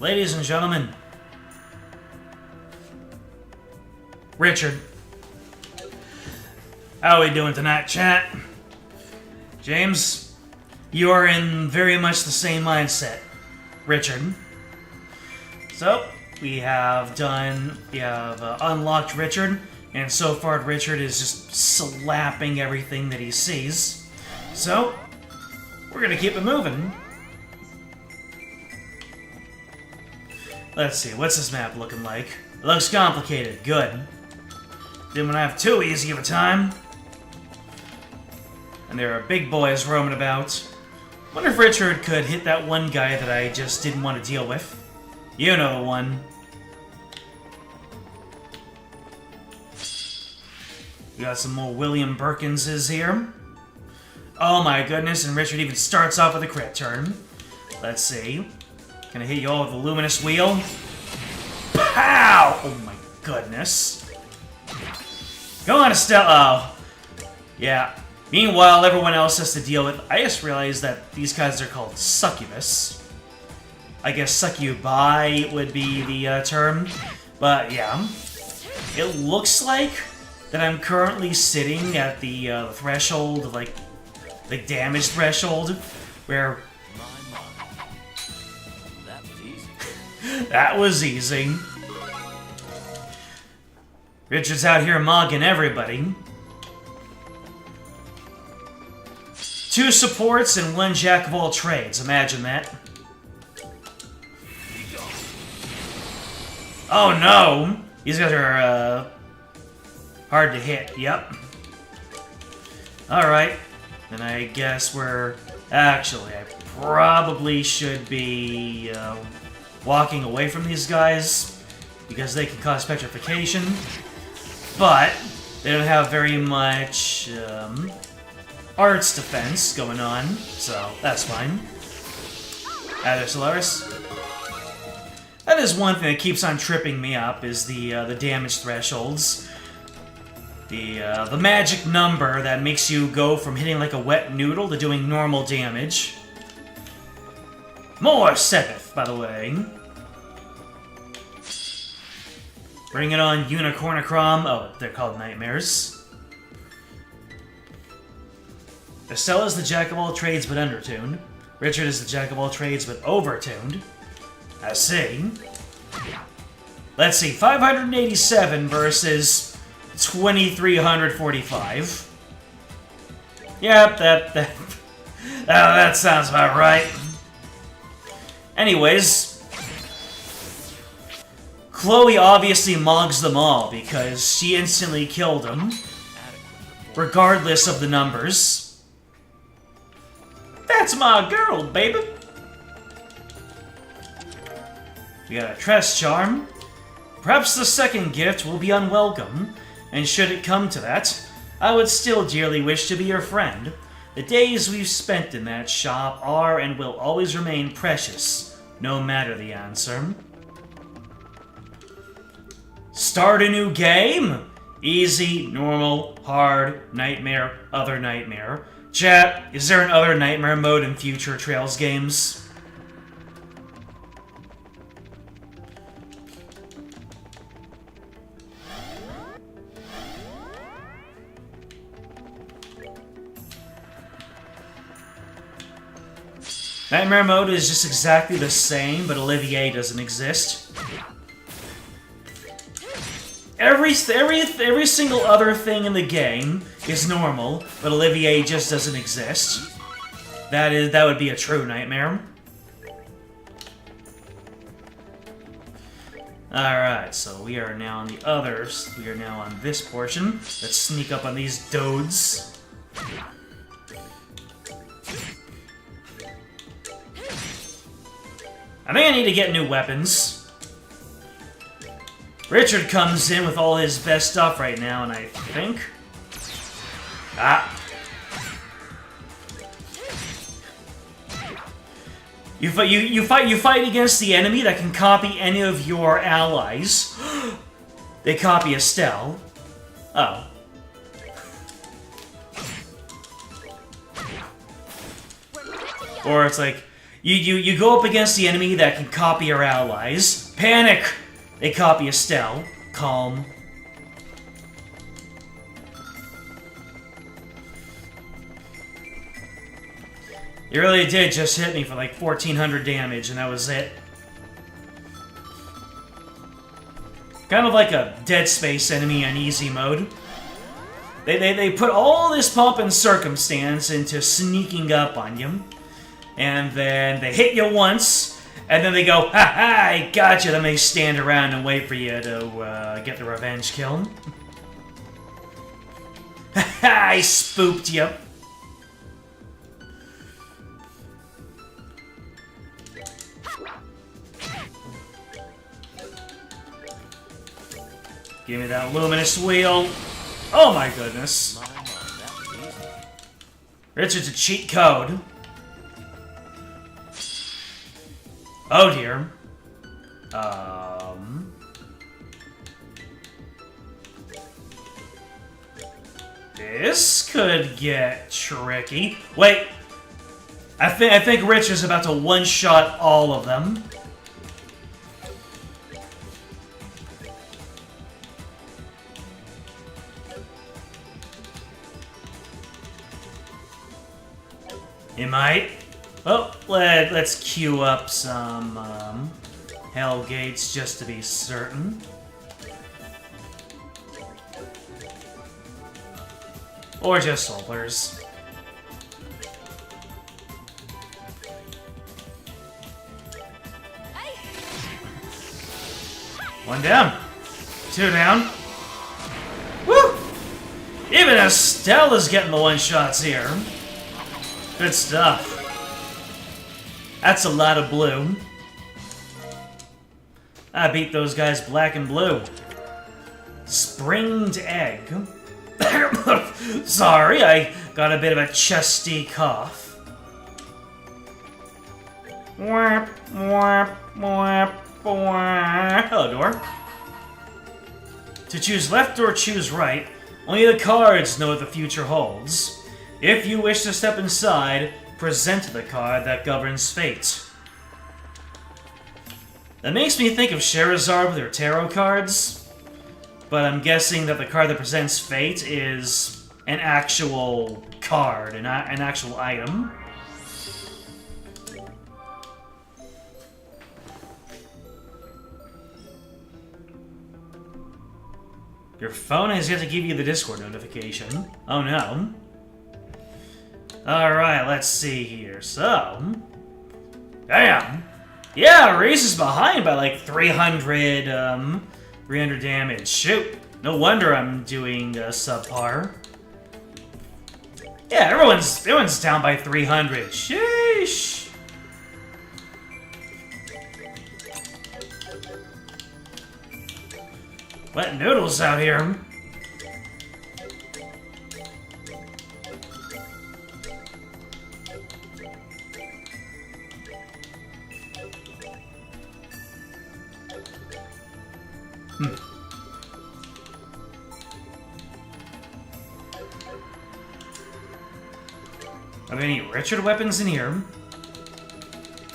Ladies and gentlemen, Richard. How are we doing tonight, chat? James, you are in very much the same mindset, Richard. So, we have unlocked Richard, and so far Richard is just slapping everything that he sees. So, we're gonna keep it moving. Let's see, what's this map looking like? It looks complicated, good. Didn't want to have too easy of a time. And there are big boys roaming about. Wonder if Richard could hit that one guy that I just didn't want to deal with. You know the one. We got some more William Birkinses here. Oh my goodness, and Richard even starts off with a crit turn. Let's see. Can I hit you all with the luminous wheel? Pow! Oh my goodness. Go on, Estelle. Oh. Yeah. Meanwhile, everyone else has to deal with... I just realized that these guys are called succubus. I guess succubi would be the term. But, yeah. It looks like that I'm currently sitting at the threshold, like, the damage threshold, where... That was easy. Richard's out here mogging everybody. 2 supports and 1 jack of all trades. Imagine that. Oh no! These guys are hard to hit. Yep. Alright. Then I guess we're... Actually, I probably should be walking away from these guys because they can cause petrification. But they don't have very much arts defense going on, so that's fine. Adder Solaris. That is one thing that keeps on tripping me up, is the damage thresholds. The magic number that makes you go from hitting like a wet noodle to doing normal damage. More Sepith, by the way. Bring it on, Unicornicrom. Oh, they're called Nightmares. Estella is the jack of all trades but undertuned. Richard is the jack of all trades but overtuned. I see. Let's see, 587 versus 2345. Yep, that sounds about right. Anyways, Chloe obviously mogs them all because she instantly killed them, regardless of the numbers. That's my girl, baby! We got a Tress Charm. Perhaps the second gift will be unwelcome, and should it come to that, I would still dearly wish to be your friend. The days we've spent in that shop are and will always remain precious, no matter the answer. Start a new game? Easy, normal, hard, nightmare, other nightmare. Chat, is there an other nightmare mode in future Trails games? Nightmare mode is just exactly the same, but Olivier doesn't exist. Every single other thing in the game is normal, but Olivier just doesn't exist. That would be a true nightmare. Alright, so we are now on the others. We are now on this portion. Let's sneak up on these dodes. I think I need to get new weapons. Richard comes in with all his best stuff right now, and I think... Ah. You fight against the enemy that can copy any of your allies. They copy Estelle. Oh. Or it's like, You go up against the enemy that can copy your allies. Panic! They copy Estelle. Calm. It really did just hit me for like 1400 damage, and that was it. Kind of like a Dead Space enemy on easy mode. They put all this pomp and circumstance into sneaking up on you. And then they hit you once, and then they go, ha ha, I got you. Then they stand around and wait for you to get the revenge kill. Ha ha, I spooked you. Give me that luminous wheel. Oh my goodness. Richard's a cheat code. Oh dear. This could get tricky. Wait. I think Richard's about to one-shot all of them. He might. Well, let's queue up some Hell Gates just to be certain. Or just Solars. One down. Two down. Woo! Even Estelle is getting the one-shots here. Good stuff. That's a lot of blue. I beat those guys black and blue. Springed egg. Sorry, I got a bit of a chesty cough. Hello, door. To choose left or choose right, only the cards know what the future holds. If you wish to step inside, present the card that governs fate. That makes me think of Charizard with her tarot cards, but I'm guessing that the card that presents fate is an actual card, an actual item. Your phone has yet to give you the Discord notification. Oh no. Alright, let's see here. So... Damn! Yeah, Reese is behind by like 300 damage. Shoot! No wonder I'm doing subpar. Yeah, everyone's down by 300. Sheesh! Wet noodles out here. Are there any Richard weapons in here?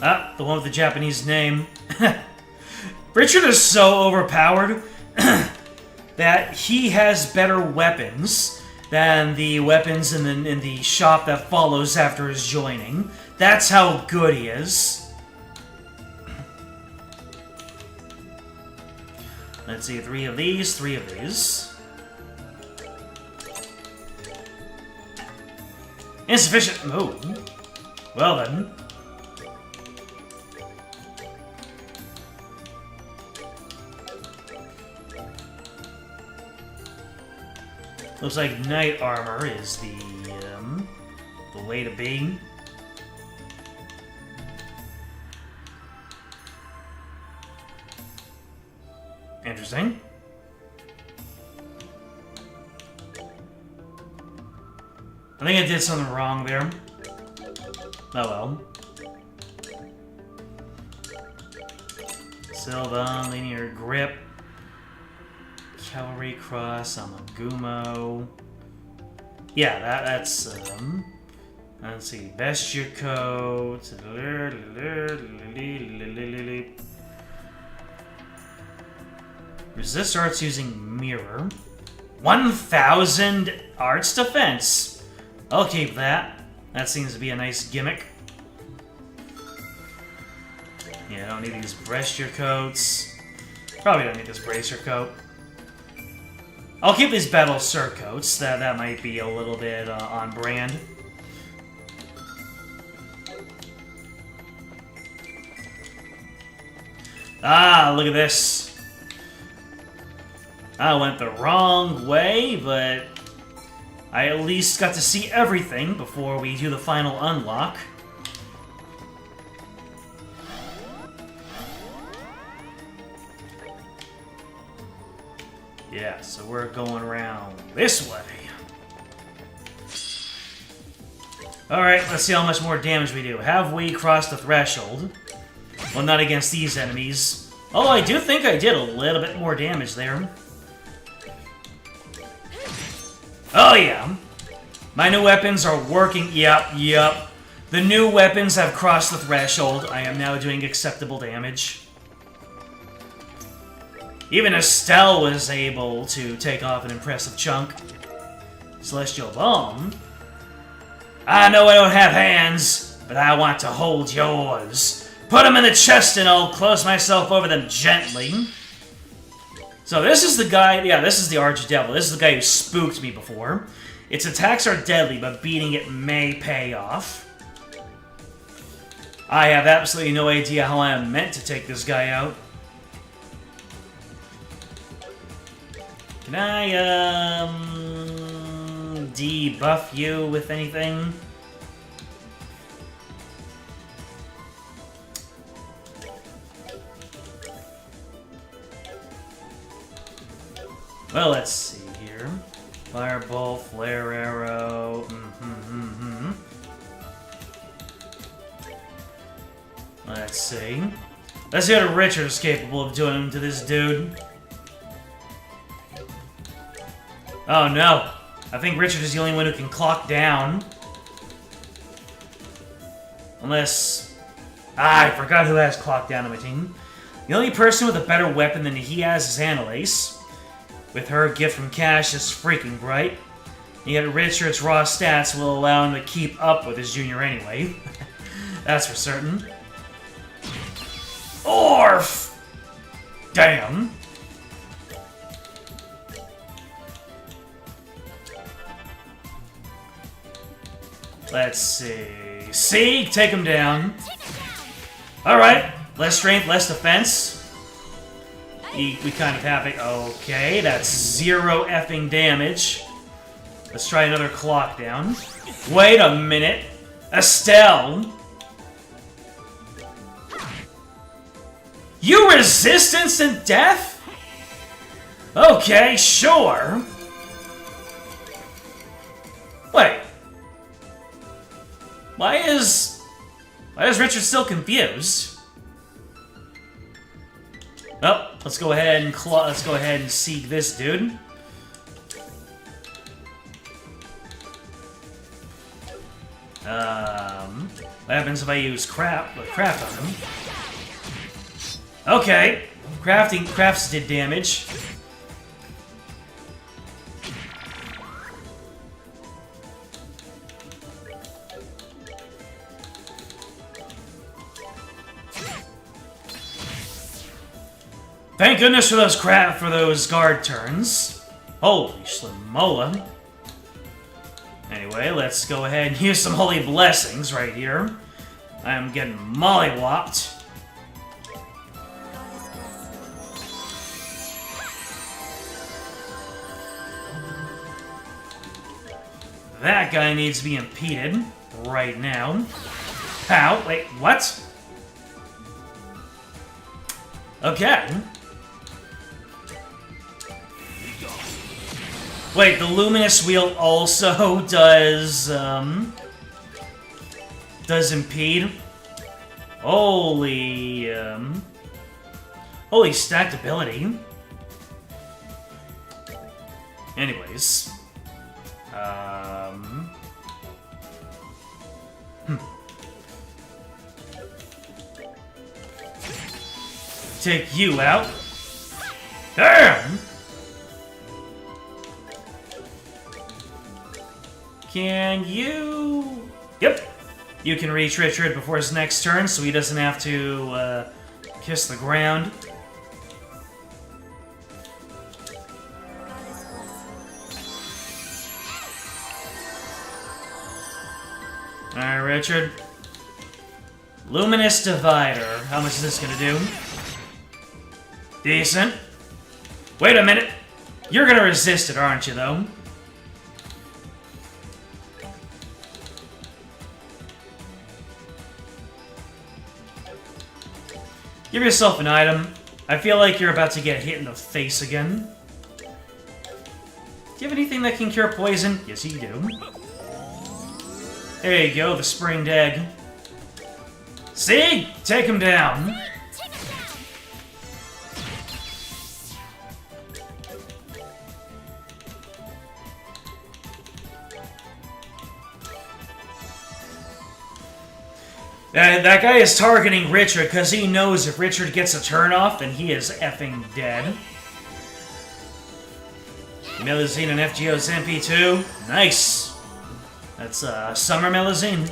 Ah, the one with the Japanese name. Richard is so overpowered that he has better weapons than the weapons in the shop that follows after his joining. That's how good he is. Let's see, 3 of these, 3 of these. Insufficient. Oh. Well then. Looks like knight armor is the way to be. Interesting. I think I did something wrong there. Oh well. Sylvan, linear grip. Cavalry cross, Amagumo. Yeah, that's Let's see. Vesture coat. Resist arts using mirror. 1,000 arts defense. I'll keep that. That seems to be a nice gimmick. Yeah, I don't need these vesture coats. Probably don't need this bracer coat. I'll keep these battle surcoats. That might be a little bit on brand. Ah, look at this. I went the wrong way, but I at least got to see everything before we do the final unlock. Yeah, so we're going around this way. Alright, let's see how much more damage we do. Have we crossed the threshold? Well, not against these enemies. Oh, I do think I did a little bit more damage there. Oh, yeah. My new weapons are working. Yep. The new weapons have crossed the threshold. I am now doing acceptable damage. Even Estelle was able to take off an impressive chunk. Celestial Bomb. I know I don't have hands, but I want to hold yours. Put them in the chest and I'll close myself over them gently. So this is the guy, yeah, this is the Archdevil. This is the guy who spooked me before. Its attacks are deadly, but beating it may pay off. I have absolutely no idea how I am meant to take this guy out. Can I, debuff you with anything? Well, let's see here. Firebolt, Flare Arrow. Let's see. Let's see what Richard is capable of doing to this dude. Oh no. I think Richard is the only one who can clock down. Unless... I forgot who has clock down on my team. The only person with a better weapon than he has is Annalise. With her gift from Cash is freaking bright. And yet Richard's raw stats will allow him to keep up with his junior anyway. That's for certain. Orf! Damn. Let's see. See? Take him down. Alright. Less strength, less defense. We kind of have it. Okay, that's 0 effing damage. Let's try another clock down. Wait a minute. Estelle! You resist instant death? Okay, sure. Wait. Why is Richard still confused? Oh, let's go ahead and seek this dude. What happens if I use craft on him? Okay, crafts did damage. Thank goodness for those guard turns. Holy Schlimola. Anyway, let's go ahead and use some holy blessings right here. I am getting mollywopped. That guy needs to be impeded right now. Pow! Wait, what? Okay. Wait, the luminous wheel also does impede? Holy stacked ability. Anyways. Take you out. Damn! Can you... Yep. You can reach Richard before his next turn, so he doesn't have to kiss the ground. Alright, Richard. Luminous Divider. How much is this gonna do? Decent. Wait a minute. You're gonna resist it, aren't you, though? Give yourself an item. I feel like you're about to get hit in the face again. Do you have anything that can cure poison? Yes, you do. There you go, the springed egg. See? Take him down. That guy is targeting Richard because he knows if Richard gets a turn off, then he is effing dead. Melusine and FGO's MP2. Nice. That's Summer Melusine.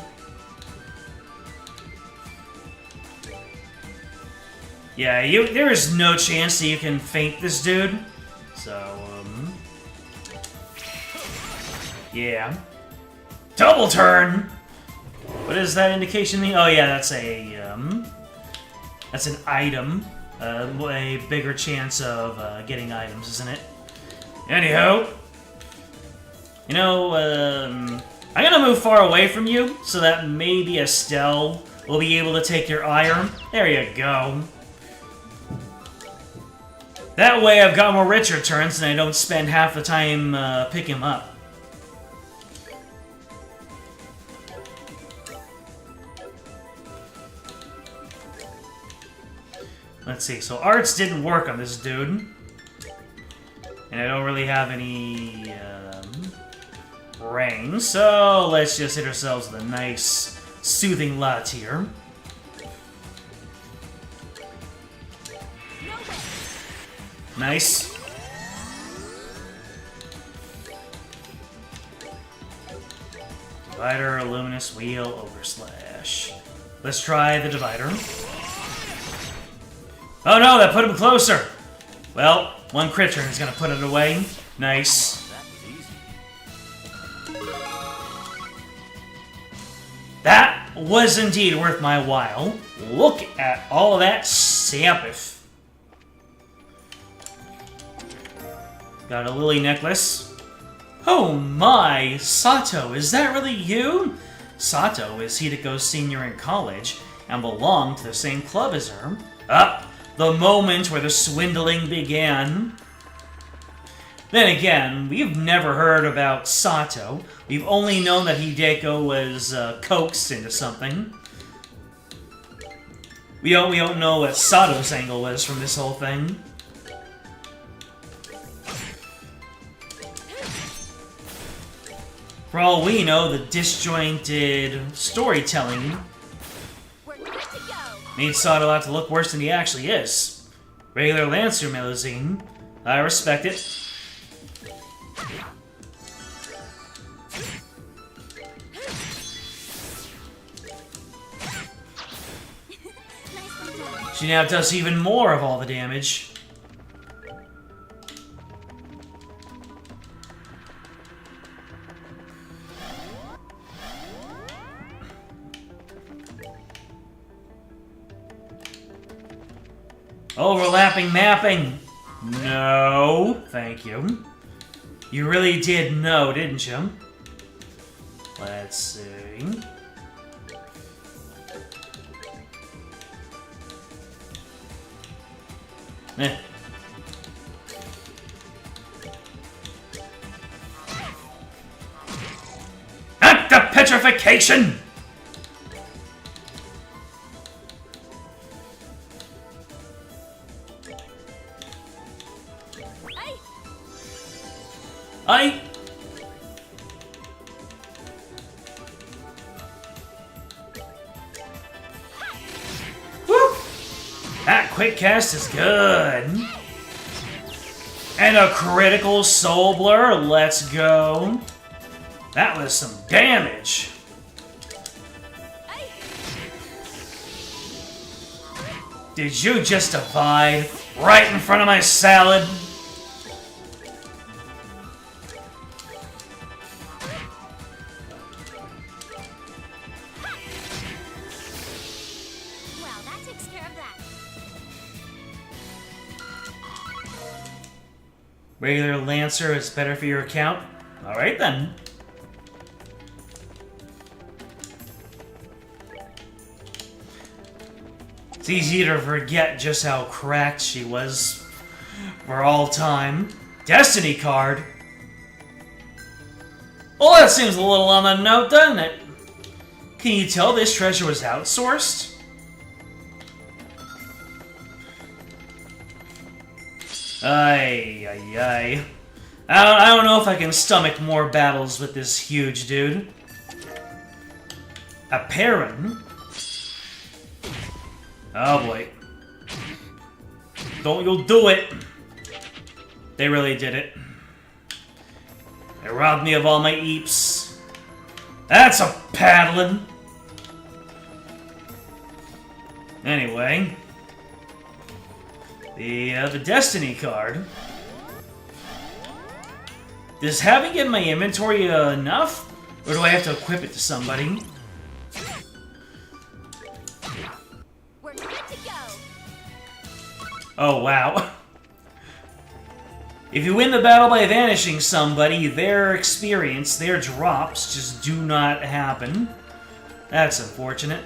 Yeah, there is no chance that you can feint this dude. So, yeah. Double turn! What does that indication mean? Oh yeah, that's an item. A bigger chance of getting items, isn't it? Anyhow, you know, I'm gonna move far away from you so that maybe Estelle will be able to take your iron. There you go. That way I've got more Richard turns and I don't spend half the time picking him up. Let's see, so arts didn't work on this dude. And I don't really have any rain, so let's just hit ourselves with a nice, soothing lot here. Nice. Divider, Luminous Wheel, Overslash. Let's try the Divider. Oh no, that put him closer! Well, one crit turn is gonna put it away. Nice. That was indeed worth my while. Look at all of that sampith. Got a lily necklace. Oh my, Sato, is that really you? Sato is Hidiko's senior in college and belonged to the same club as her. The moment where the swindling began. Then again, we've never heard about Sato. We've only known that Hideko was coaxed into something. We don't know what Sato's angle was from this whole thing. For all we know, the disjointed storytelling made Sato out to look worse than he actually is. Regular Lancer Melusine. I respect it. She now does even more of all the damage. Overlapping mapping. No, thank you. You really did know, didn't you? Let's see. Eh. Act of petrification! quick cast is good. And a critical soul blur. Let's go. That was some damage. Did you just divide right in front of my salad? Well, that takes care of that. Regular Lancer is better for your account? Alright then. It's easy to forget just how cracked she was for all time. Destiny card? Well, that seems a little on the note, doesn't it? Can you tell this treasure was outsourced? Ay, ay, ay. I don't know if I can stomach more battles with this huge dude. A Perrin? Oh boy. You'll do it. They really did it. They robbed me of all my eeps. That's a paddling. Anyway. The Destiny card. Does having it in my inventory enough? Or do I have to equip it to somebody? We're good to go. Oh, wow. If you win the battle by vanishing somebody, their experience, their drops, just do not happen. That's unfortunate.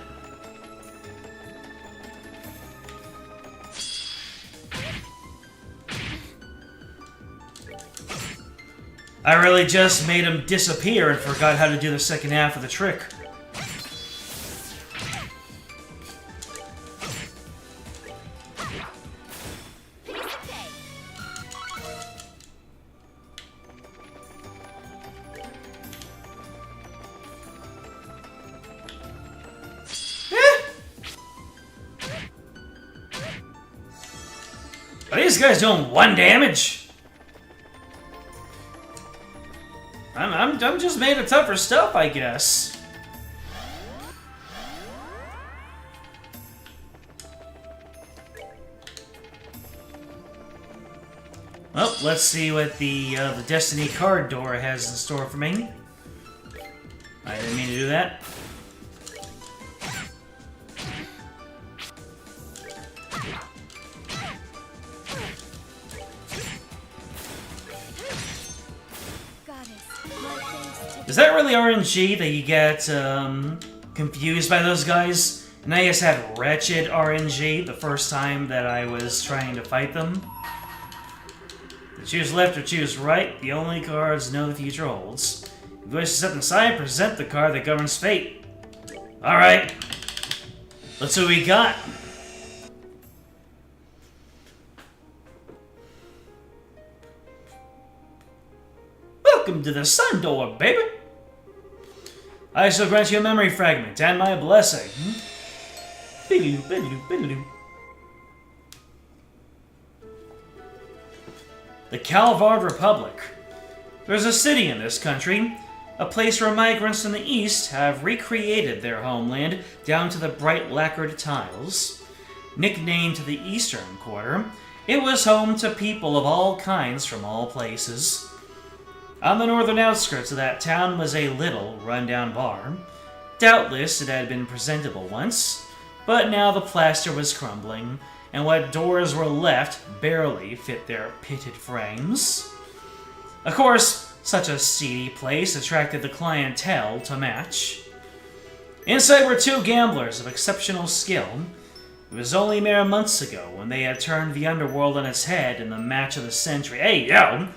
I really just made him disappear and forgot how to do the second half of the trick. Are these guys doing 1 damage? I'm just made of tougher stuff, I guess. Well, let's see what the Destiny card door has in store for me. I didn't mean to do that. Is that really RNG that you get confused by those guys? And I just had wretched RNG the first time that I was trying to fight them. To choose left or choose right, the only cards know the future holds. If you wish to step inside, present the card that governs fate. Alright. Let's see what we got. Welcome to the Sun Door, baby! I shall grant you a memory fragment and my blessing. Biddaloo, biddaloo, biddaloo. The Calvard Republic. There's a city in this country, a place where migrants from the east have recreated their homeland down to the bright lacquered tiles. Nicknamed the Eastern Quarter, it was home to people of all kinds from all places. On the northern outskirts of that town was a little, run-down bar. Doubtless it had been presentable once, but now the plaster was crumbling, and what doors were left barely fit their pitted frames. Of course, such a seedy place attracted the clientele to match. Inside were 2 gamblers of exceptional skill. It was only mere months ago when they had turned the underworld on its head in the match of the century. Hey, yo!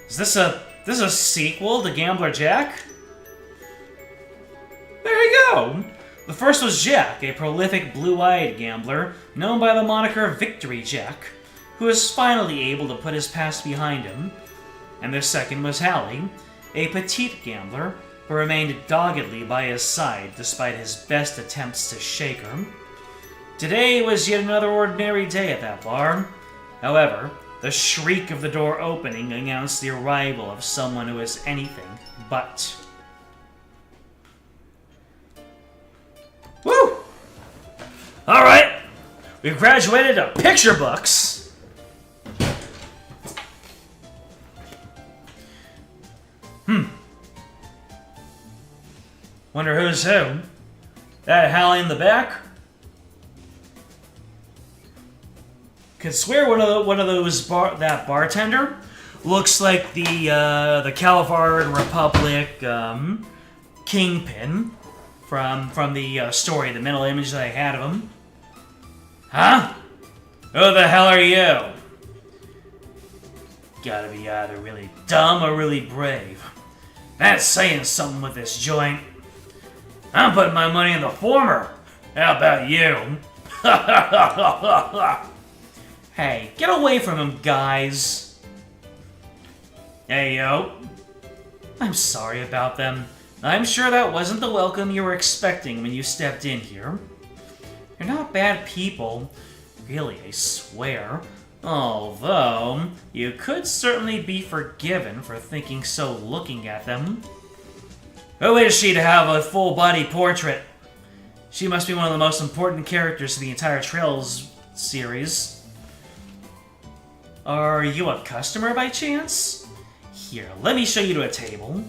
Is this a sequel to Gambler Jack? There you go! The first was Jack, a prolific blue-eyed gambler known by the moniker Victory Jack, who was finally able to put his past behind him. And the second was Hallie, a petite gambler who remained doggedly by his side despite his best attempts to shake her. Today was yet another ordinary day at that bar. However, the shriek of the door opening announced the arrival of someone who is anything but. Woo! Alright! We've graduated to picture books! Wonder who's who? That Hallie in the back? Could swear one of those that bartender looks like the Calvard Republic kingpin from the story, the mental image that I had of him. Huh? Who the hell are you? Gotta be either really dumb or really brave. That's saying something with this joint. I'm putting my money in the former. How about you? Hey, get away from him, guys. Hey, yo. I'm sorry about them. I'm sure that wasn't the welcome you were expecting when you stepped in here. They're not bad people. Really, I swear. Although, you could certainly be forgiven for thinking so looking at them. Who is she to have a full-body portrait? She must be one of the most important characters in the entire Trails series. Are you a customer by chance? Here, let me show you to a table.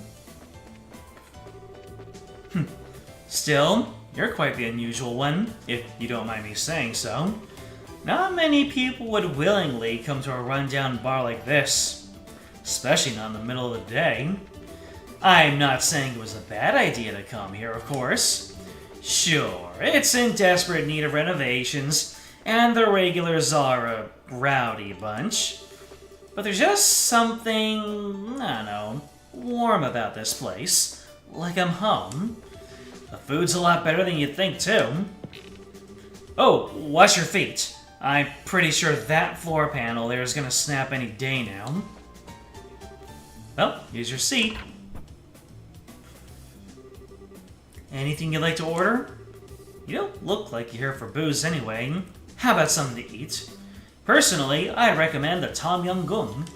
Still, you're quite the unusual one, if you don't mind me saying so. Not many people would willingly come to a rundown bar like this, especially not in the middle of the day. I'm not saying it was a bad idea to come here, of course. Sure, it's in desperate need of renovations, and the regulars are a rowdy bunch. But there's just something, I don't know, warm about this place. Like I'm home. The food's a lot better than you'd think, too. Oh, watch your feet. I'm pretty sure that floor panel there is gonna snap any day now. Well, here's your seat. Anything you'd like to order? You don't look like you're here for booze anyway. How about something to eat? Personally, I recommend the Tom Yum Goong.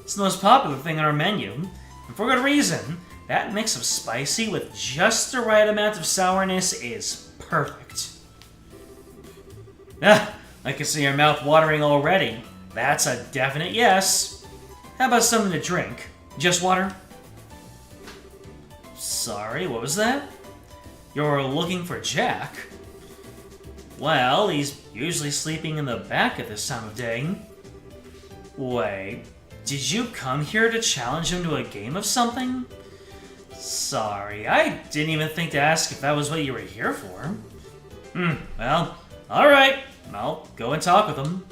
It's the most popular thing on our menu, and for good reason. That mix of spicy with just the right amount of sourness is perfect. Ah, I can see your mouth watering already. That's a definite yes. How about something to drink? Just water? Sorry, what was that? You're looking for Jack? Well, he's usually sleeping in the back at this time of day. Wait, did you come here to challenge him to a game of something? Sorry, I didn't even think to ask if that was what you were here for. Well, alright. I'll go and talk with him.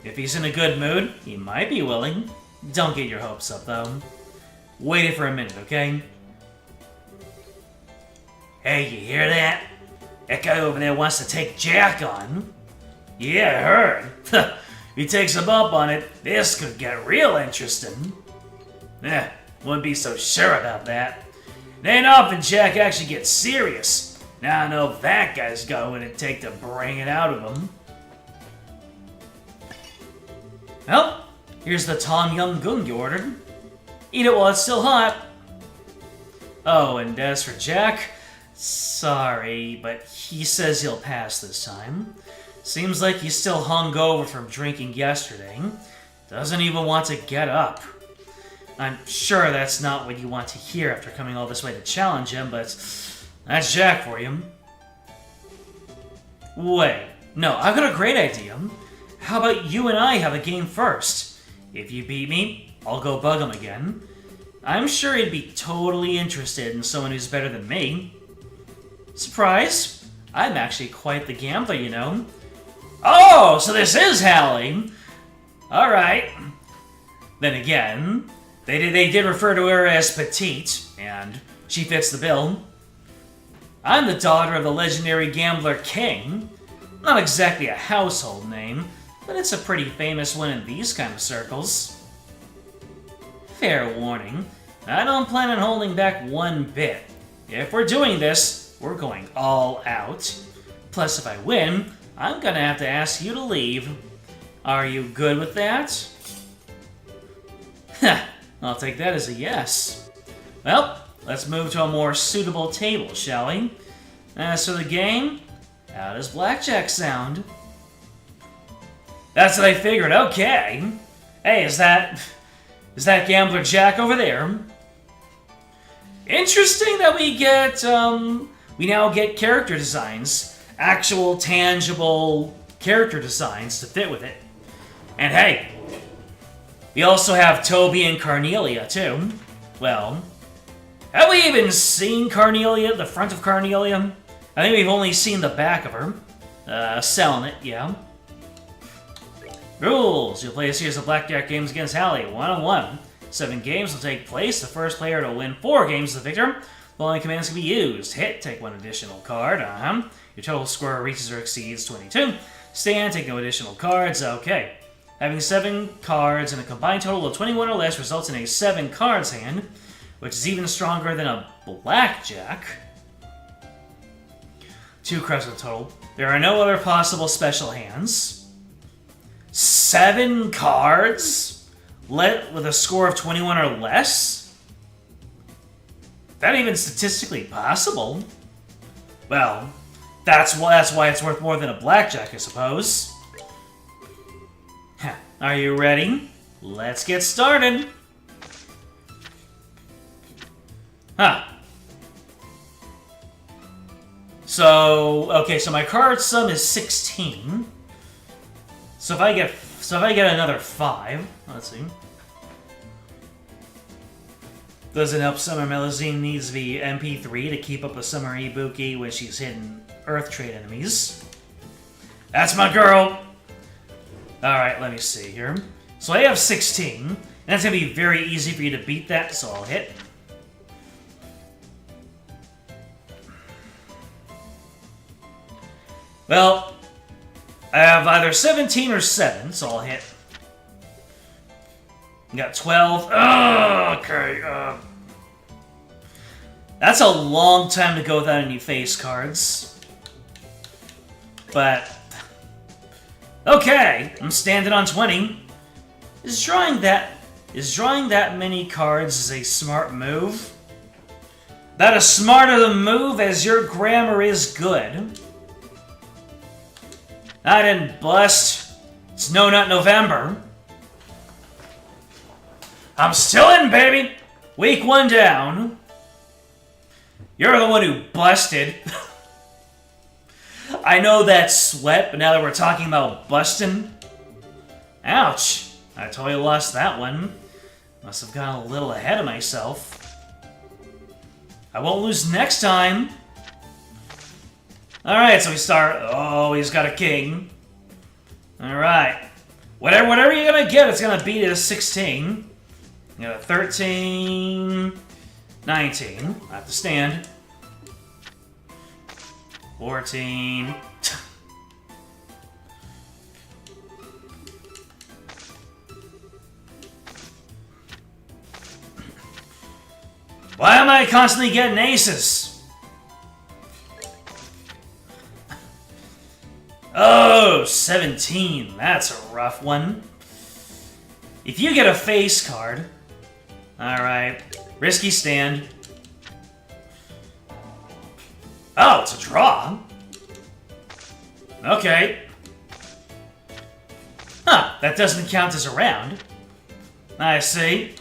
If he's in a good mood, he might be willing. Don't get your hopes up, though. Wait it for a minute, okay? Hey, you hear that? That guy over there wants to take Jack on. Yeah, I heard. If he takes him up on it, this could get real interesting. Wouldn't be so sure about that. It ain't often Jack actually gets serious. Now I know that guy's got what it'd take to bring it out of him. Well, here's the Tom Yum Goong you ordered. Eat it while it's still hot. Oh, and as for Jack, sorry, but he says he'll pass this time. Seems like he's still hungover from drinking yesterday. Doesn't even want to get up. I'm sure that's not what you want to hear after coming all this way to challenge him, but that's Jack for you. Wait, no, I've got a great idea. How about you and I have a game first? If you beat me, I'll go bug him again. I'm sure he'd be totally interested in someone who's better than me. Surprise! I'm actually quite the gambler, you know. Oh, so this is Hallie! Alright. Then again, they did refer to her as petite, and she fits the bill. I'm the daughter of the legendary gambler King. Not exactly a household name, but it's a pretty famous one in these kind of circles. Fair warning, I don't plan on holding back one bit. If we're doing this, we're going all out. Plus, if I win, I'm gonna have to ask you to leave. Are you good with that? I'll take that as a yes. Well, let's move to a more suitable table, shall we? As for the game, how does blackjack sound? That's what I figured, okay. Hey, is that Gambler Jack over there? Interesting that we now get character designs. Actual, tangible character designs to fit with it. And hey, we also have Toby and Carnelia, too. Well, have we even seen Carnelia, the front of Carnelia? I think we've only seen the back of her. Selling it, yeah. Rules. You'll play a series of blackjack games against Hallie, one-on-one. 7 games will take place. The first player to win 4 games is the victor. The following commands can be used. Hit, take 1 additional card. Your total score reaches or exceeds 22. Stand, take no additional cards. Okay. Having 7 cards and a combined total of 21 or less results in a 7 cards hand, which is even stronger than a blackjack. 2 cards in total. There are no other possible special hands. 7 cards? With a score of 21 or less? That even statistically possible? Well, that's why it's worth more than a blackjack, I suppose. Are you ready? Let's get started. So my card sum is 16. So if I get another 5, let's see. Doesn't help Summer Melusine needs the MP3 to keep up with Summer Ibuki when she's hitting Earth Trade enemies. That's my girl! Alright, let me see here. So I have 16, and that's going to be very easy for you to beat that, so I'll hit. Well, I have either 17 or 7, so I'll hit. Got 12. Oh, okay. That's a long time to go without any face cards. But okay, I'm standing on 20. Is drawing that many cards is a smart move? That as smart of a move as your grammar is good. I didn't bust. It's No Nut November. I'm still in, baby! Week 1 down. You're the one who busted. I know that's sweat, but now that we're talking about busting... Ouch. I totally lost that one. Must have gone a little ahead of myself. I won't lose next time. Alright, so we start... Oh, he's got a king. Alright. Whatever you're gonna get, it's gonna beat it a 16. You got a 13... 19. I have to stand. 14... Why am I constantly getting aces? Oh, 17. That's a rough one. If you get a face card... Alright. Risky stand. Oh, it's a draw. Okay. Huh, that doesn't count as a round. I see.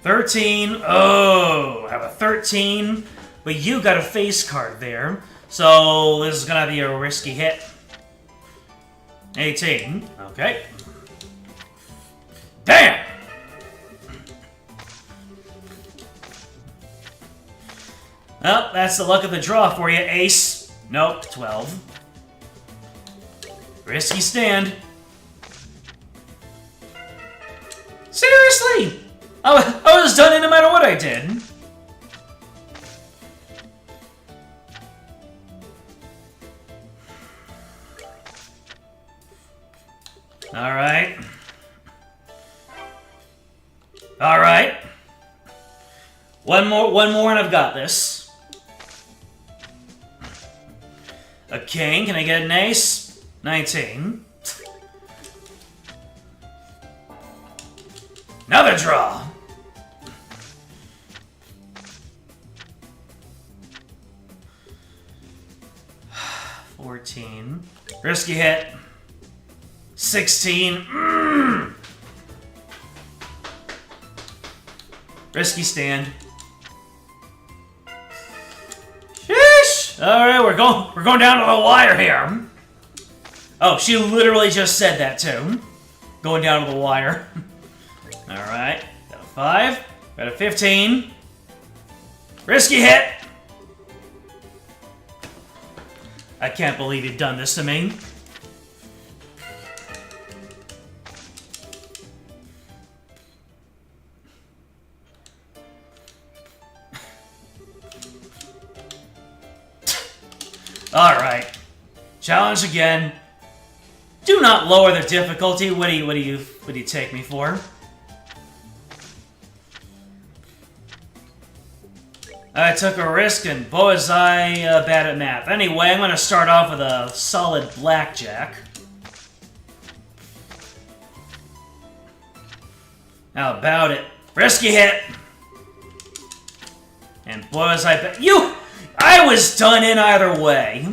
13. Oh, I have a 13. But you got a face card there. So this is gonna be a risky hit. 18. Okay. Damn! Well, that's the luck of the draw for you, ace. Nope, 12. Risky stand. Seriously! I was done no matter what I did. Alright. Alright. One more and I've got this. A king. Can I get an ace? 19. Another draw. $14. Risky hit. 16. Risky stand. Sheesh! Alright, we're going down to the wire here. Oh, she literally just said that too. Going down to the wire. Alright. Got a 5. Got a 15. Risky hit! I can't believe you've done this to me. Alright. Challenge again. Do not lower the difficulty. What do you take me for? I took a risk and boy was I bad at math. Anyway, I'm gonna start off with a solid blackjack. How about it? Risky hit! And boy was I bad. I was done in either way.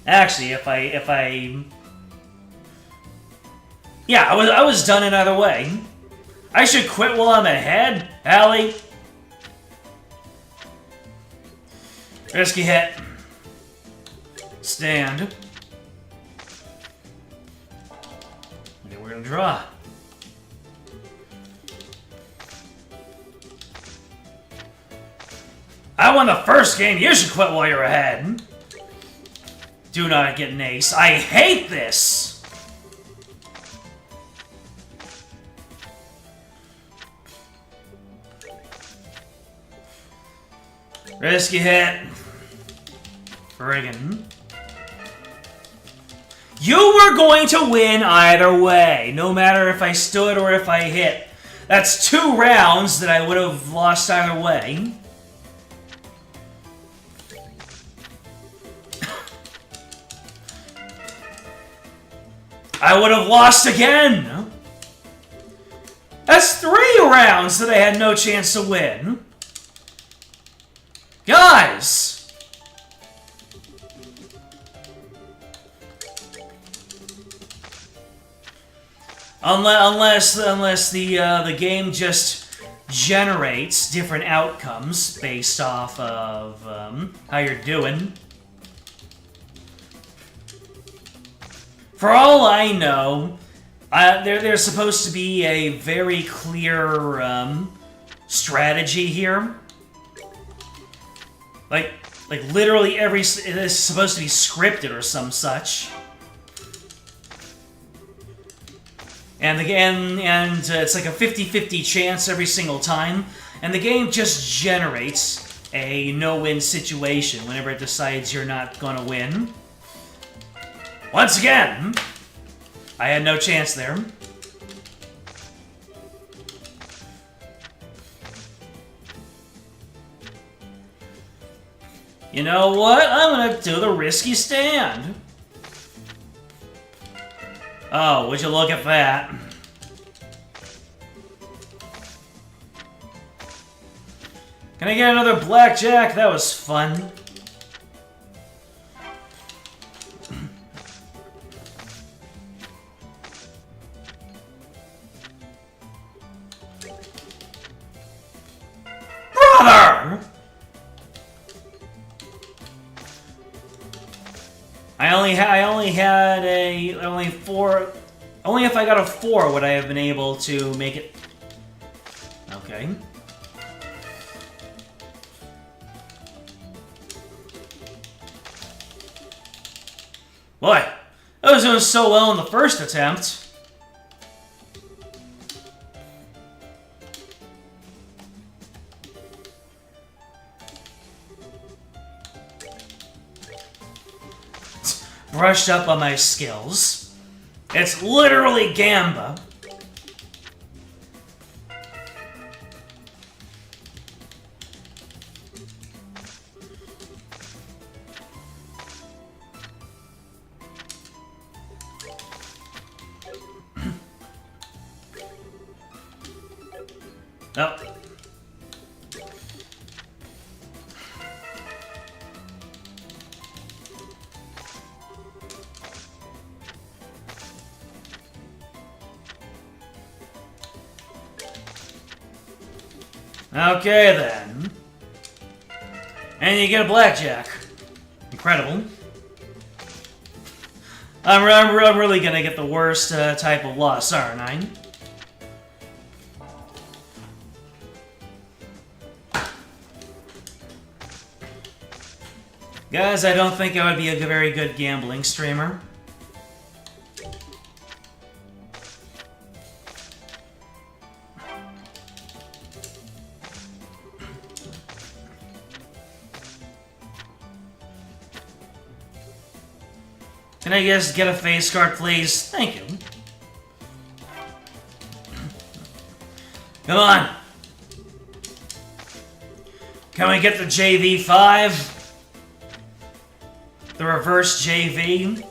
Actually, yeah, I was done in either way. I should quit while I'm ahead, Allie. Risky hit. Stand. Okay, we're gonna draw. I won the first game. You should quit while you're ahead. Do not get an ace. I hate this! Risky hit. Friggin'. You were going to win either way, no matter if I stood or if I hit. That's 2 rounds that I would have lost either way. I would have lost again! That's 3 rounds that I had no chance to win. Guys! Unless the game just generates different outcomes based off of how you're doing. For all I know, there's supposed to be a very clear strategy here. Like literally it is supposed to be scripted or some such. And it's like a 50-50 chance every single time, and the game just generates a no-win situation whenever it decides you're not gonna win. Once again, I had no chance there. You know what? I'm gonna do the risky stand. Oh, would you look at that? Can I get another blackjack? That was fun. Brother! Only if I got a 4 would I have been able to make it. Okay. Boy, I was doing so well in the first attempt. Brushed up on my skills. It's literally Gamba. Oh. Okay, then. And you get a blackjack. Incredible. I'm really gonna get the worst type of loss, aren't I? Guys, I don't think I would be a very good gambling streamer. Can I just get a face card, please? Thank you. Come on. Can we get the JV5? The reverse JV?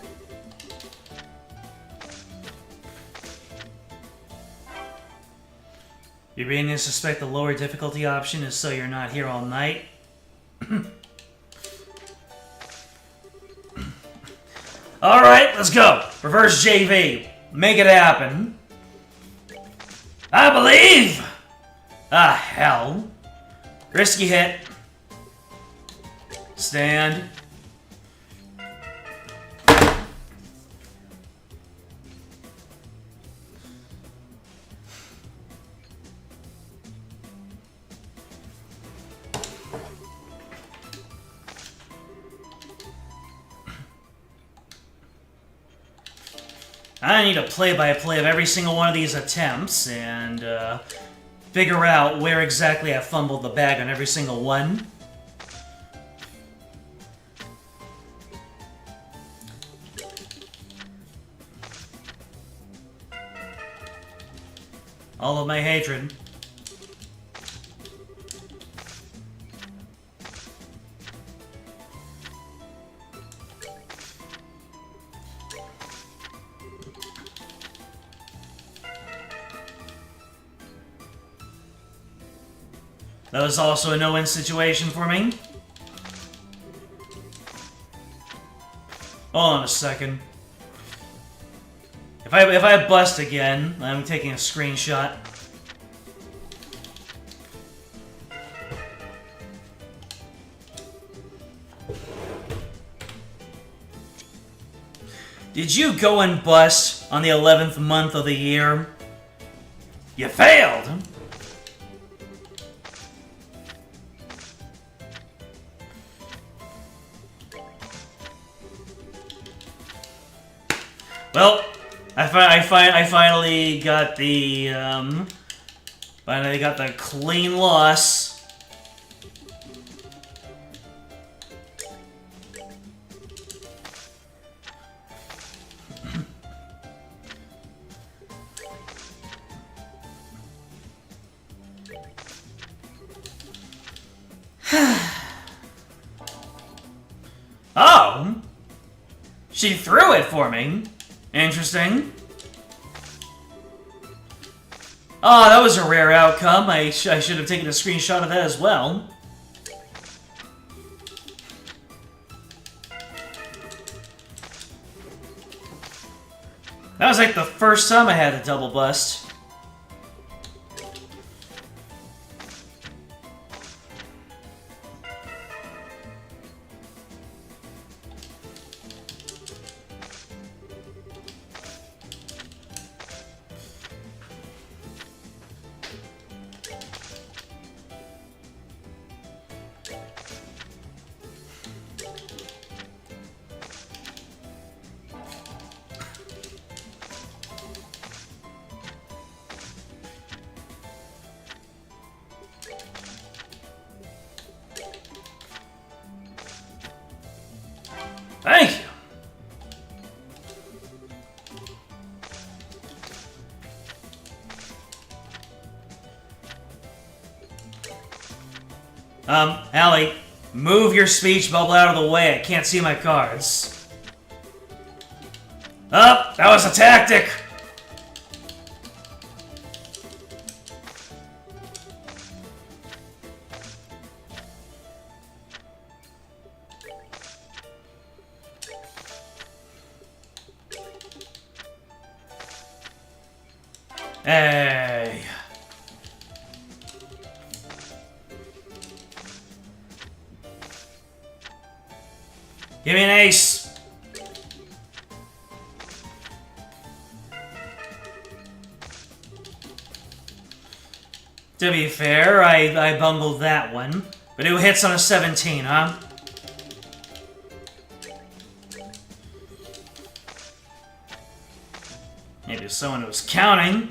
You're beginning to suspect the lower difficulty option is so you're not here all night. Alright, let's go. Reverse JV. Make it happen. I believe! Ah, hell. Risky hit. Stand. I need a play-by-play of every single one of these attempts and figure out where exactly I fumbled the bag on every single one. All of my hatred. That was also a no-win situation for me. Hold on a second. If I bust again, I'm taking a screenshot. Did you go and bust on the 11th month of the year? You failed! Well, I finally got the clean loss. Oh, she threw it for me. Interesting. Oh, that was a rare outcome. I should have taken a screenshot of that as well. That was like the first time I had a double bust. Thank you. Allie, move your speech bubble out of the way. I can't see my cards. Oh, that was a tactic. Hey. Give me an ace. To be fair, I bungled that one. But it hits on a 17, huh? Maybe someone was counting.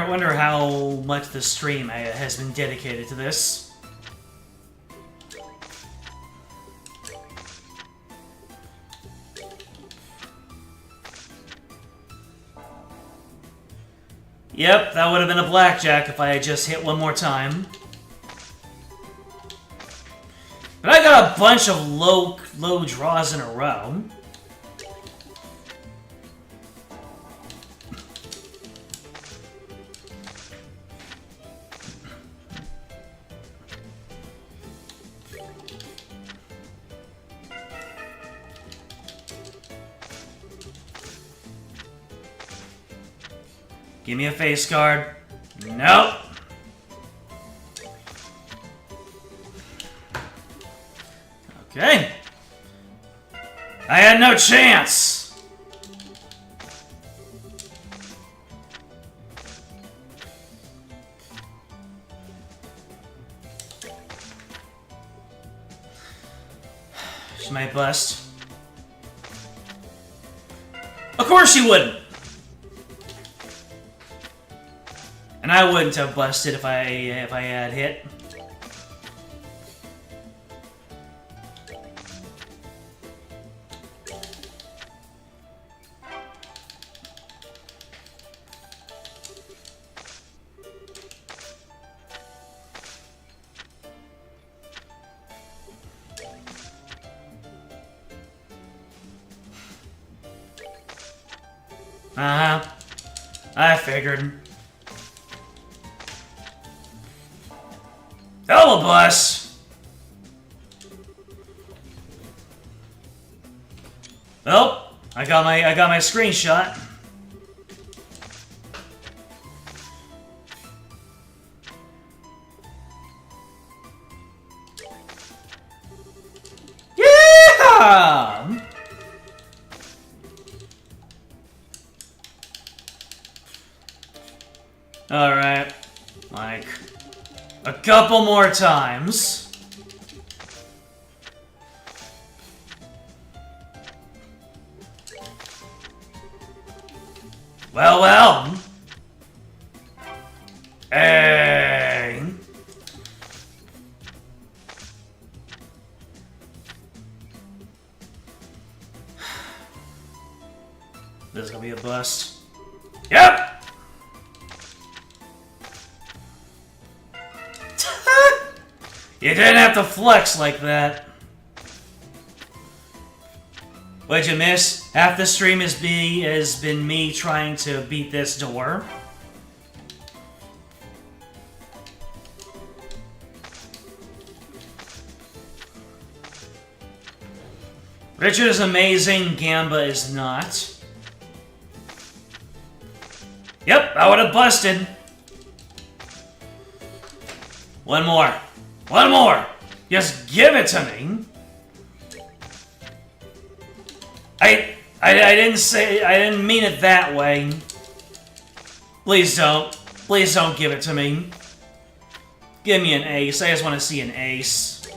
Wonder how much the stream has been dedicated to this. Yep, that would have been a blackjack if I had just hit one more time. But I got a bunch of low draws in a row. Give me a face card. Nope. Okay. I had no chance. She might bust. Of course she wouldn't. And I wouldn't have busted if I had hit. Uh-huh. I figured. Double bust. Well, I got my screenshot. Yeah! All right, like a couple more times. Well. Hey. This is gonna be a bust. Yep! You didn't have to flex like that. What'd you miss? Half the stream has been me trying to beat this door. Richard is amazing, Gamba is not. Yep, I would have busted. One more. One more! Just give it to me! I didn't mean it that way. Please don't. Please don't give it to me. Give me an ace. I just want to see an ace.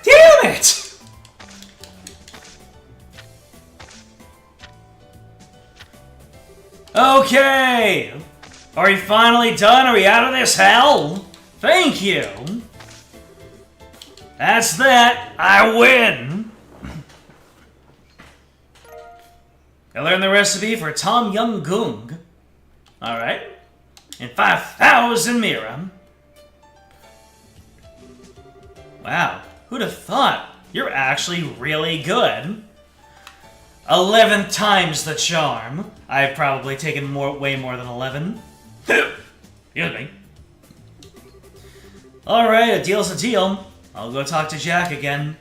Damn it! Okay! Are we finally done? Are we out of this hell? Thank you! That's that! I win! I learned the recipe for Tom Yum Goong. Alright. And 5,000 Mira. Wow. Who'd have thought? You're actually really good. 11 times the charm. I've probably taken way more than 11. Excuse me. Alright, a deal's a deal. I'll go talk to Jack again.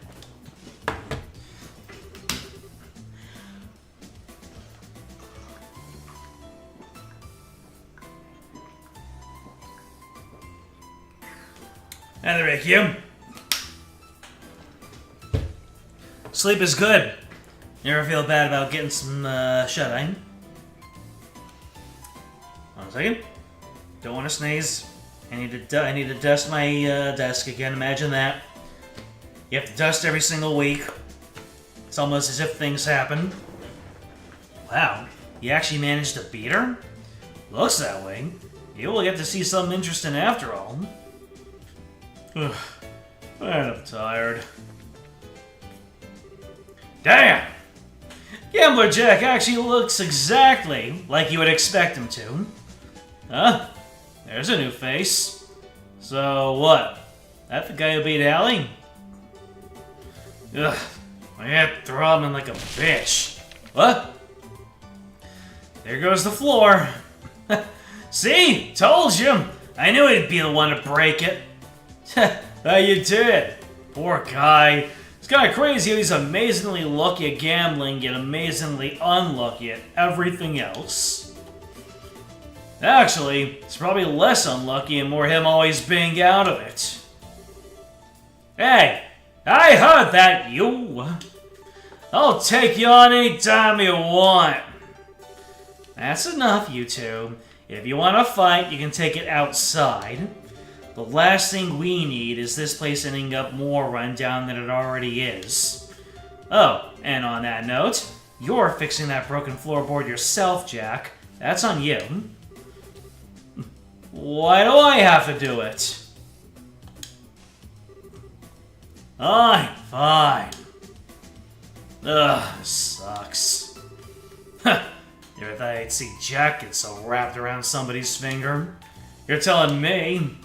And there, you. Sleep is good. You ever feel bad about getting some shut-eye? One second. Don't want to sneeze. I need to dust my desk again. Imagine that. You have to dust every single week. It's almost as if things happen. Wow, you actually managed to beat her? Looks that way. You will get to see something interesting after all. Ugh, man, I'm tired. Damn! Gambler Jack actually looks exactly like you would expect him to. Huh? There's a new face. So what? That the guy who beat Allie? Ugh, my head throbbing like a bitch. What? There goes the floor. See? Told you! I knew he'd be the one to break it. How you did? Poor guy. It's kind of crazy how he's amazingly lucky at gambling, yet amazingly unlucky at everything else. Actually, it's probably less unlucky and more him always being out of it. Hey, I heard that, you. I'll take you on any time you want. That's enough, you two. If you want to fight, you can take it outside. The last thing we need is this place ending up more run down than it already is. Oh, and on that note, you're fixing that broken floorboard yourself, Jack. That's on you. Why do I have to do it? Fine. Ugh, sucks. You ever thought I'd see Jack get so wrapped around somebody's finger? You're telling me?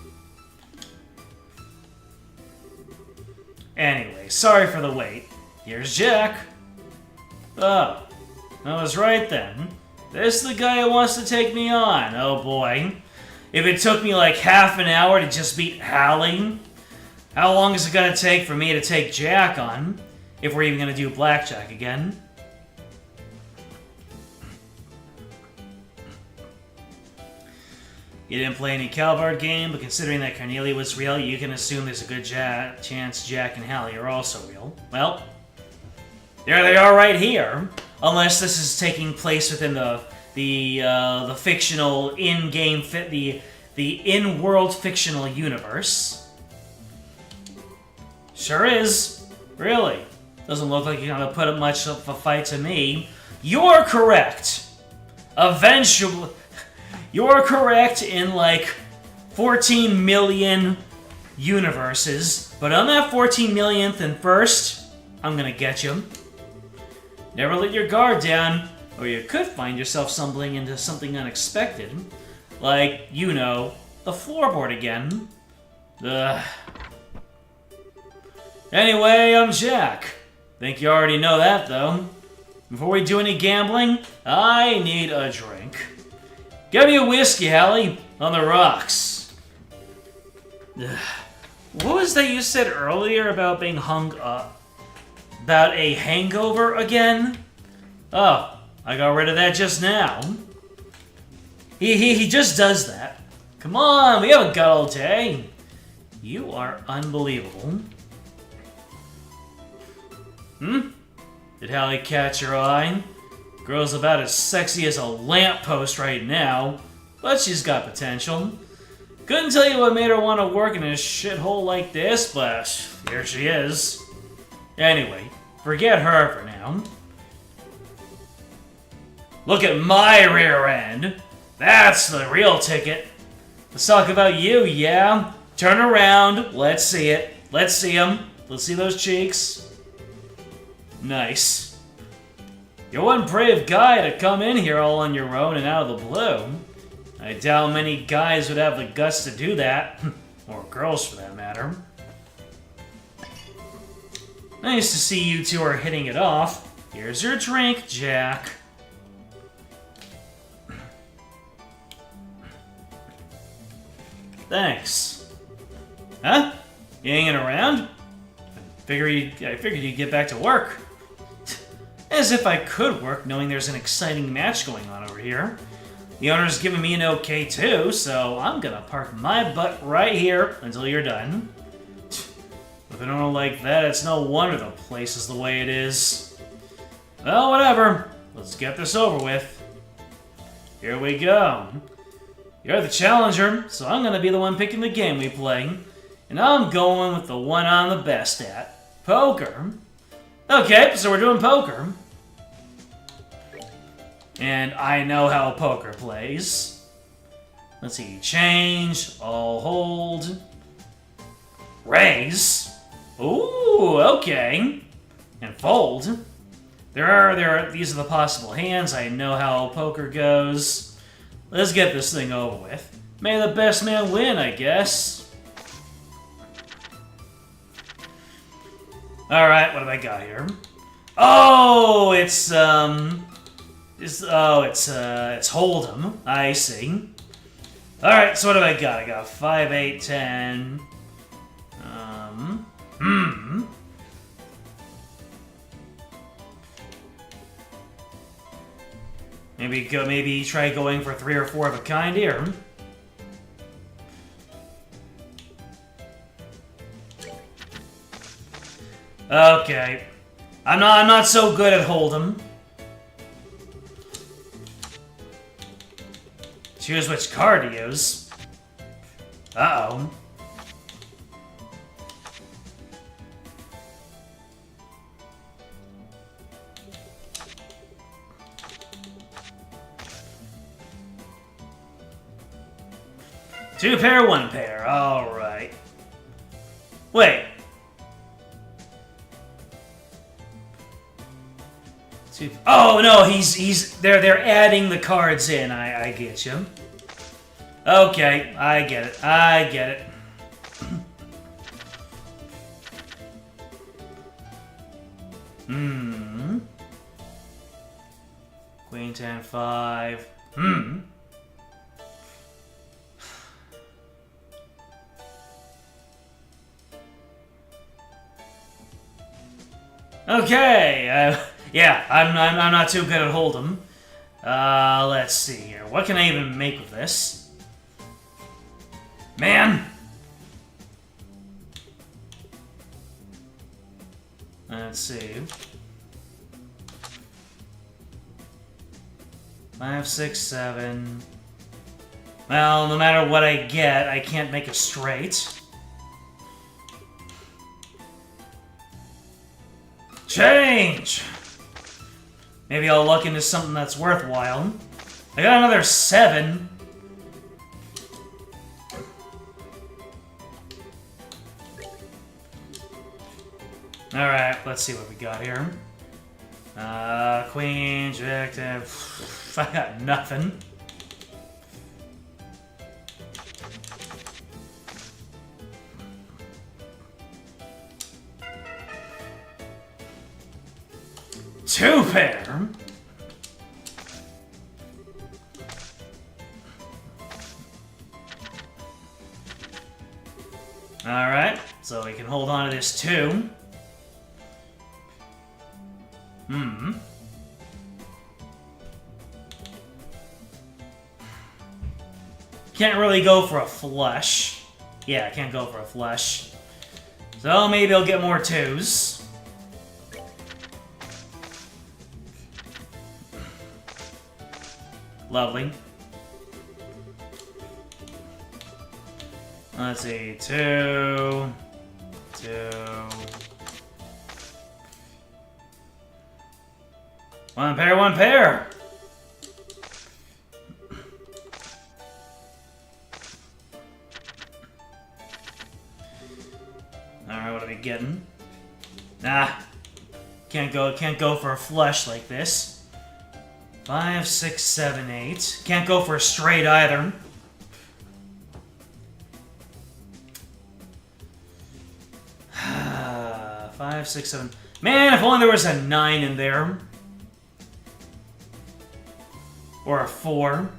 Anyway, sorry for the wait. Here's Jack. Oh, I was right then. This is the guy who wants to take me on. Oh boy. If it took me like half an hour to just beat Hallie, how long is it gonna take for me to take Jack on? If we're even gonna do blackjack again. You didn't play any cowboard game, but considering that Cornelia was real, you can assume there's a good chance Jack and Hallie are also real. Well, there they are right here. Unless this is taking place within the fictional in-game the in-world fictional universe. Sure is. Really. Doesn't look like you're gonna put up much of a fight to me. You're correct. Eventually. You're correct in like 14 million universes, but on that 14 millionth and first, I'm gonna get you. Never let your guard down, or you could find yourself stumbling into something unexpected. Like, you know, the floorboard again. Ugh. Anyway, I'm Jack. Think you already know that, though. Before we do any gambling, I need a drink. Get me a whiskey, Hallie, on the rocks. Ugh. What was that you said earlier about being hung up? About a hangover again? Oh, I got rid of that just now. He just does that. Come on, we haven't got all day. You are unbelievable. Did Hallie catch your eye? Girl's about as sexy as a lamppost right now, but she's got potential. Couldn't tell you what made her want to work in a shithole like this, but here she is. Anyway, forget her for now. Look at my rear end. That's the real ticket. Let's talk about you, yeah? Turn around. Let's see it. Let's see them. Let's see those cheeks. Nice. You're one brave guy to come in here all on your own and out of the blue. I doubt many guys would have the guts to do that. Or girls, for that matter. Nice to see you two are hitting it off. Here's your drink, Jack. Thanks. Huh? You hanging around? I figured you'd get back to work. As if I could work knowing there's an exciting match going on over here. The owner's giving me an okay too, so I'm gonna park my butt right here until you're done. With an owner like that, it's no wonder the place is the way it is. Well, whatever. Let's get this over with. Here we go. You're the challenger, so I'm gonna be the one picking the game we play. And I'm going with the one I'm the best at. Poker. Okay, so we're doing poker. And I know how poker plays. Let's see. Change. I'll hold. Raise. Ooh, okay. And fold. These are the possible hands. I know how poker goes. Let's get this thing over with. May the best man win, I guess. Alright, what have I got here? Oh, it's Hold'em. I see. Alright, so what have I got? I got 5, 8, 10. Maybe try going for 3 or 4 of a kind here. Okay. I'm not so good at Hold'em. Choose which card to use. Uh-oh. Two pair, one pair. All right. Wait. Oh no, they're adding the cards in. I get you. Okay, I get it. I get it. Queen 10 5. Okay. Yeah, I'm not too good at Hold'em. Let's see here. What can I even make with this? Man! Let's see. 5, 6, 7. Well, no matter what I get, I can't make a straight. Change! Maybe I'll luck into something that's worthwhile. I got another 7. Alright, let's see what we got here. Queen, Jack, I got nothing. Two pair. Alright, so we can hold on to this too. Can't really go for a flush. Yeah, I can't go for a flush. So maybe I'll get more 2s. Lovely. Let's see, 2, 2. One pair, one pair. Alright, what are we getting? Nah. Can't go for a flush like this. 5, 6, 7, 8. Can't go for a straight either. Five, 6, 7. Man, if only there was a 9 in there. Or a 4.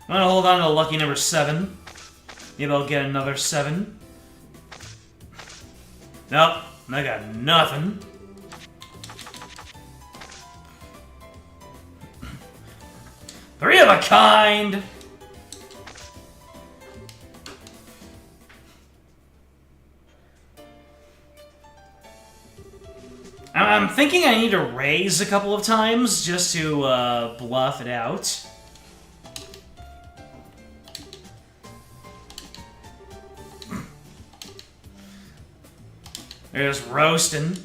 I'm gonna hold on to lucky number 7. Maybe I'll get another 7. Nope, I got nothing. Three of a kind! I'm thinking I need to raise a couple of times just to bluff it out. There's roasting.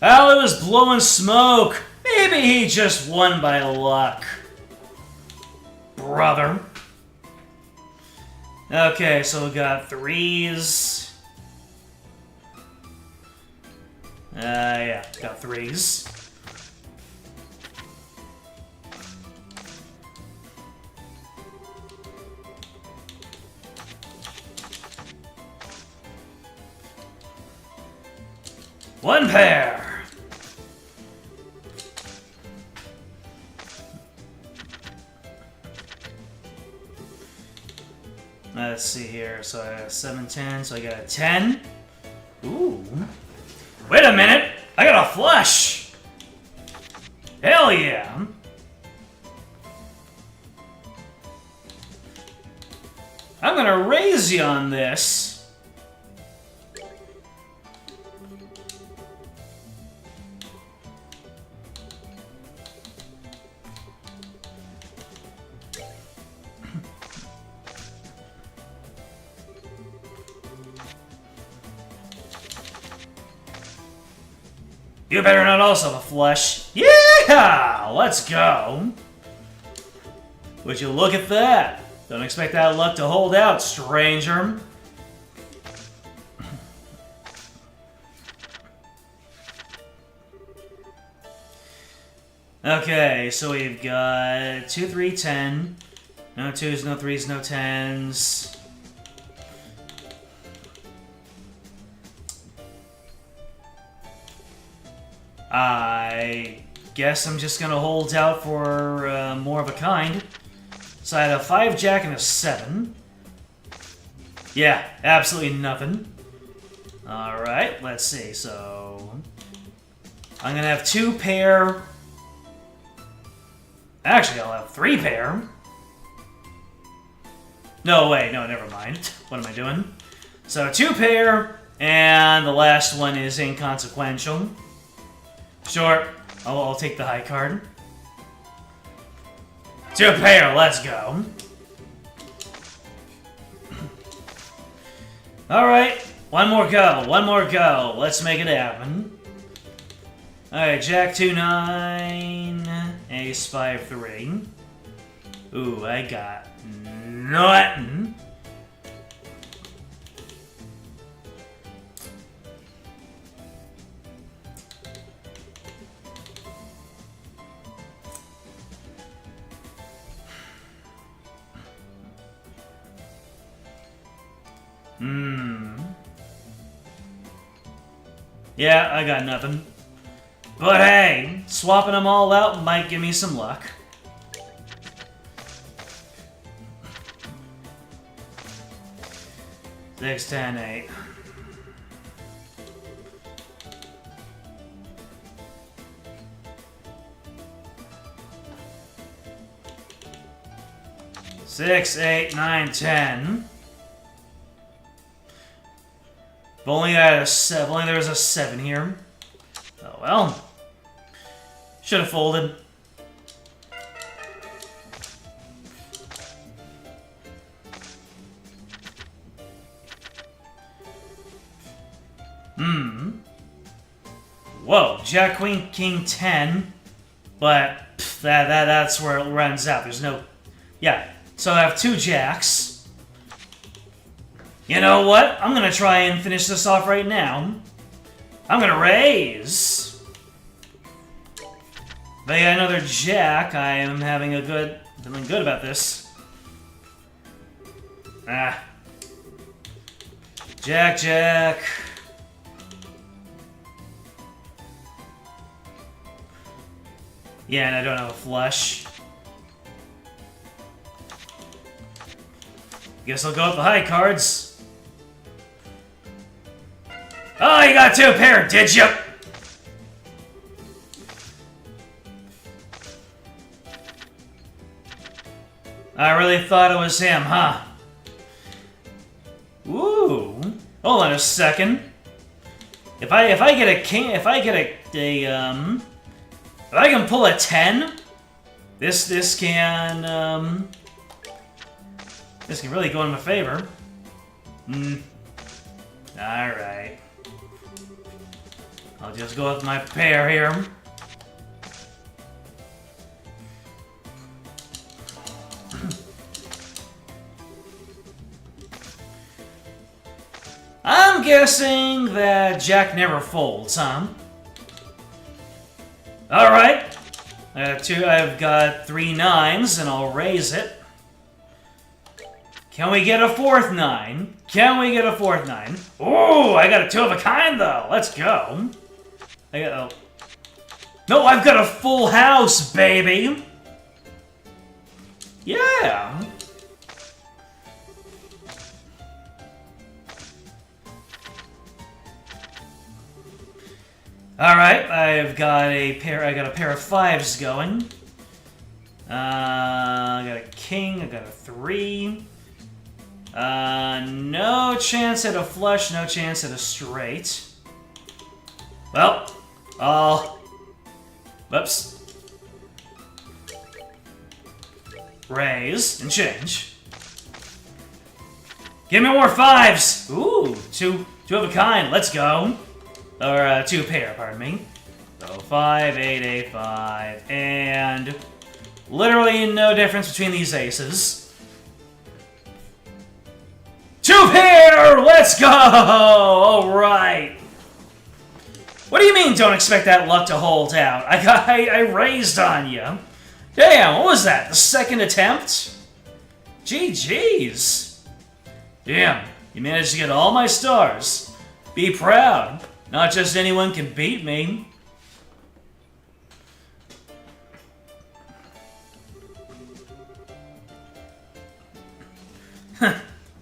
Oh, it was blowing smoke. Maybe he just won by luck. Brother. Okay, so we got 3s. Yeah, got 3s. One pair. Let's see here. So I got 7, 10. So I got a 10. Ooh. Wait a minute. I got a flush. Hell yeah. I'm gonna raise you on this. You better not also have a flush. Yeah! Let's go. Would you look at that? Don't expect that luck to hold out, stranger. Okay, so we've got 2, 3, 10. No 2s, no 3s, no 10s. I guess I'm just gonna hold out for more of a kind. So I had a 5 jack and a 7. Yeah, absolutely nothing. Alright, let's see. So I'm gonna have 2 pair. Actually, I'll have 3 pair. No, wait, no, never mind. What am I doing? So 2 pair, and the last one is inconsequential. Sure, I'll take the high card. 2 pair, let's go. Alright, one more go, one more go. Let's make it happen. Alright, Jack 2, 9, Ace 5, 3. Ooh, I got nothing. Yeah, I got nothing. But hey, swapping them all out might give me some luck. Six, 10, 8. Six, 8, 9, 10. If only I had a 7. If only there was a 7 here. Oh well. Should have folded. Whoa, Jack, Queen, King, 10. But pff, that's where it runs out. There's no... Yeah, so I have 2 jacks. You know what? I'm gonna try and finish this off right now. I'm gonna raise. If I got another jack, I am having a good... feeling good about this. Ah. Jack, Jack. Yeah, and I don't have a flush. Guess I'll go with the high cards. Oh, you got 2 pair, did you? I really thought it was him, huh? Ooh. Hold on a second. If I get a king, if I can pull a 10, this can really go in my favor. Alright. I'll just go with my pair here. I'm guessing that Jack never folds, huh? Alright. I've got 3 9s, and I'll raise it. Can we get a 4th 9? Can we get a 4th 9? Ooh, I got a 2 of a kind, though. Let's go. No, I've got a full house, baby. Yeah. Alright, I got a pair of 5s going. I got a king, I got a 3. No chance at a flush, no chance at a straight. Well, whoops. Raise and change. Give me more 5s! Ooh, two of a kind, let's go. Or, 2 pair, pardon me. So, 5, 8, 8, 5, and literally no difference between these aces. 2 pair! Let's go! Alright. What do you mean don't expect that luck to hold out? I raised on you. Damn, what was that? The 2nd attempt? GG's. Damn, you managed to get all my stars. Be proud. Not just anyone can beat me. Well,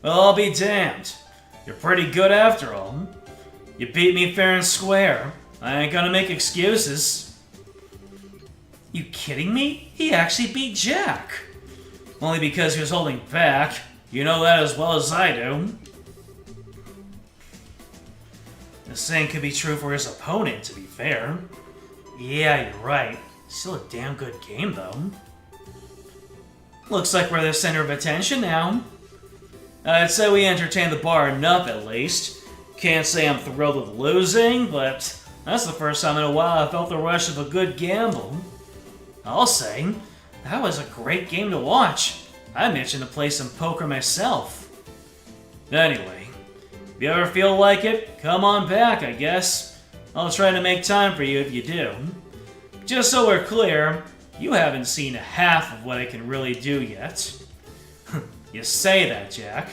I'll be damned. You're pretty good after all. You beat me fair and square. I ain't gonna make excuses. You kidding me? He actually beat Jack. Only because he was holding back. You know that as well as I do. The same could be true for his opponent, to be fair. Yeah, you're right. Still a damn good game, though. Looks like we're the center of attention now. I'd say we entertained the bar enough, at least. Can't say I'm thrilled with losing, but that's the first time in a while I felt the rush of a good gamble. I'll say, that was a great game to watch. I'm itching to play some poker myself. Anyway. If you ever feel like it, come on back, I guess. I'll try to make time for you if you do. Just so we're clear, you haven't seen half of what I can really do yet. You say that, Jack.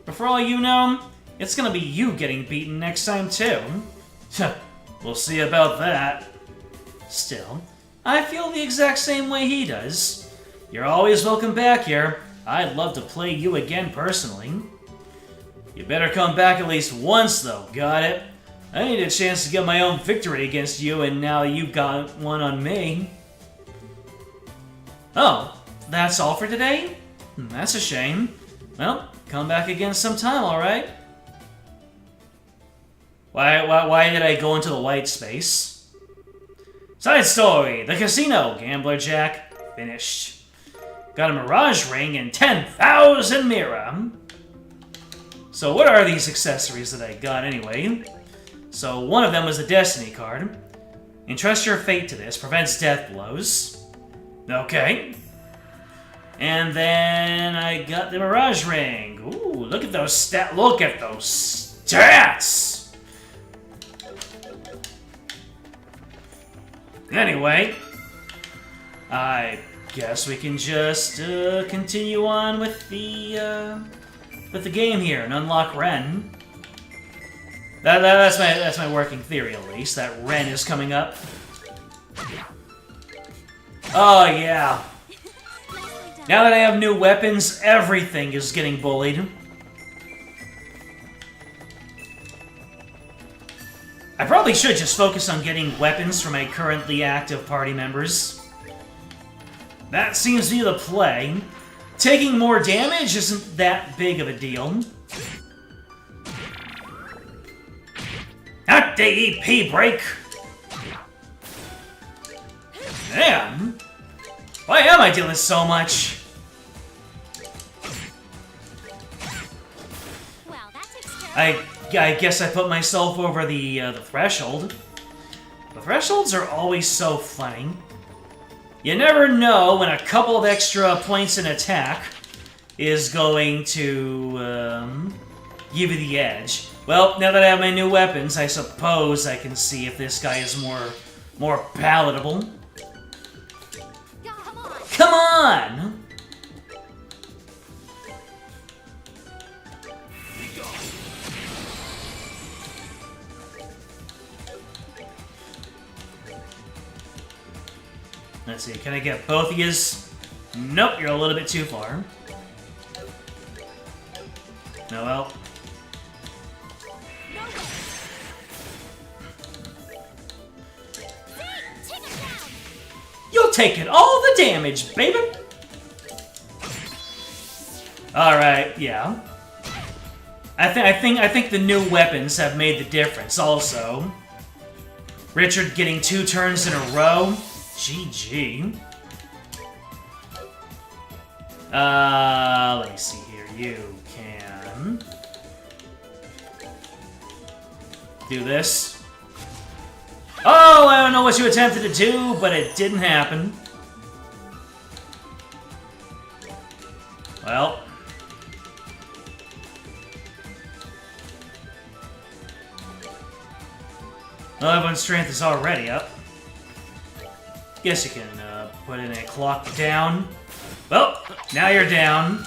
But for all you know, it's gonna be you getting beaten next time too. We'll see about that. Still, I feel the exact same way he does. You're always welcome back here. I'd love to play you again personally. You better come back at least once, though, got it? I need a chance to get my own victory against you, and now you've got one on me. Oh, that's all for today? That's a shame. Well, come back again sometime, alright? Why did I go into the white space? Side story, the casino, Gambler Jack. Finished. Got a Mirage Ring and 10,000 Mira. So what are these accessories that I got anyway? So one of them was a Destiny card. Entrust your fate to this, prevents death blows. Okay. And then I got the Mirage Ring. Ooh, look at those stats! Anyway, I guess we can just continue on with the game here and unlock Ren. That's my working theory, at least. That Ren is coming up. Oh, yeah. Nicely done. Now that I have new weapons, everything is getting bullied. I probably should just focus on getting weapons from my currently active party members. That seems to be the play. Taking more damage isn't that big of a deal. Not the EP break! Man! Why am I dealing so much? Well, that takes care of I guess I put myself over the threshold. The thresholds are always so funny. You never know when a couple of extra points in attack is going to give you the edge. Well, now that I have my new weapons, I suppose I can see if this guy is more palatable. Go, come on. Come on! Let's see, can I get both of yous? Nope, you're a little bit too far. No, well. No way. See? Take him down. You'll take it all the damage, baby! Alright, yeah. I think the new weapons have made the difference also. Richard getting 2 turns in a row. GG. Let me see here. You can do this. Oh, I don't know what you attempted to do, but it didn't happen. Well. 11 strength is already up. Guess you can put in a clock down. Well, now you're down.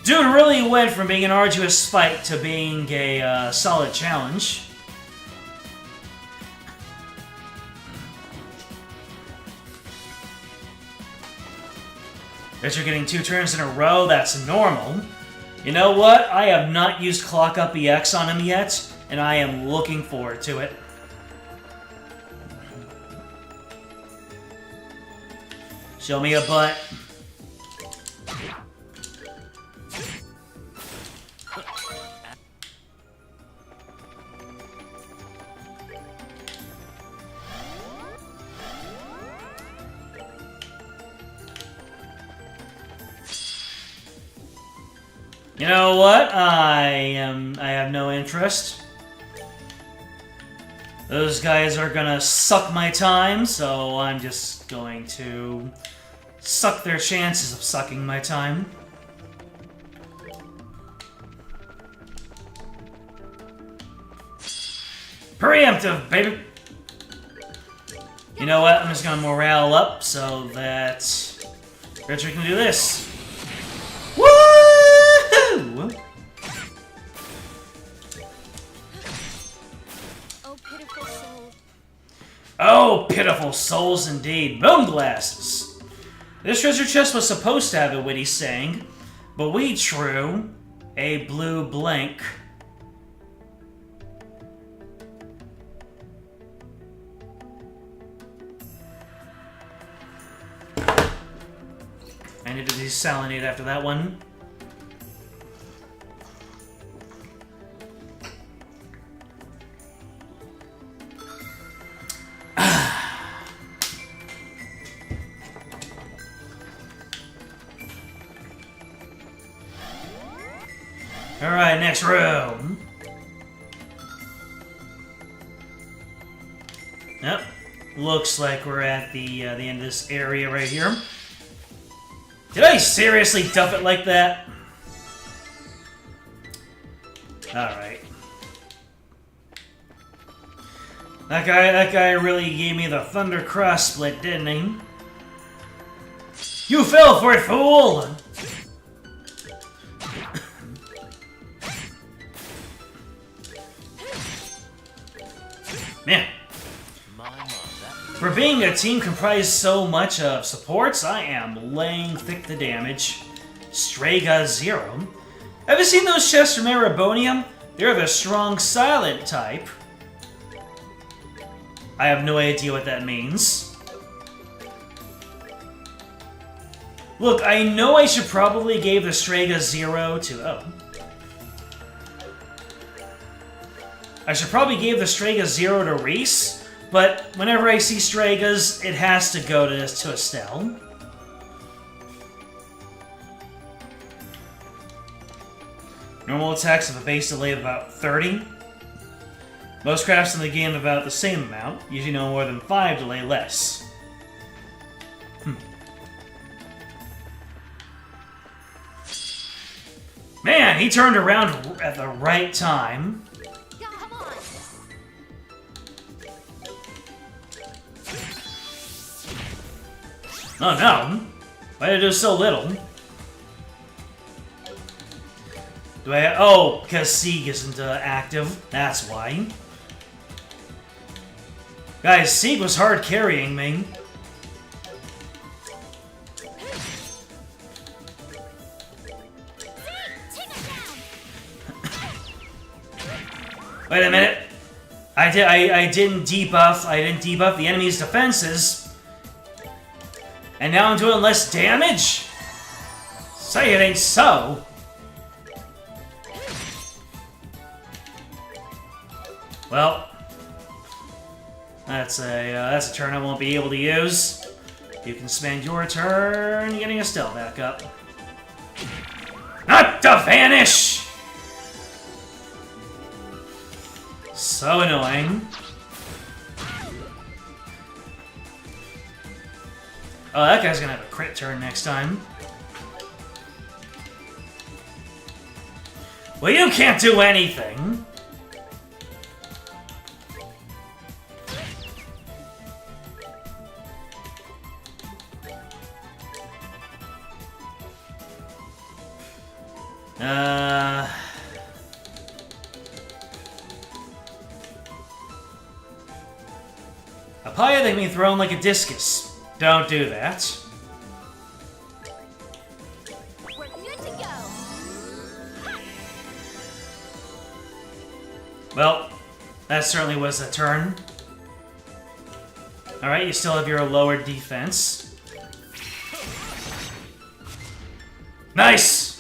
Dude really went from being an arduous fight to being a solid challenge. Guess you're getting 2 turns in a row, that's normal. You know what? I have not used Clock Up EX on him yet, and I am looking forward to it. Show me a butt. You know what? I have no interest. Those guys are gonna suck my time, so I'm just going to suck their chances of sucking my time. Preemptive, baby! You know what? I'm just gonna morale up so that Richard can do this. Woohoo! Oh, pitiful soul. Oh, pitiful souls indeed. Bone glasses! This treasure chest was supposed to have a witty saying, but we drew a blue blank. I need to desalinate after that one. Alright, next room. Yep. Looks like we're at the end of this area right here. Did I seriously duff it like that? Alright. That guy really gave me the Thunder Cross split, didn't he? You fell for it, fool! Man. being a team comprised so much of supports, I am laying thick the damage. Strega 0. Have you seen those chests from Erebonium? They're the strong silent type. I have no idea what that means. Look, I know I should probably give the Strega 0 to... Oh. I should probably give the Strega 0 to Reese, but whenever I see Stregas, it has to go to Estelle. Normal attacks have a base delay of about 30. Most crafts in the game have about the same amount, usually no more than 5 delay less. Man, he turned around at the right time. Come on. Oh no! Why did I do so little? Do I... Oh, because Sieg isn't active. That's why. Guys, Sieg was hard carrying me. Wait a minute. I didn't debuff. I didn't debuff the enemy's defenses. And now I'm doing less damage? Say it ain't so. Well, that's a turn I won't be able to use. You can spend your turn getting Estelle back up. Not to vanish! So annoying. Oh, that guy's gonna have a crit turn next time. Well, you can't do anything. Apaya, they can be thrown like a discus. Don't do that. We're good to go. Well, that certainly was a turn. Alright, you still have your lower defense. Nice!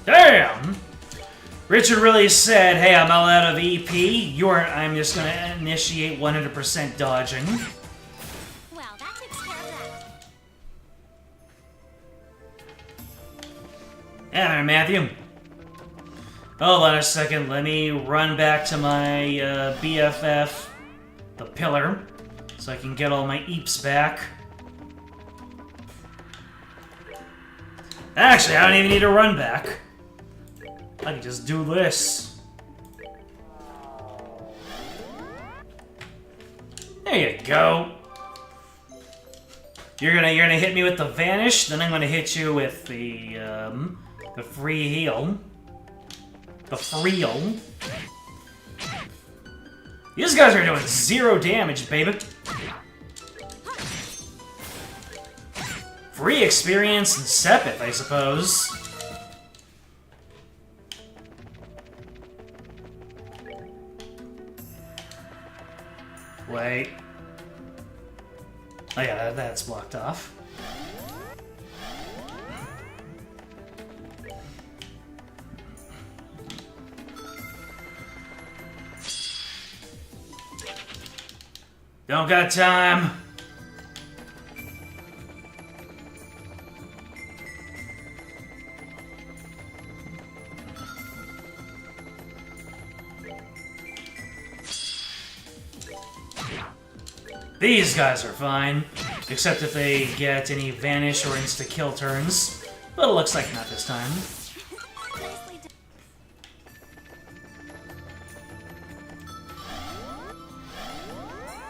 Damn! Richard really said, hey, I'm all out of EP. I'm just gonna initiate 100% dodging. Well, that takes care of that. Yeah, there, Matthew. Hold on a second. Let me run back to my BFF, the pillar, so I can get all my EEPs back. Actually, I don't even need to run back. I can just do this. There you go. You're gonna hit me with the vanish, then I'm gonna hit you with the free heal. The freel. These guys are doing 0 damage, baby. Free experience and Sepith, I suppose. Wait. Oh yeah, that's blocked off. Don't got time. These guys are fine, except if they get any vanish or insta-kill turns. But it looks like not this time. Nicely done.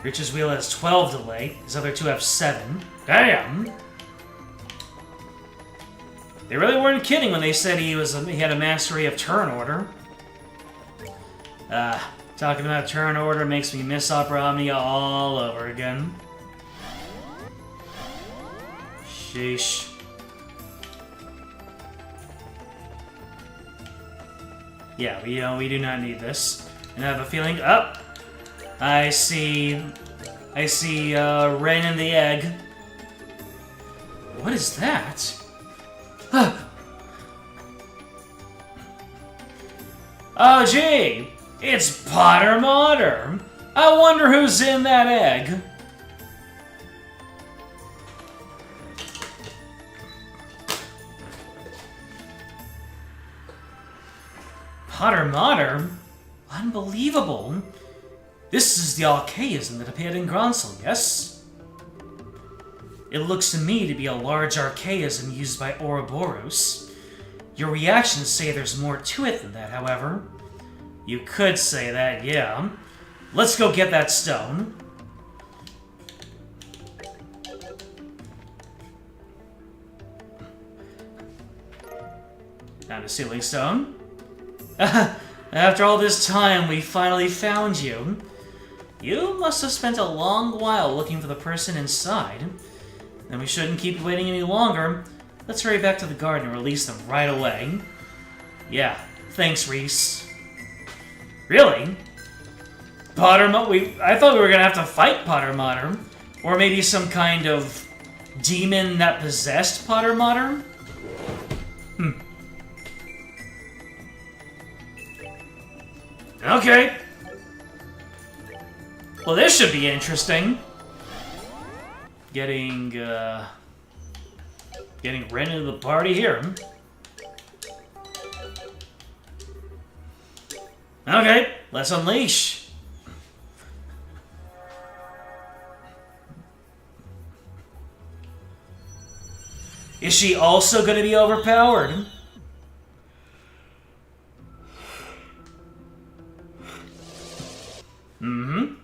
Rich's wheel has 12 delay, his other two have 7. Damn! They really weren't kidding when they said he had a mastery of turn order. Talking about turn order makes me miss Opera Omnia all over again. Sheesh. Yeah, we do not need this. And I have a feeling. Oh, I see Ren in the egg. What is that? Oh, gee, it's Potter Mater. I wonder who's in that egg. Potter Mater? Unbelievable. This is the archaism that appeared in Gronsel, yes? It looks to me to be a large archaism used by Ouroboros. Your reactions say there's more to it than that, however. You could say that, yeah. Let's go get that stone. Found a sealing stone. After all this time, we finally found you. You must have spent a long while looking for the person inside. Then we shouldn't keep waiting any longer. Let's hurry back to the garden and release them right away. Yeah, thanks, Reese. Really? I thought we were gonna have to fight Potter Mater. Or maybe some kind of demon that possessed Potter Mater? Okay. Well, this should be interesting. Getting Ren into the party here. Okay, let's unleash. Is she also going to be overpowered? Mm-hmm.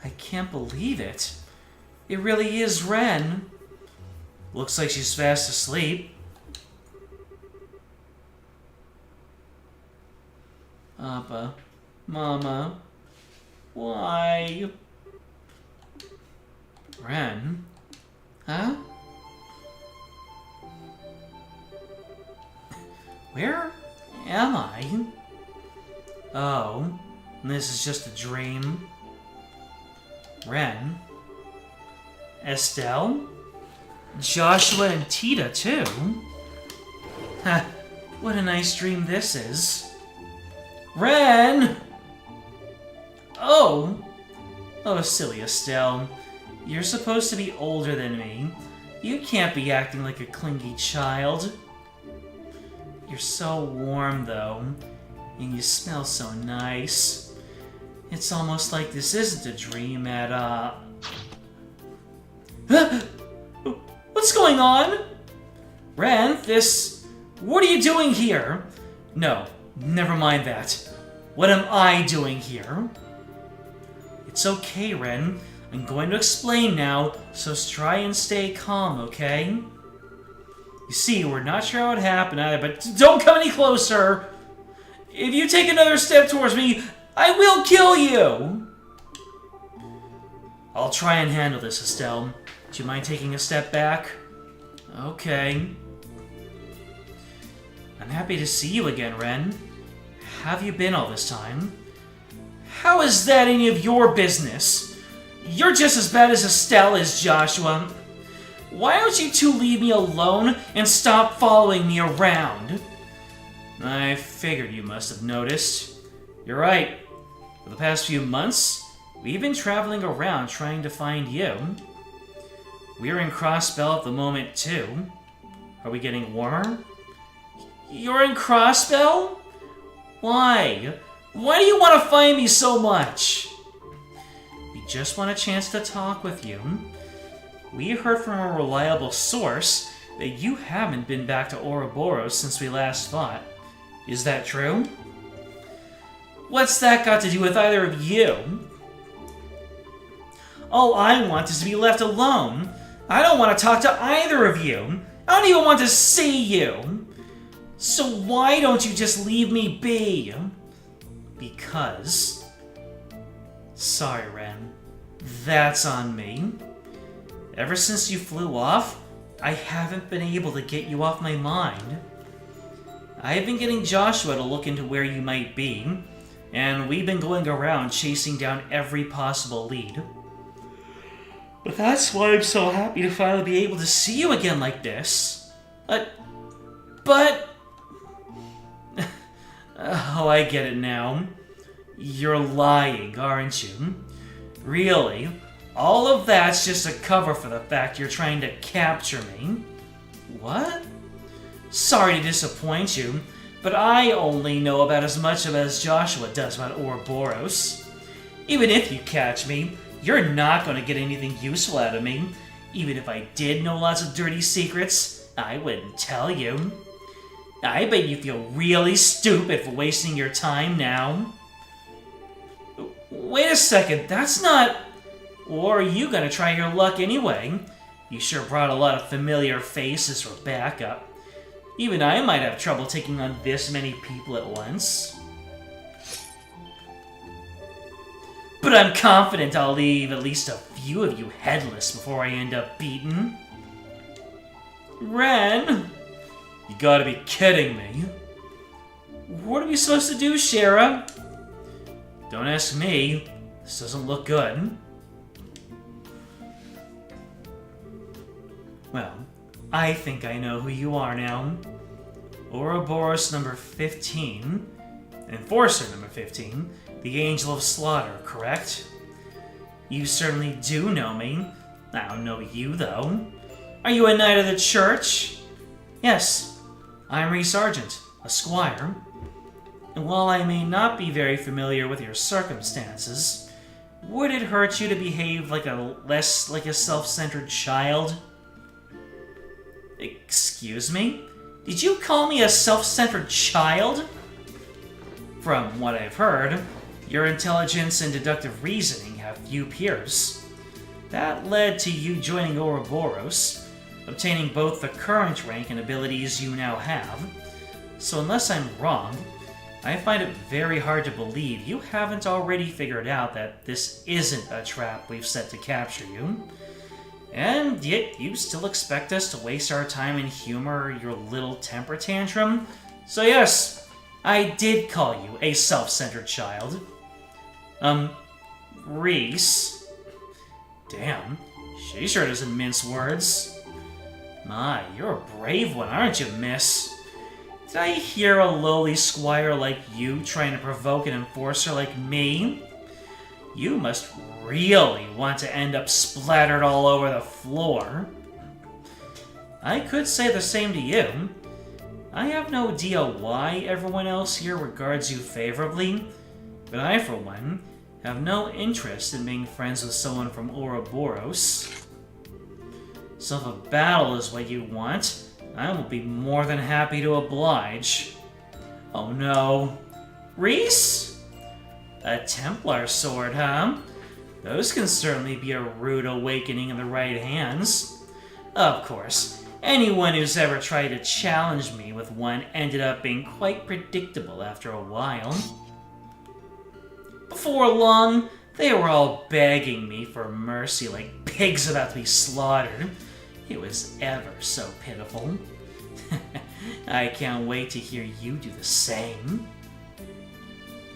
I can't believe it. It really is Ren. Looks like she's fast asleep. Appa, Mama, why? Ren? Huh? Where am I? Oh, this is just a dream. Ren? Estelle? Joshua and Tita, too? Ha, what a nice dream this is. Ren! Oh! Oh, silly Estelle. You're supposed to be older than me. You can't be acting like a clingy child. You're so warm, though. And you smell so nice. It's almost like this isn't a dream at, What's going on? Ren, what are you doing here? No, never mind that. What am I doing here? It's okay, Ren. I'm going to explain now, so try and stay calm, okay? You see, we're not sure how it happened either, but don't come any closer! If you take another step towards me, I will kill you! I'll try and handle this, Estelle. Do you mind taking a step back? Okay. I'm happy to see you again, Ren. How have you been all this time? How is that any of your business? You're just as bad as Estelle is, Joshua. Why don't you two leave me alone and stop following me around? I figured you must have noticed. You're right. For the past few months, we've been traveling around trying to find you. We're in Crossbell at the moment, too. Are we getting warmer? You're in Crossbell? Why? Why do you want to find me so much? We just want a chance to talk with you. We heard from a reliable source that you haven't been back to Ouroboros since we last fought. Is that true? What's that got to do with either of you? All I want is to be left alone. I don't want to talk to either of you. I don't even want to see you. So why don't you just leave me be? Because... Sorry, Ren. That's on me. Ever since you flew off, I haven't been able to get you off my mind. I've been getting Joshua to look into where you might be, and we've been going around chasing down every possible lead. But that's why I'm so happy to finally be able to see you again like this. But... Oh, I get it now. You're lying, aren't you? Really? All of that's just a cover for the fact you're trying to capture me? What? Sorry to disappoint you, but I only know about as much of as Joshua does about Ouroboros. Even if you catch me, you're not going to get anything useful out of me. Even if I did know lots of dirty secrets, I wouldn't tell you. I bet you feel really stupid for wasting your time now. Wait a second, that's not... Or are you gonna try your luck anyway? You sure brought a lot of familiar faces for backup. Even I might have trouble taking on this many people at once. But I'm confident I'll leave at least a few of you headless before I end up beaten. Ren? You gotta be kidding me. What are we supposed to do, Shara? Don't ask me. This doesn't look good. Well, I think I know who you are now. Ouroboros number 15. Enforcer number 15. The Angel of Slaughter, correct? You certainly do know me. I don't know you, though. Are you a knight of the church? Yes. I'm Reese Argent, a squire. And while I may not be very familiar with your circumstances, would it hurt you to behave less like a self-centered child? Excuse me? Did you call me a self-centered child? From what I've heard, your intelligence and deductive reasoning have few peers. That led to you joining Ouroboros, obtaining both the current rank and abilities you now have. So unless I'm wrong, I find it very hard to believe you haven't already figured out that this isn't a trap we've set to capture you. And yet you still expect us to waste our time and humor your little temper tantrum? So yes, I did call you a self-centered child. Reese? Damn, she sure doesn't mince words. My, you're a brave one, aren't you, miss? Did I hear a lowly squire like you trying to provoke an enforcer like me? You must really want to end up splattered all over the floor. I could say the same to you. I have no idea why everyone else here regards you favorably, but I, for one, have no interest in being friends with someone from Ouroboros. So if a battle is what you want, I will be more than happy to oblige. Oh no. Reese? A Templar sword, huh? Those can certainly be a rude awakening in the right hands. Of course, anyone who's ever tried to challenge me with one ended up being quite predictable after a while. Before long, they were all begging me for mercy like pigs about to be slaughtered. It was ever so pitiful. I can't wait to hear you do the same.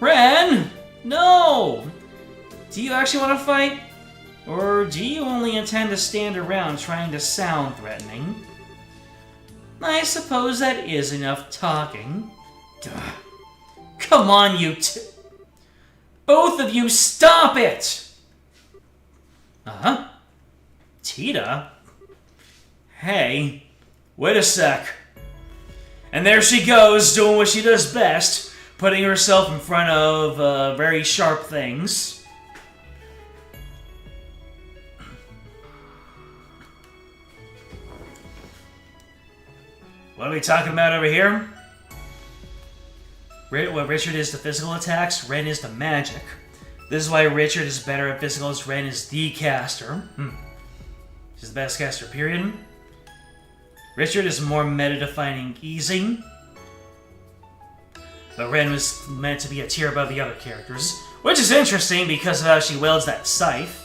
Ren! No! Do you actually want to fight? Or do you only intend to stand around trying to sound threatening? I suppose that is enough talking. Duh. Come on, you both of you, stop it! Uh-huh. Tita? Hey, wait a sec. And there she goes, doing what she does best, putting herself in front of very sharp things. What are we talking about over here? What Richard is to physical attacks, Ren is to magic. This is why Richard is better at physical as Ren is the caster. She's the best caster, period. Richard is more meta-defining easy. But Ren was meant to be a tier above the other characters. Which is interesting because of how she wields that scythe.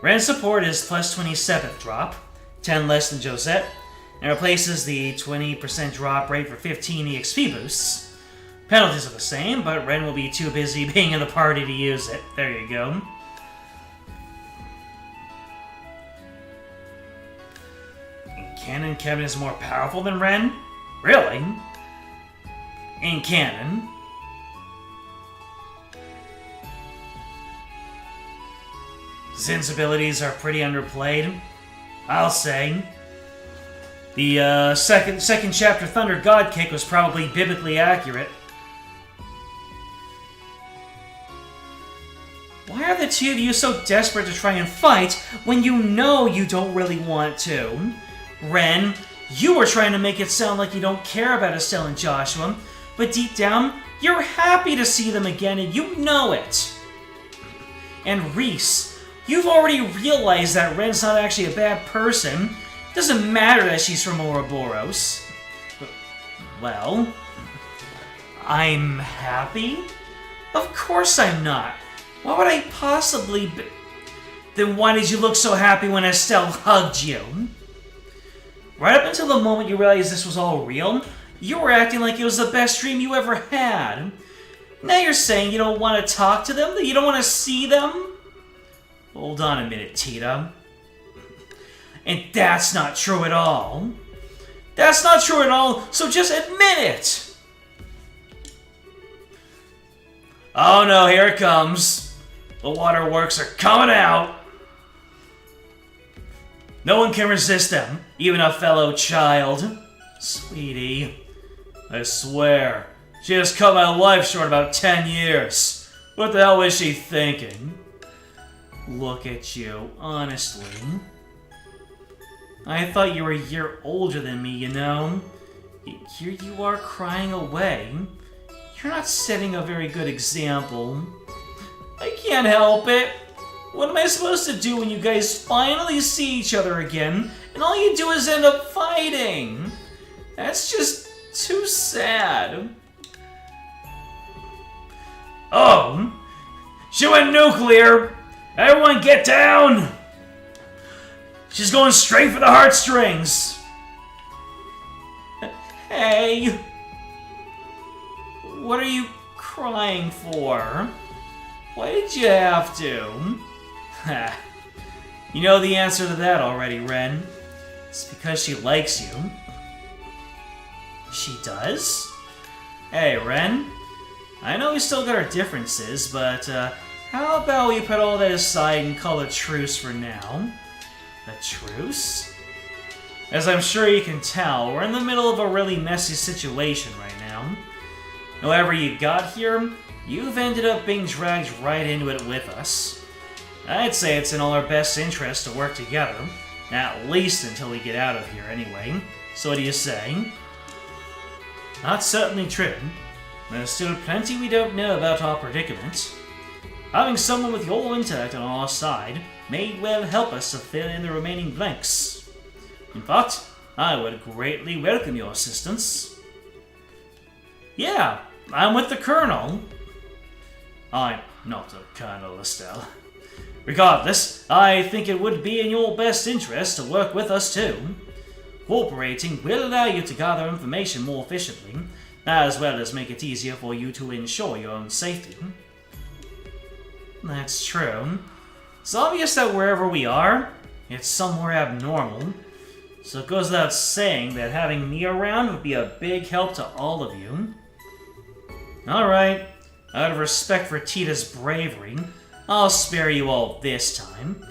Ren's support is plus 27th drop, 10 less than Josette, and replaces the 20% drop rate for 15 EXP boosts. Penalties are the same, but Ren will be too busy being in the party to use it. There you go. In canon, Kevin is more powerful than Ren? Really? In canon. Zin's abilities are pretty underplayed, I'll say. The second chapter Thunder God Kick was probably biblically accurate. Why are the two of you so desperate to try and fight when you know you don't really want to? Ren, you were trying to make it sound like you don't care about Estelle and Joshua, but deep down, you're happy to see them again and you know it. And Reese, you've already realized that Ren's not actually a bad person. Doesn't matter that she's from Ouroboros. Well, I'm happy? Of course I'm not. Why would I possibly be? Then why did you look so happy when Estelle hugged you? Right up until the moment you realized this was all real, you were acting like it was the best dream you ever had. Now you're saying you don't want to talk to them, that you don't want to see them? Hold on a minute, Tita. And that's not true at all. That's not true at all, so just admit it! Oh no, here it comes. The waterworks are coming out. No one can resist them, even a fellow child. Sweetie, I swear, she has cut my life short about 10 years. What the hell was she thinking? Look at you, honestly. I thought you were a year older than me, you know? Here you are crying away. You're not setting a very good example. I can't help it. What am I supposed to do when you guys finally see each other again, and all you do is end up fighting? That's just too sad. Oh! She went nuclear! Everyone get down! She's going straight for the heartstrings! Hey! What are you crying for? Why did you have to? You know the answer to that already, Ren. It's because she likes you. She does? Hey, Ren. I know we still got our differences, but how about we put all that aside and call a truce for now? A truce? As I'm sure you can tell, we're in the middle of a really messy situation right now. However you got here, you've ended up being dragged right into it with us. I'd say it's in all our best interest to work together, at least until we get out of here anyway. So what do you say? That's certainly true. There's still plenty we don't know about our predicament. Having someone with your intellect on our side may well help us to fill in the remaining blanks. In fact, I would greatly welcome your assistance. Yeah, I'm with the Colonel. I'm not a Colonel, Estelle. Regardless, I think it would be in your best interest to work with us too. Cooperating will allow you to gather information more efficiently, as well as make it easier for you to ensure your own safety. That's true. It's obvious that wherever we are, it's somewhere abnormal. So it goes without saying that having me around would be a big help to all of you. Alright, out of respect for Tita's bravery, I'll spare you all this time.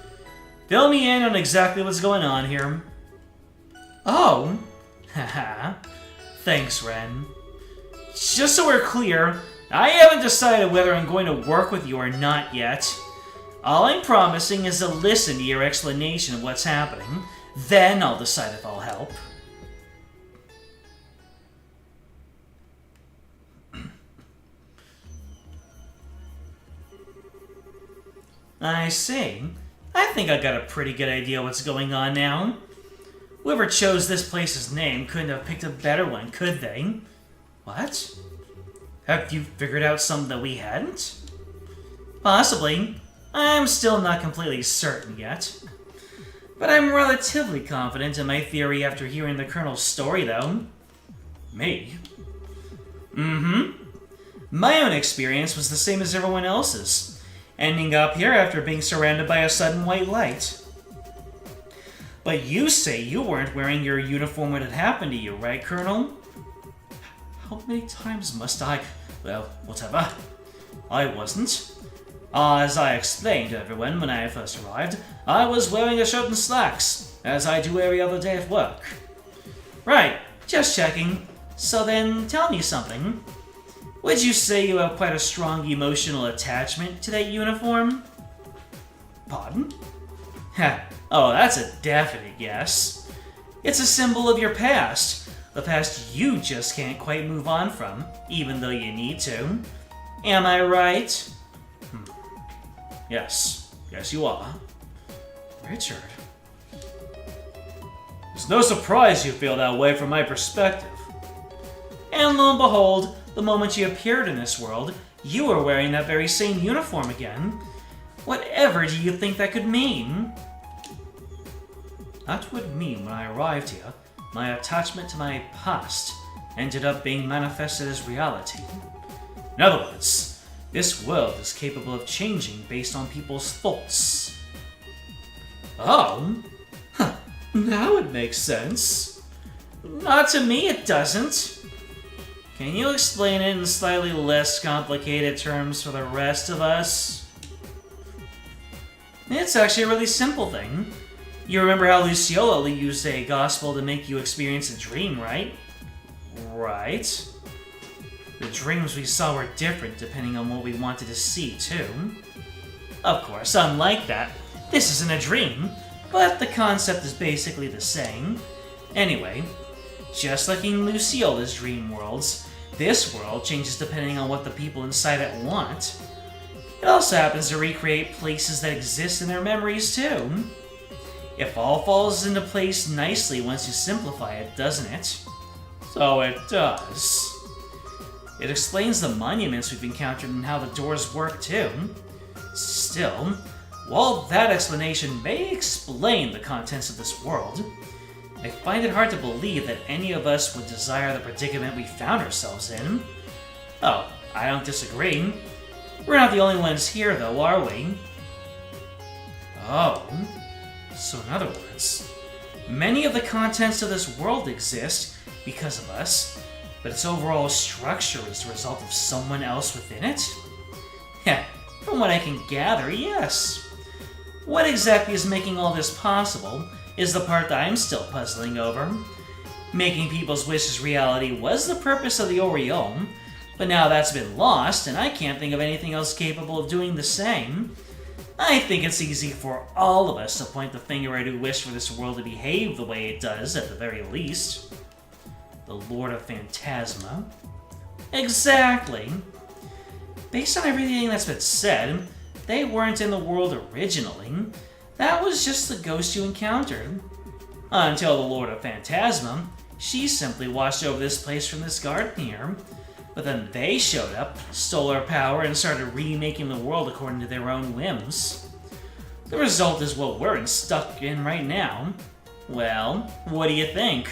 Fill me in on exactly what's going on here. Oh! Haha. Thanks, Ren. Just so we're clear, I haven't decided whether I'm going to work with you or not yet. All I'm promising is to listen to your explanation of what's happening. Then I'll decide if I'll help. I see. I think I got a pretty good idea what's going on now. Whoever chose this place's name couldn't have picked a better one, could they? What? Have you figured out something that we hadn't? Possibly. I'm still not completely certain yet. But I'm relatively confident in my theory after hearing the Colonel's story, though. Me? My own experience was the same as everyone else's, ending up here after being surrounded by a sudden white light. But you say you weren't wearing your uniform when it happened to you, right, Colonel? How many times must I... Well, whatever. I wasn't. As I explained to everyone when I first arrived, I was wearing a shirt and slacks, as I do every other day at work. Right, just checking. So then, tell me something. Would you say you have quite a strong emotional attachment to that uniform? Pardon? Oh, that's a definite yes. It's a symbol of your past. The past you just can't quite move on from, even though you need to. Am I right? Yes. Yes, you are. Richard. It's no surprise you feel that way from my perspective. And lo and behold, the moment you appeared in this world, you were wearing that very same uniform again. Whatever do you think that could mean? That would mean when I arrived here, my attachment to my past ended up being manifested as reality. In other words, this world is capable of changing based on people's thoughts. Oh? Now it makes sense. Not to me, it doesn't. Can you explain it in slightly less complicated terms for the rest of us? It's actually a really simple thing. You remember how Luciola used a gospel to make you experience a dream, right? Right. The dreams we saw were different depending on what we wanted to see, too. Of course, unlike that, this isn't a dream, but the concept is basically the same. Anyway, just like in Luciola's dream worlds, this world changes depending on what the people inside it want. It also happens to recreate places that exist in their memories, too. It all falls into place nicely once you simplify it, doesn't it? So it does. It explains the monuments we've encountered and how the doors work, too. Still, while that explanation may explain the contents of this world, I find it hard to believe that any of us would desire the predicament we found ourselves in. Oh, I don't disagree. We're not the only ones here, though, are we? Oh. So in other words, many of the contents of this world exist because of us, but its overall structure is the result of someone else within it? Yeah, from what I can gather, yes. What exactly is making all this possible is the part that I'm still puzzling over. Making people's wishes reality was the purpose of the Oriole, but now that's been lost, and I can't think of anything else capable of doing the same. I think it's easy for all of us to point the finger at who wished for this world to behave the way it does, at the very least. The Lord of Phantasma. Exactly. Based on everything that's been said, they weren't in the world originally. That was just the ghost you encountered. Until the Lord of Phantasma, she simply watched over this place from this garden here. But then they showed up, stole our power, and started remaking the world according to their own whims. The result is what we're stuck in right now. Well, what do you think?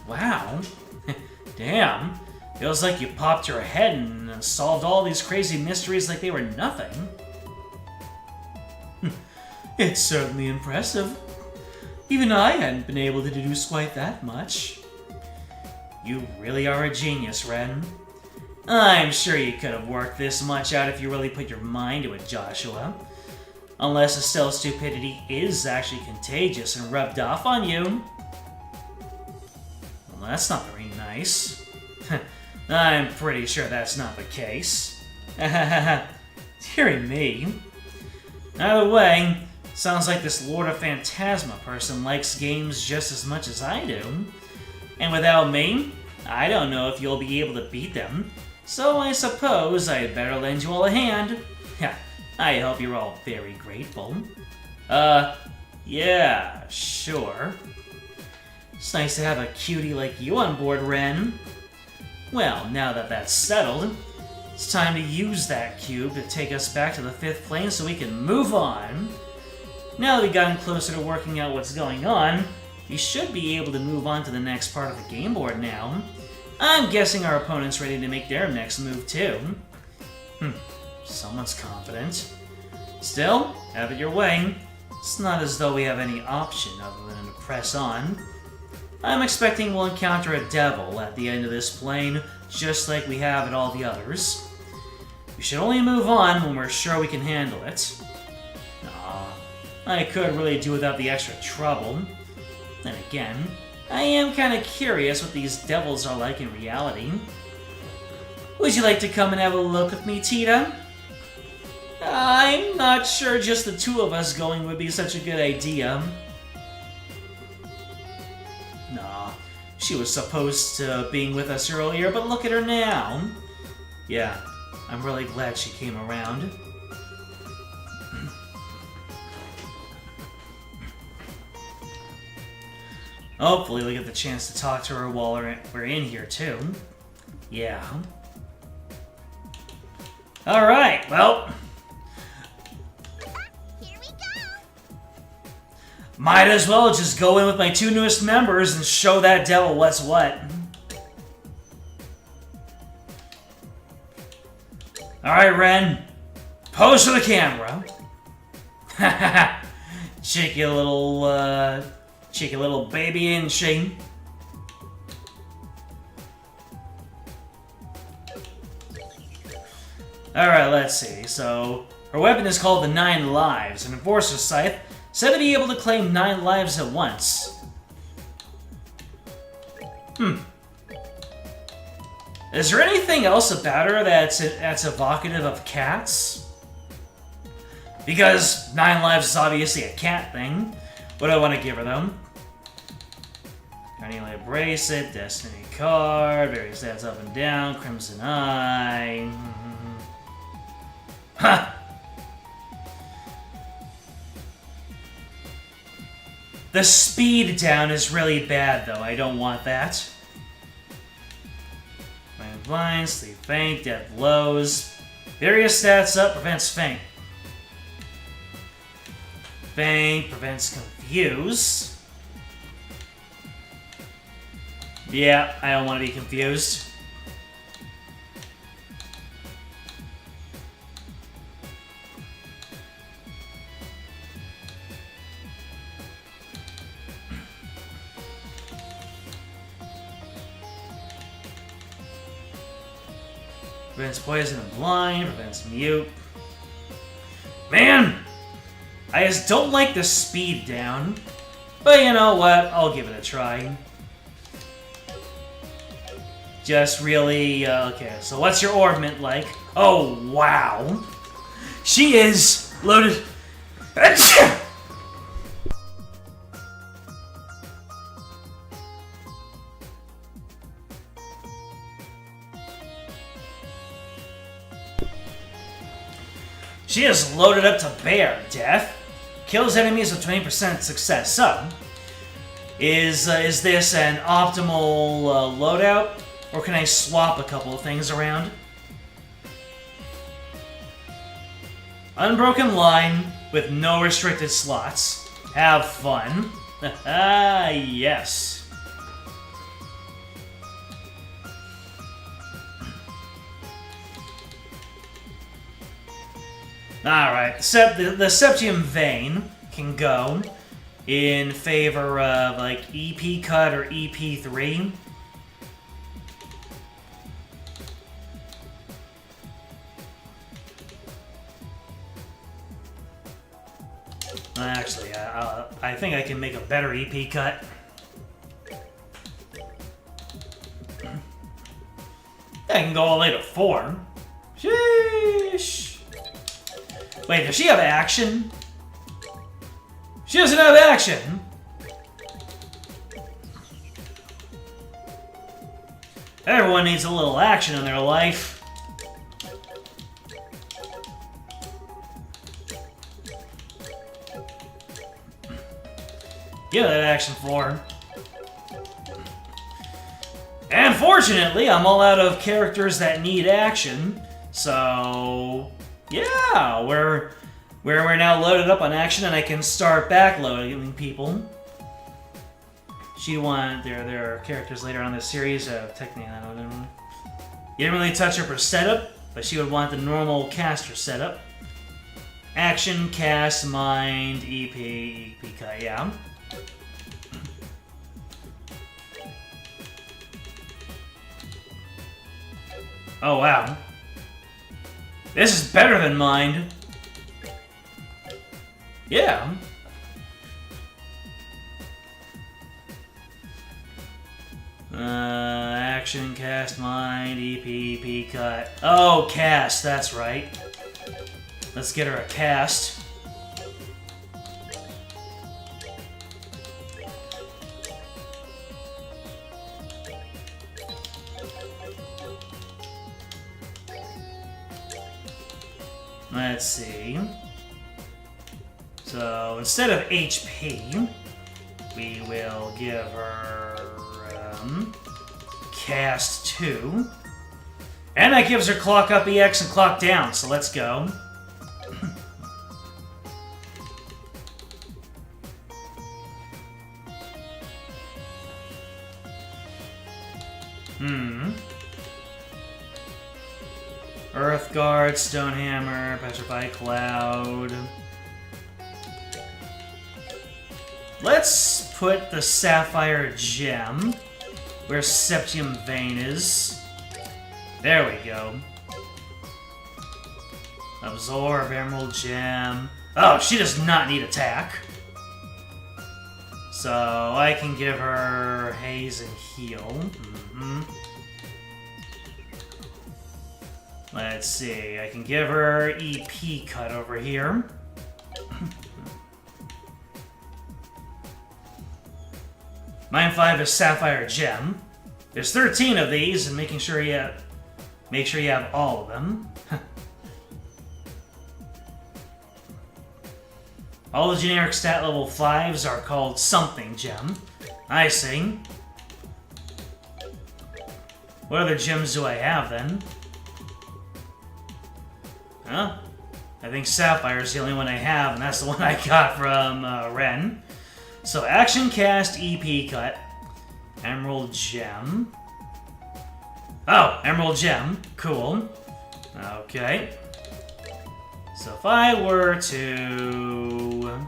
Wow. Damn. Feels like you popped your head and solved all these crazy mysteries like they were nothing. It's certainly impressive. Even I hadn't been able to deduce quite that much. You really are a genius, Ren. I'm sure you could have worked this much out if you really put your mind to it, Joshua. Unless Estelle's stupidity is actually contagious and rubbed off on you. Well, that's not very nice. I'm pretty sure that's not the case. Dearie me. Either way, sounds like this Lord of Phantasma person likes games just as much as I do. And without me, I don't know if you'll be able to beat them. So I suppose I'd better lend you all a hand. I hope you're all very grateful. Yeah, sure. It's nice to have a cutie like you on board, Ren. Well, now that that's settled, it's time to use that cube to take us back to the 5th plane so we can move on. Now that we've gotten closer to working out what's going on, we should be able to move on to the next part of the game board now. I'm guessing our opponent's ready to make their next move too. Someone's confident. Still, have it your way. It's not as though we have any option other than to press on. I'm expecting we'll encounter a devil at the end of this plane, just like we have at all the others. We should only move on when we're sure we can handle it. I could really do without the extra trouble. Then again, I am kind of curious what these devils are like in reality. Would you like to come and have a look with me, Tita? I'm not sure just the 2 of us going would be such a good idea. Nah, she was supposed to being with us earlier, but look at her now. Yeah, I'm really glad she came around. Hopefully we'll get the chance to talk to her while we're in here, too. Yeah. Alright, well... Here we go. Might as well just go in with my 2 newest members and show that devil what's what. Alright, Ren. Pose for the camera. Cheeky little baby, ain't she? Alright, let's see. So, her weapon is called the 9 Lives, an Enforcer's Scythe, said to be able to claim 9 lives at once. Is there anything else about her that's evocative of cats? Because 9 lives is obviously a cat thing. What do I want to give her, though? Carnelian Bracelet, Destiny Card, various stats up and down, Crimson Eye. Huh! The speed down is really bad, though. I don't want that. Mind Blind, Sleep Faint, Death Blows. Various stats up, prevents faint. Faint prevents confuse. Yeah, I don't want to be confused. Prevents poison and blind, prevents mute. Man! I just don't like the speed down. But you know what? I'll give it a try. Just really, okay, so what's your orbment like? Oh, wow. She is loaded. She is loaded up to bear death. Kills enemies with 20% success. So, is this an optimal loadout? Or can I swap a couple of things around? Unbroken line with no restricted slots. Have fun. Ah, yes. Alright, the Septium Vein can go in favor of, like, EP Cut or EP3. Actually, I think I can make a better EP Cut. I can go all the way to 4. Sheesh. Wait, does she have action? She doesn't have action! Everyone needs a little action in their life. Give that action 4. And fortunately, I'm all out of characters that need action. So, yeah, we're now loaded up on action, and I can start backloading people. There are characters later on in this series. Technically, I don't know. You didn't really touch her for setup, but she would want the normal caster setup. Action, cast, mind, EP cut, yeah. Oh, wow. This is better than mine. Yeah. Action, cast, mind, EP cut. Oh, cast, that's right. Let's get her a cast. Let's see. So instead of HP, we will give her cast 2. And that gives her clock up EX and clock down, so let's go. Earth Guard, Stonehammer, Petrify Cloud. Let's put the Sapphire Gem where Septium Vein is. There we go. Absorb, Emerald Gem. Oh, she does not need attack. So I can give her Haze and Heal. Let's see, I can give her EP cut over here. Mine 5 is Sapphire Gem. There's 13 of these, and make sure you have all of them. All the generic stat level 5s are called something gem. I see. What other gems do I have then? Huh? I think Sapphire's the only one I have, and that's the one I got from Ren. So action, cast, EP cut, Emerald Gem. Oh, Emerald Gem. Cool. Okay. So if I were to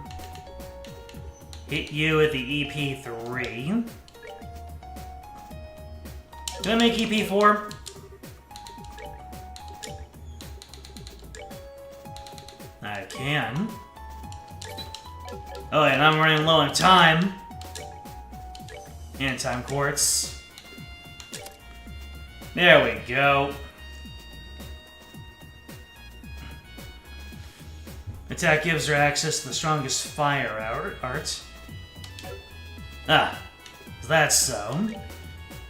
hit you at the EP3, can I make EP4? I can. Oh, and I'm running low on time. And time quartz. There we go. Attack gives her access to the strongest fire art. Ah, that's so.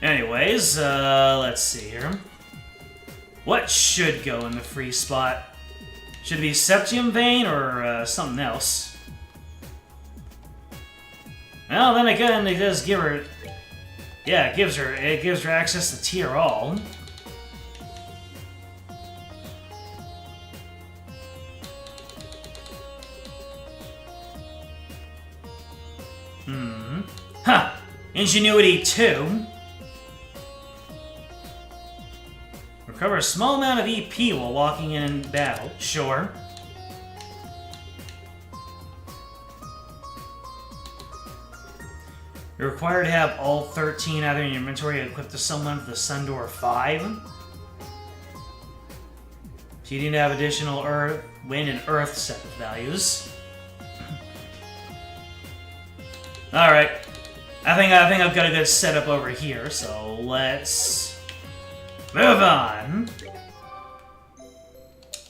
Anyways, let's see here. What should go in the free spot? Should it be Septium Vein or something else? Well, then again, it does give her... Yeah, it gives her access to Tier All. Huh. Ingenuity 2. Recover a small amount of EP while walking in battle. Sure. You're required to have all 13 either in your inventory equipped to someone for the Sundoor 5. So you need to have additional Earth, Wind, and Earth set of values. Alright. I think I've got a good setup over here, so let's move on.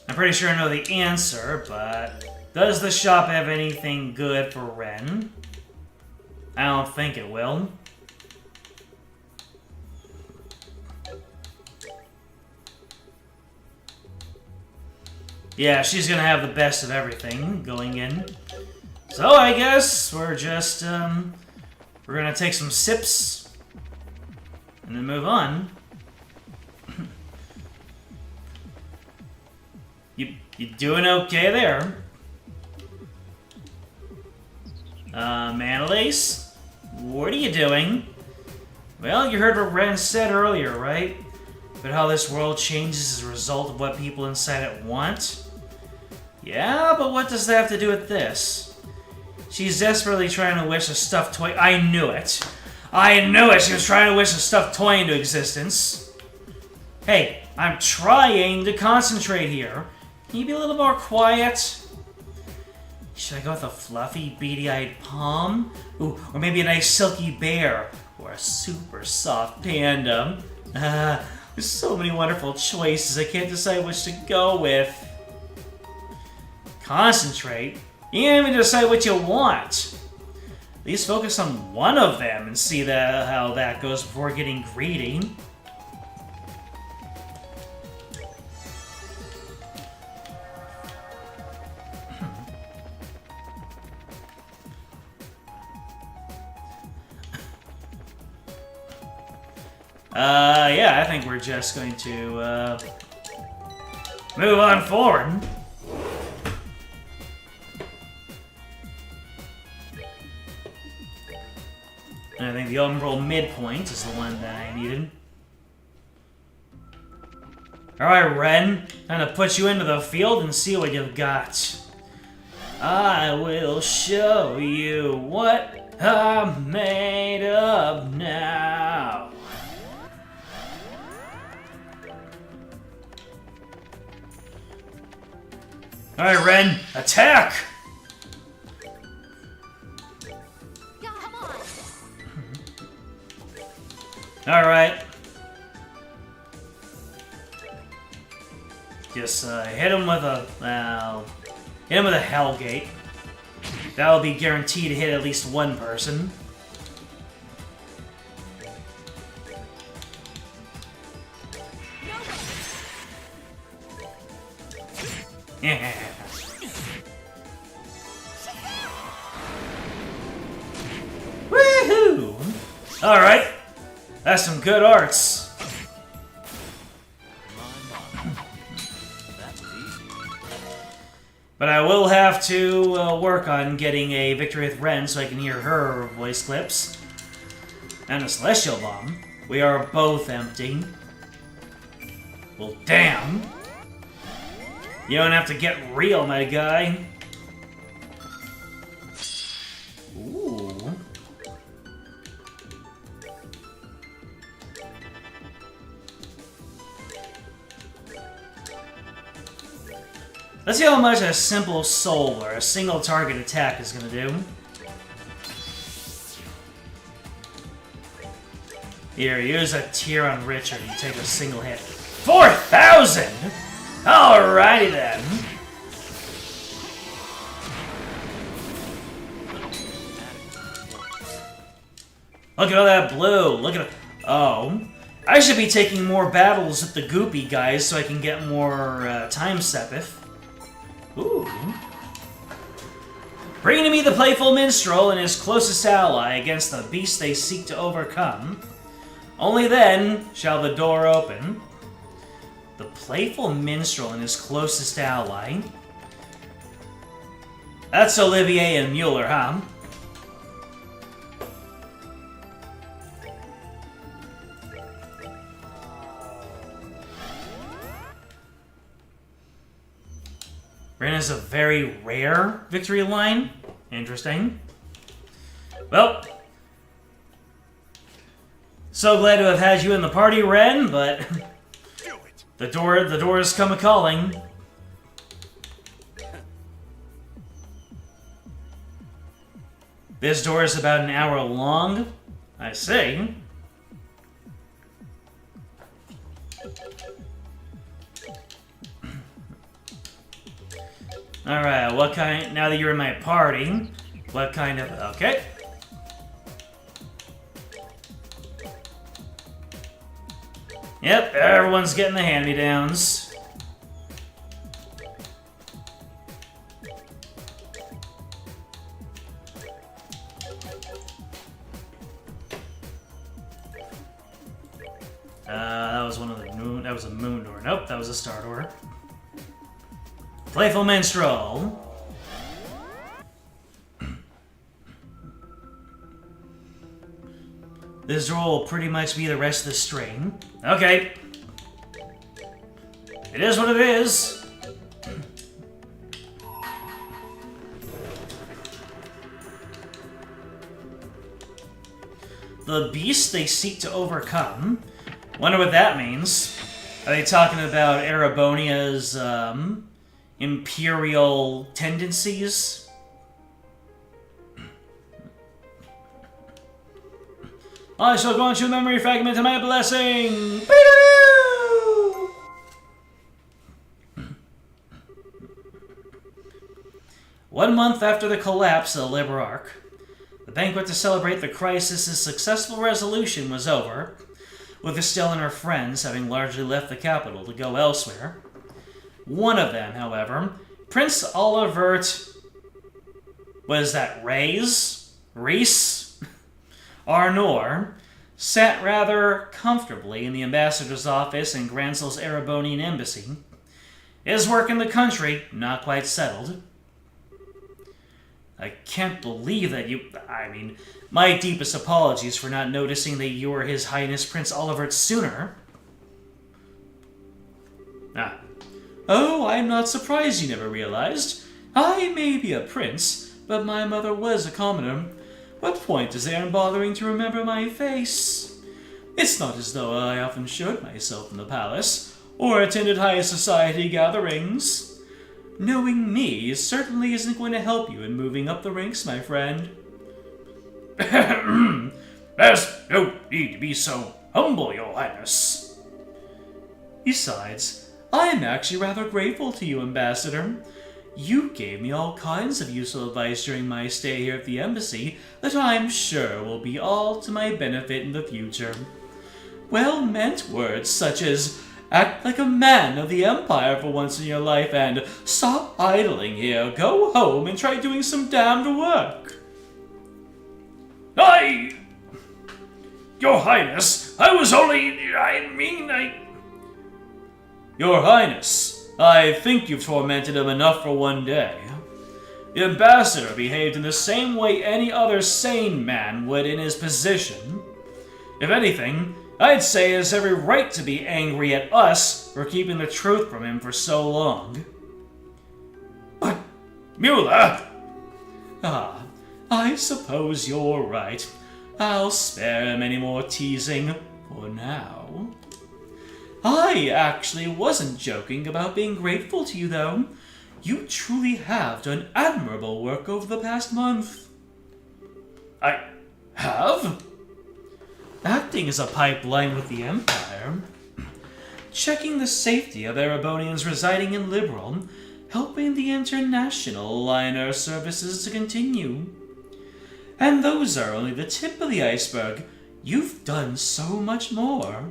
I'm pretty sure I know the answer, but does the shop have anything good for Ren? I don't think it will. Yeah, she's gonna have the best of everything going in. So I guess we're just, we're gonna take some sips and then move on. You doing okay there? Manalace? What are you doing? Well, you heard what Ren said earlier, right? But how this world changes as a result of what people inside it want? Yeah, but what does that have to do with this? She's desperately trying to wish a stuffed toy. I knew it! I knew it! She was trying to wish a stuffed toy into existence. Hey, I'm trying to concentrate here. Can you be a little more quiet? Should I go with a fluffy, beady-eyed palm? Ooh, or maybe a nice silky bear? Or a super soft panda? There's so many wonderful choices, I can't decide which to go with. Concentrate? You can't even decide what you want. At least focus on one of them and see how that goes before getting greedy. Yeah, I think we're just going to, move on forward. And I think the overall midpoint is the one that I needed. Alright, Ren, time to put you into the field and see what you've got. I will show you what I'm made of now. Alright, Ren, attack! Yeah, come on. Alright. Just hit him with a hit him with a Hellgate. That'll be guaranteed to hit at least one person. Yeah. Woohoo! Alright. That's some good arts. But I will have to work on getting a victory with Ren so I can hear her voice clips. And a Celestial Bomb. We are both empty. Well, damn. You don't have to get real, my guy. Ooh. Let's see how much a simple soul or a single target attack is gonna do. Here, use a tier on Richard. You take a single hit. 4,000! Alrighty then. Look at all that blue. Look at it. Oh. I should be taking more battles with the goopy guys so I can get more time sepith. Ooh. Bring to me the playful minstrel and his closest ally against the beast they seek to overcome. Only then shall the door open. The playful minstrel and his closest ally. That's Olivier and Mueller, huh? Ren is a very rare victory line. Interesting. Well, so glad to have had you in the party, Ren, but the door has come a-calling. This door is about an hour long, I see. Alright, what kind... Now that you're in my party, what kind of... Okay. Yep, everyone's getting the hand-me-downs. That was one of the moon. That was a moon door. Nope, that was a star door. Playful minstrel. This door will pretty much be the rest of the string. Okay. It is what it is. The beast they seek to overcome. Wonder what that means. Are they talking about Erebonia's imperial tendencies? I shall grant you a memory fragment of my blessing! 1 month after the collapse of the Liberarch, the banquet to celebrate the crisis' successful resolution was over, with Estelle and her friends having largely left the capital to go elsewhere. One of them, however, Prince Olivert... Was that Reis? Arnor, sat rather comfortably in the ambassador's office in Gransel's Erebonian embassy. His work in the country not quite settled. I can't believe that you... I mean, my deepest apologies for not noticing that you were His Highness Prince Olivert sooner. Oh, I'm not surprised you never realized. I may be a prince, but my mother was a commoner. What point is there in bothering to remember my face? It's not as though I often showed myself in the palace, or attended high society gatherings. Knowing me certainly isn't going to help you in moving up the ranks, my friend. There's no need to be so humble, Your Highness. Besides, I'm actually rather grateful to you, Ambassador. You gave me all kinds of useful advice during my stay here at the embassy that I'm sure will be all to my benefit in the future. Well-meant words such as, act like a man of the Empire for once in your life, and stop idling here, go home and try doing some damned work. Your Highness, Your Highness, I think you've tormented him enough for one day. The ambassador behaved in the same way any other sane man would in his position. If anything, I'd say he has every right to be angry at us for keeping the truth from him for so long. But, Mueller! I suppose you're right. I'll spare him any more teasing for now. I actually wasn't joking about being grateful to you, though. You truly have done admirable work over the past month. I have? Acting as a pipeline with the Empire, checking the safety of Erebonians residing in Liberal, helping the international liner services to continue. And those are only the tip of the iceberg. You've done so much more.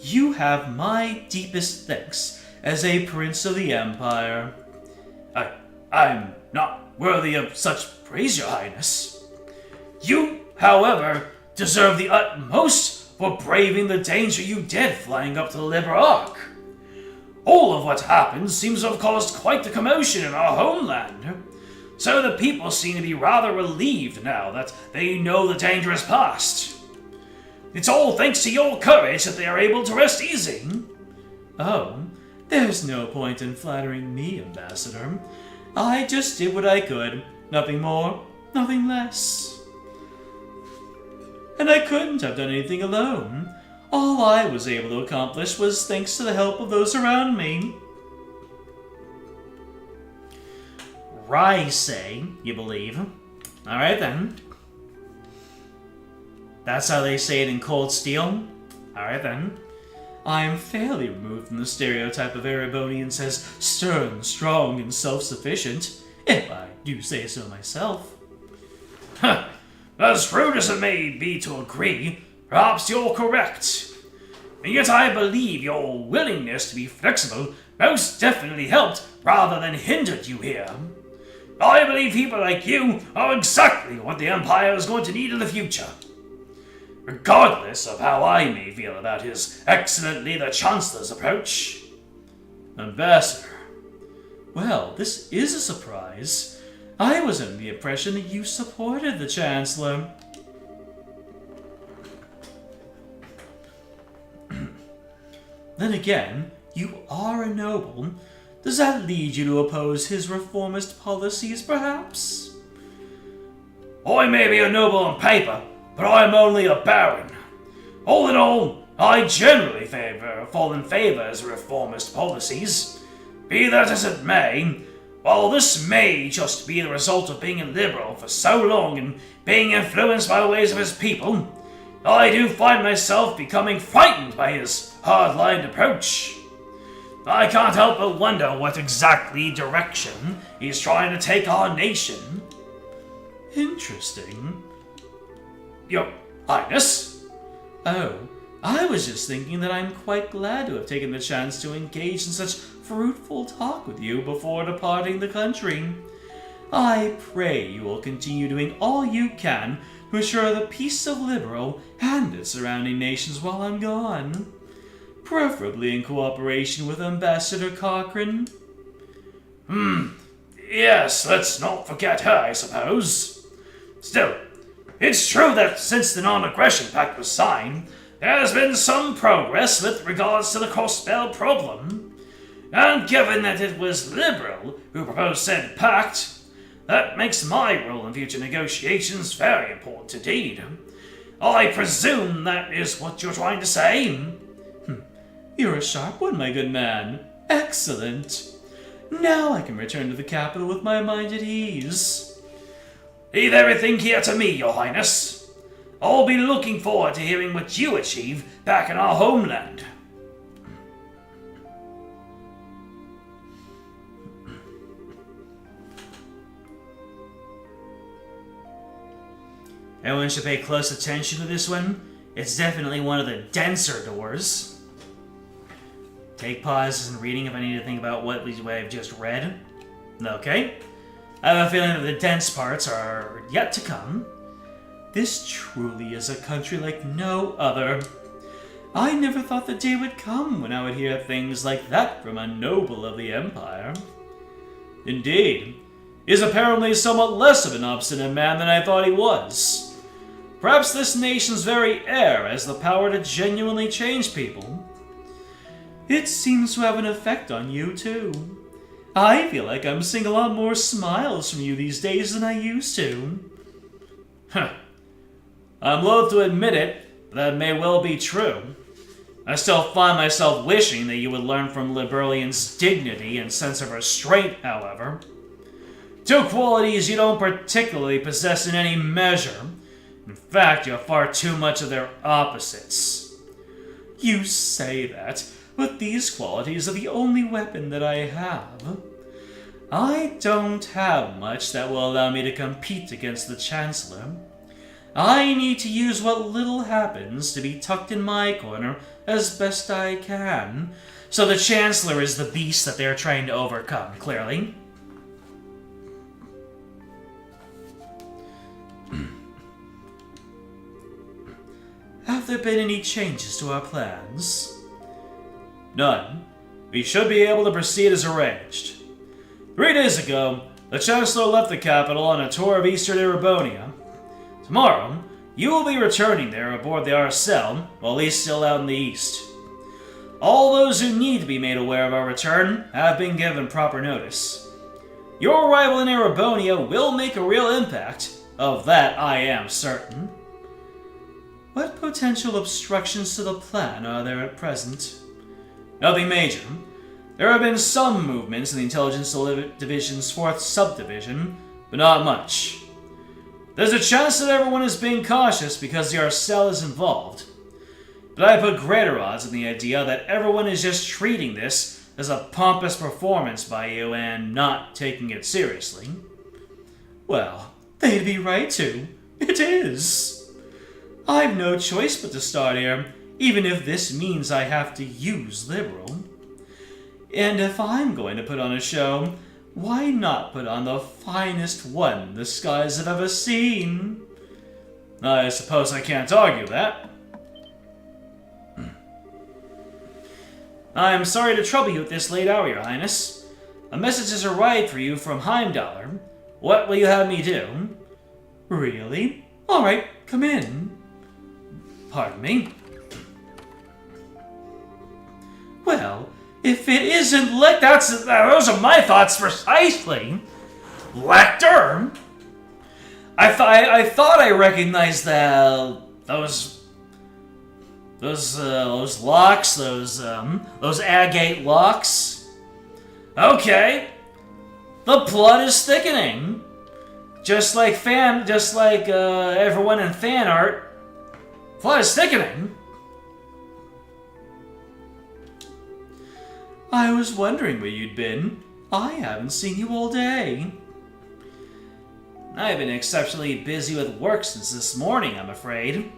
You have my deepest thanks as a prince of the Empire. I'm not worthy of such praise, Your Highness. You, however, deserve the utmost for braving the danger you did flying up to the Liberarch. All of what happened seems to have caused quite the commotion in our homeland. So the people seem to be rather relieved now that they know the danger is past. It's all thanks to your courage that they are able to rest easy. Oh, there's no point in flattering me, Ambassador. I just did what I could. Nothing more, nothing less. And I couldn't have done anything alone. All I was able to accomplish was thanks to the help of those around me. Rye say, you believe. Alright then. That's how they say it in Cold Steel? Alright then. I am fairly removed from the stereotype of Erebonians as stern, strong, and self-sufficient, if I do say so myself. As rude as it may be to agree, perhaps you're correct. And yet I believe your willingness to be flexible most definitely helped rather than hindered you here. I believe people like you are exactly what the Empire is going to need in the future. Regardless of how I may feel about His Excellency the Chancellor's approach. Ambassador. Well, this is a surprise. I was under the impression that you supported the Chancellor. Then again, you are a noble. Does that lead you to oppose his reformist policies, perhaps? I may be a noble on paper, but I am only a baron. All in all, I generally fall in favour of reformist policies. Be that as it may, while this may just be the result of being a liberal for so long and being influenced by the ways of his people, I do find myself becoming frightened by his hard-lined approach. I can't help but wonder what exactly direction he's trying to take our nation. Interesting. Your Highness? Oh, I was just thinking that I'm quite glad to have taken the chance to engage in such fruitful talk with you before departing the country. I pray you will continue doing all you can to ensure the peace of Liberal and its surrounding nations while I'm gone. Preferably in cooperation with Ambassador Cochrane. Yes, let's not forget her, I suppose. Still, it's true that since the non-aggression pact was signed, there has been some progress with regards to the cross-spell problem. And given that it was Liberal who proposed said pact, that makes my role in future negotiations very important indeed. I presume that is what you're trying to say? You're a sharp one, my good man. Excellent. Now I can return to the capital with my mind at ease. Leave everything here to me, Your Highness. I'll be looking forward to hearing what you achieve back in our homeland. Everyone should pay close attention to this one. It's definitely one of the denser doors. Take pauses in reading if I need to think about what I've just read. Okay. I have a feeling that the dense parts are yet to come. This truly is a country like no other. I never thought the day would come when I would hear things like that from a noble of the Empire. Indeed, he is apparently somewhat less of an obstinate man than I thought he was. Perhaps this nation's very air has the power to genuinely change people. It seems to have an effect on you, too. I feel like I'm seeing a lot more smiles from you these days than I used to. I'm loath to admit it, but that may well be true. I still find myself wishing that you would learn from Liberalian's dignity and sense of restraint, however. Two qualities you don't particularly possess in any measure. In fact, you're far too much of their opposites. You say that, but these qualities are the only weapon that I have. I don't have much that will allow me to compete against the Chancellor. I need to use what little happens to be tucked in my corner as best I can. So the Chancellor is the beast that they're trying to overcome, clearly. Have there been any changes to our plans? None. We should be able to proceed as arranged. 3 days ago, the Chancellor left the capital on a tour of Eastern Erebonia. Tomorrow, you will be returning there aboard the Arcel, while he's still out in the east. All those who need to be made aware of our return have been given proper notice. Your arrival in Erebonia will make a real impact, of that I am certain. What potential obstructions to the plan are there at present? Nothing major. There have been some movements in the Intelligence Division's 4th subdivision, but not much. There's a chance that everyone is being cautious because the Arcel is involved. But I put greater odds on the idea that everyone is just treating this as a pompous performance by you and not taking it seriously. Well, they'd be right to. It is. I've no choice but to start here, even if this means I have to use Liberal. And if I'm going to put on a show, why not put on the finest one the skies have ever seen? I suppose I can't argue that. I am sorry to trouble you at this late hour, Your Highness. A message has arrived for you from Heimdallr. What will you have me do? Really? Alright, come in. Pardon me? Well, if it isn't those are my thoughts precisely. Lecter? I thought I recognized those locks, those agate locks. Okay, the plot is thickening. Just like everyone in fan art, plot is thickening. I was wondering where you'd been. I haven't seen you all day. I've been exceptionally busy with work since this morning, I'm afraid.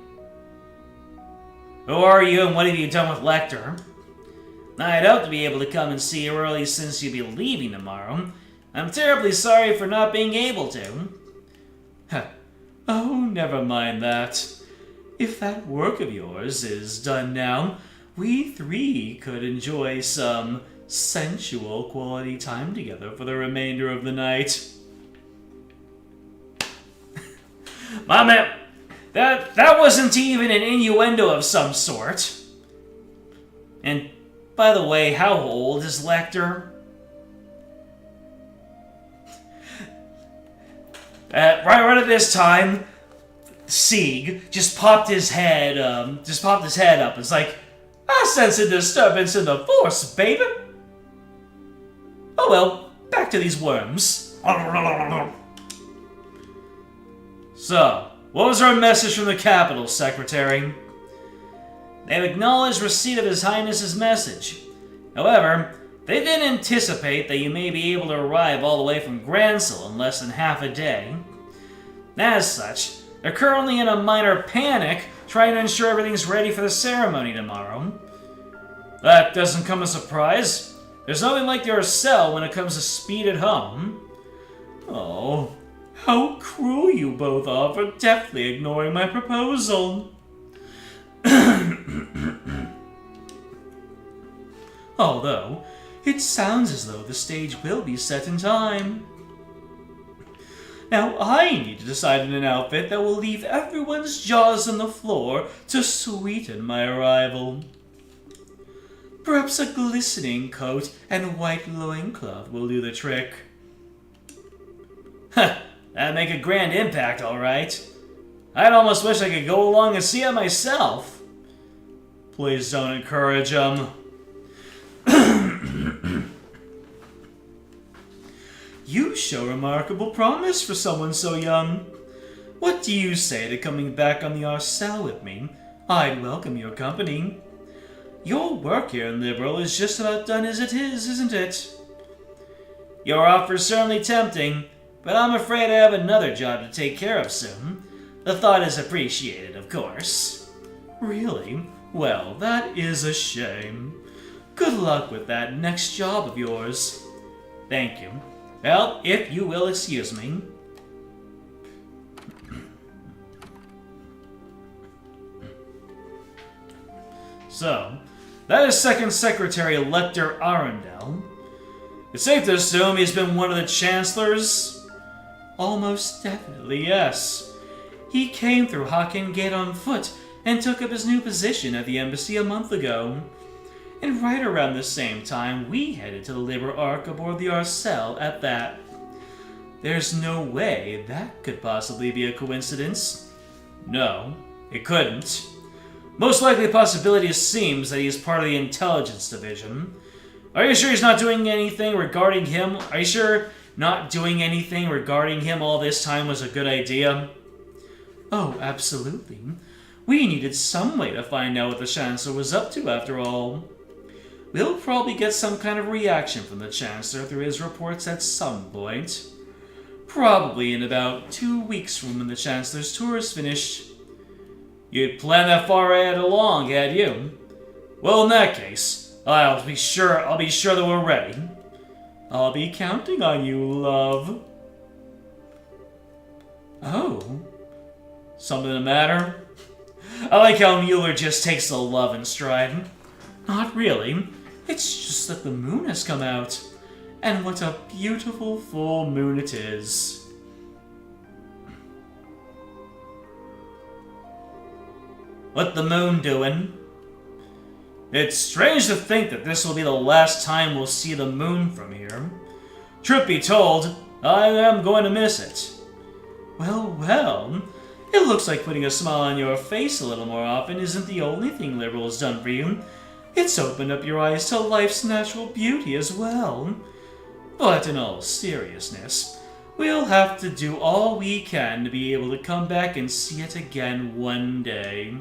Who are you and what have you done with Lecter? I'd hoped to be able to come and see you early since you'll be leaving tomorrow. I'm terribly sorry for not being able to. Oh, never mind that. If that work of yours is done now, we three could enjoy some sensual quality time together for the remainder of the night. My man, that wasn't even an innuendo of some sort. And by the way, how old is Lecter? Right at this time, Sieg just popped his head up. It's like, I sense a disturbance in the force, baby. Oh well, back to these worms. So, what was our message from the capital, Secretary? They've acknowledged receipt of His Highness's message. However, they didn't anticipate that you may be able to arrive all the way from Gransel in less than half a day. As such, they're currently in a minor panic, trying to ensure everything's ready for the ceremony tomorrow. That doesn't come as a surprise. There's nothing like your cell when it comes to speed at home. Oh, how cruel you both are for deftly ignoring my proposal. Although, it sounds as though the stage will be set in time. Now I need to decide on an outfit that will leave everyone's jaws on the floor to sweeten my arrival. Perhaps a glistening coat and white loincloth will do the trick. Huh, that'd make a grand impact, alright. I'd almost wish I could go along and see it myself. Please don't encourage him. You show remarkable promise for someone so young. What do you say to coming back on the Arcel with me? I'd welcome your company. Your work here in Liberal is just about done as it is, isn't it? Your offer's certainly tempting, but I'm afraid I have another job to take care of soon. The thought is appreciated, of course. Really? Well, that is a shame. Good luck with that next job of yours. Thank you. Well, if you will excuse me. So, that is Second Secretary Lecter Arundel. It's safe to assume he's been one of the Chancellors? Almost definitely, yes. He came through Haken Gate on foot and took up his new position at the embassy a month ago. And right around the same time, we headed to the Liber Arc aboard the Arcel at that. There's no way that could possibly be a coincidence. No, it couldn't. Most likely possibility seems that he's part of the Intelligence Division. Are you sure he's not doing anything regarding him? Are you sure not doing anything regarding him all this time was a good idea? Oh, absolutely. We needed some way to find out what the Chancellor was up to after all. We'll probably get some kind of reaction from the Chancellor through his reports at some point. Probably in about 2 weeks from when the Chancellor's tour is finished. You'd planned that far ahead along, had you? Well, in that case, I'll be sure that we're ready. I'll be counting on you, love. Oh, something the matter? I like how Mueller just takes the love in stride. Not really. It's just that the moon has come out. And what a beautiful full moon it is. What the moon doing? It's strange to think that this will be the last time we'll see the moon from here. Truth be told, I am going to miss it. Well, it looks like putting a smile on your face a little more often isn't the only thing Liberal has done for you. It's opened up your eyes to life's natural beauty as well. But in all seriousness, we'll have to do all we can to be able to come back and see it again one day,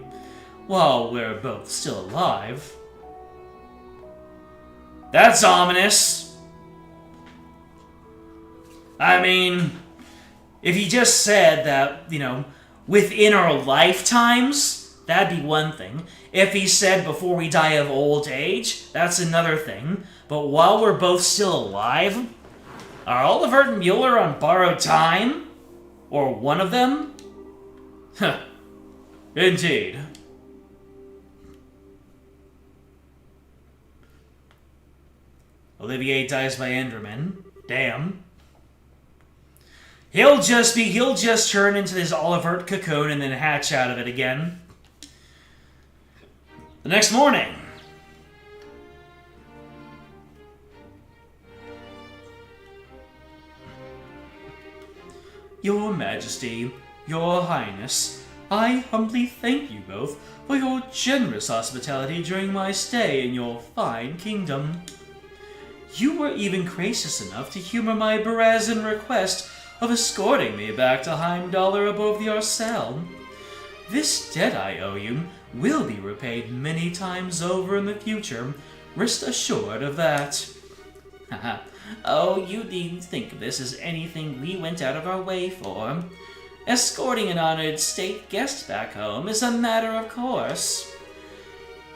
while we're both still alive. That's ominous. I mean, if he just said that, within our lifetimes, that'd be one thing. If he said before we die of old age, that's another thing. But while we're both still alive, are Oliver and Mueller on borrowed time? Or one of them? Huh. Indeed. Olivier dies by Enderman. Damn. He'll just turn into this Olivert cocoon and then hatch out of it again. The next morning. Your Majesty, Your Highness, I humbly thank you both for your generous hospitality during my stay in your fine kingdom. You were even gracious enough to humor my brazen request of escorting me back to Heimdallr above the Arcel. This debt I owe you will be repaid many times over in the future. Rest assured of that. Haha. Oh, you needn't think of this as anything we went out of our way for. Escorting an honored state guest back home is a matter of course.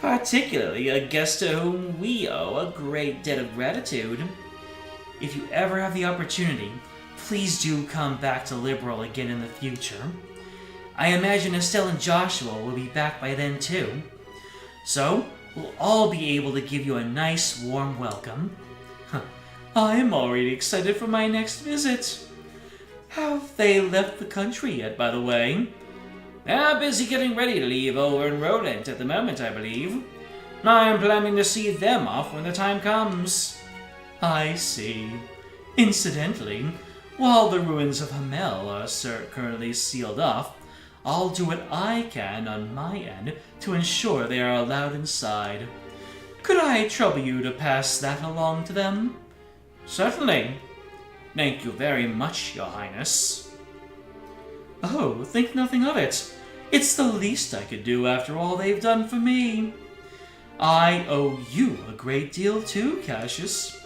Particularly a guest to whom we owe a great debt of gratitude. If you ever have the opportunity, please do come back to Liberal again in the future. I imagine Estelle and Joshua will be back by then too. So, we'll all be able to give you a nice warm welcome. I'm already excited for my next visit. Have they left the country yet, by the way? They're busy getting ready to leave over in Rodent at the moment, I believe. I'm planning to see them off when the time comes. I see. Incidentally, while the ruins of Hamel are currently sealed off, I'll do what I can on my end to ensure they are allowed inside. Could I trouble you to pass that along to them? Certainly. Thank you very much, Your Highness. Oh, think nothing of it. It's the least I could do after all they've done for me. I owe you a great deal too, Cassius.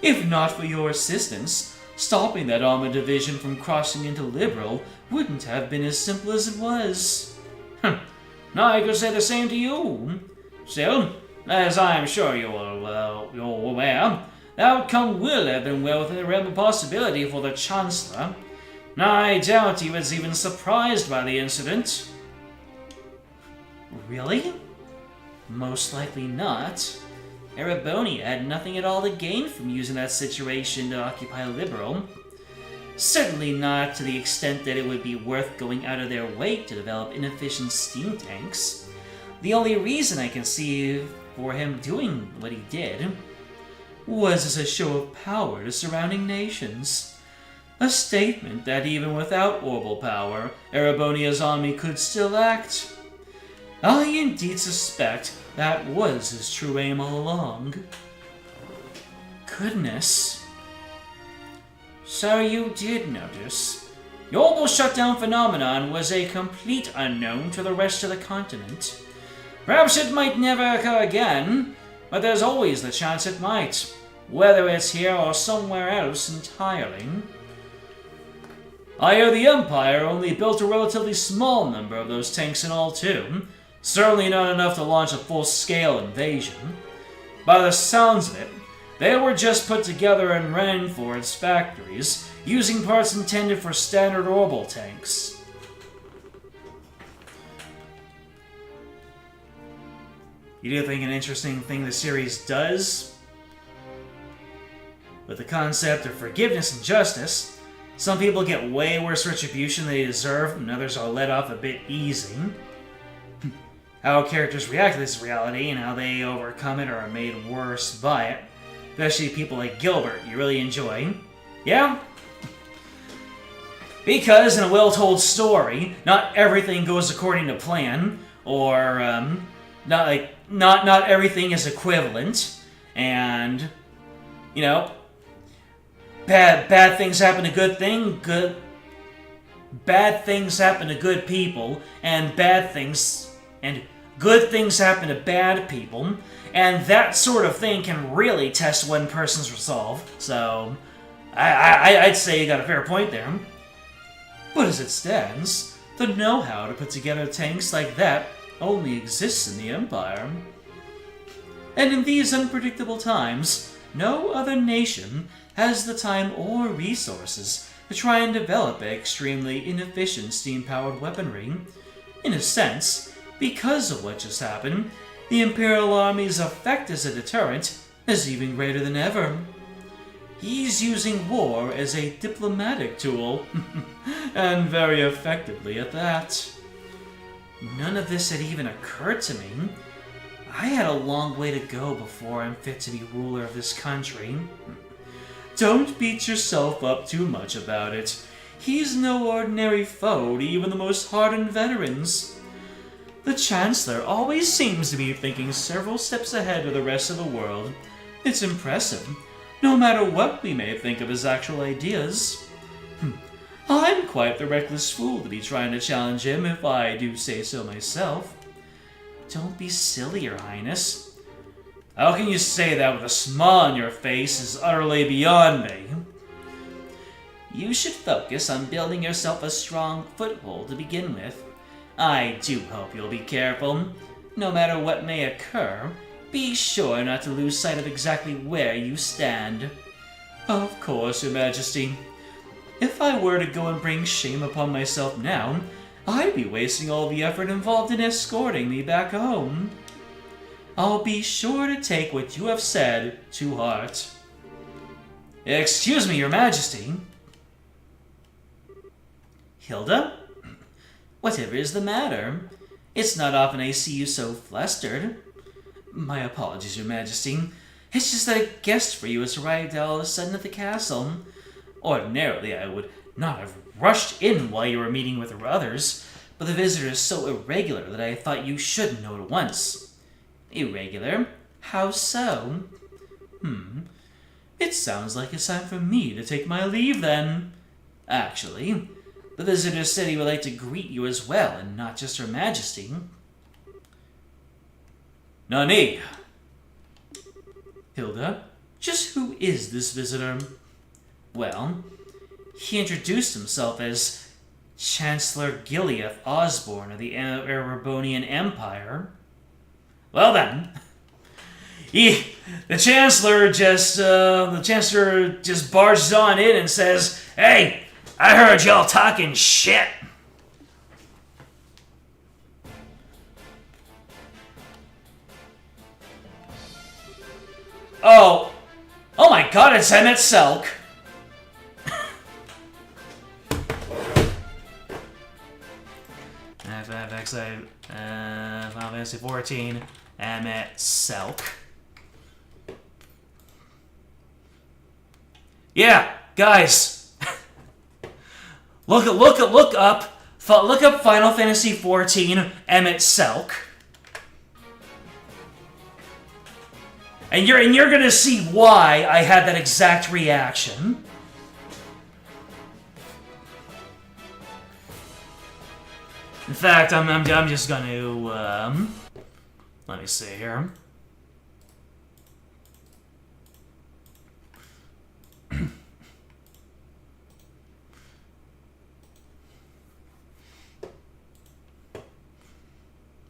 If not for your assistance, stopping that armored division from crossing into Liberal wouldn't have been as simple as it was. I could say the same to you. Still, as I am sure you're aware, the outcome will have been well within the realm of possibility for the Chancellor. I doubt he was even surprised by the incident. Really? Most likely not. Erebonia had nothing at all to gain from using that situation to occupy Liberal. Certainly not to the extent that it would be worth going out of their way to develop inefficient steam tanks. The only reason I can see for him doing what he did was as a show of power to surrounding nations. A statement that even without orbital power, Erebonia's army could still act. I indeed suspect that was his true aim all along. Goodness. So you did notice. The orbital shutdown phenomenon was a complete unknown to the rest of the continent. Perhaps it might never occur again, but there's always the chance it might, whether it's here or somewhere else entirely. I hear the Empire only built a relatively small number of those tanks in all too, certainly not enough to launch a full-scale invasion. By the sounds of it, They were just put together and ran for its factories, using parts intended for standard orbital tanks. You do think an interesting thing the series does? With the concept of forgiveness and justice, some people get way worse retribution than they deserve, and others are let off a bit easy. How characters react to this reality and how they overcome it or are made worse by it, especially people like Gilbert, you really enjoy. Yeah? Because in a well-told story, not everything goes according to plan, or not everything is equivalent, and bad things happen to bad things happen to good people, and good things happen to bad people, and that sort of thing can really test one person's resolve. So, I'd say you got a fair point there. But as it stands, the know-how to put together tanks like that only exists in the Empire. And in these unpredictable times, no other nation has the time or resources to try and develop extremely inefficient steam-powered weaponry. In a sense, because of what just happened, the Imperial Army's effect as a deterrent is even greater than ever. He's using war as a diplomatic tool, and very effectively at that. None of this had even occurred to me. I had a long way to go before I'm fit to be ruler of this country. Don't beat yourself up too much about it. He's no ordinary foe to even the most hardened veterans. The Chancellor always seems to be thinking several steps ahead of the rest of the world. It's impressive, no matter what we may think of his actual ideas. I'm quite the reckless fool to be trying to challenge him, if I do say so myself. Don't be silly, Your Highness. How can you say that with a smile on your face is utterly beyond me. You should focus on building yourself a strong foothold to begin with. I do hope you'll be careful. No matter what may occur, be sure not to lose sight of exactly where you stand. Of course, Your Majesty. If I were to go and bring shame upon myself now, I'd be wasting all the effort involved in escorting me back home. I'll be sure to take what you have said to heart. Excuse me, Your Majesty. Hilda? Whatever is the matter? It's not often I see you so flustered. My apologies, Your Majesty. It's just that a guest for you has arrived all of a sudden at the castle. Ordinarily, I would not have rushed in while you were meeting with others, but the visitor is so irregular that I thought you should know at once. Irregular? How so? It sounds like it's time for me to take my leave, then. Actually, the visitor said he would like to greet you as well, and not just Her Majesty. Nani? Hilda, just who is this visitor? Well, he introduced himself as Chancellor Gileath Osborne of the Erebonian Empire. Well then, the Chancellor just barges on in and says, "Hey, I heard y'all talking shit." Oh my God! It's Emmett Selk. Final Fantasy 14, Emmett Selk. Yeah, guys, look up Final Fantasy 14, Emmett Selk, and you're gonna see why I had that exact reaction. In fact, I'm just gonna, let me see here.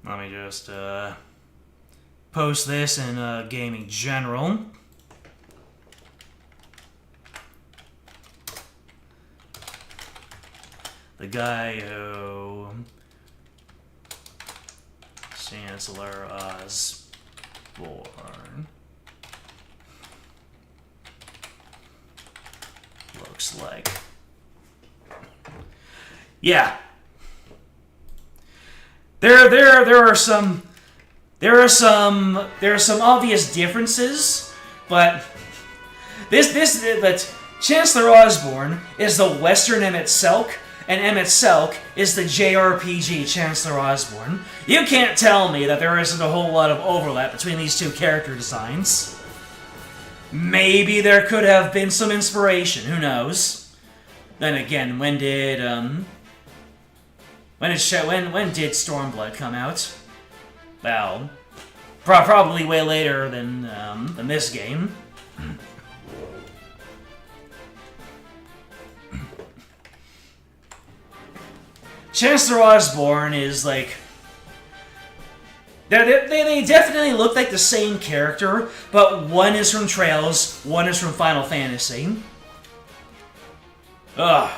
Let me just, post this in, Gaming General. guy who... Chancellor Osborne looks like. Yeah. There are some obvious differences, but but Chancellor Osborne is the Western Emmett Selk, and Emmett Selk is the JRPG Chancellor Osborne. You can't tell me that there isn't a whole lot of overlap between these two character designs. Maybe there could have been some inspiration, who knows? Then again, when did Stormblood come out? Well, probably way later than this game. Chancellor Osborne is like... They definitely look like the same character, but one is from Trails, one is from Final Fantasy. Ugh.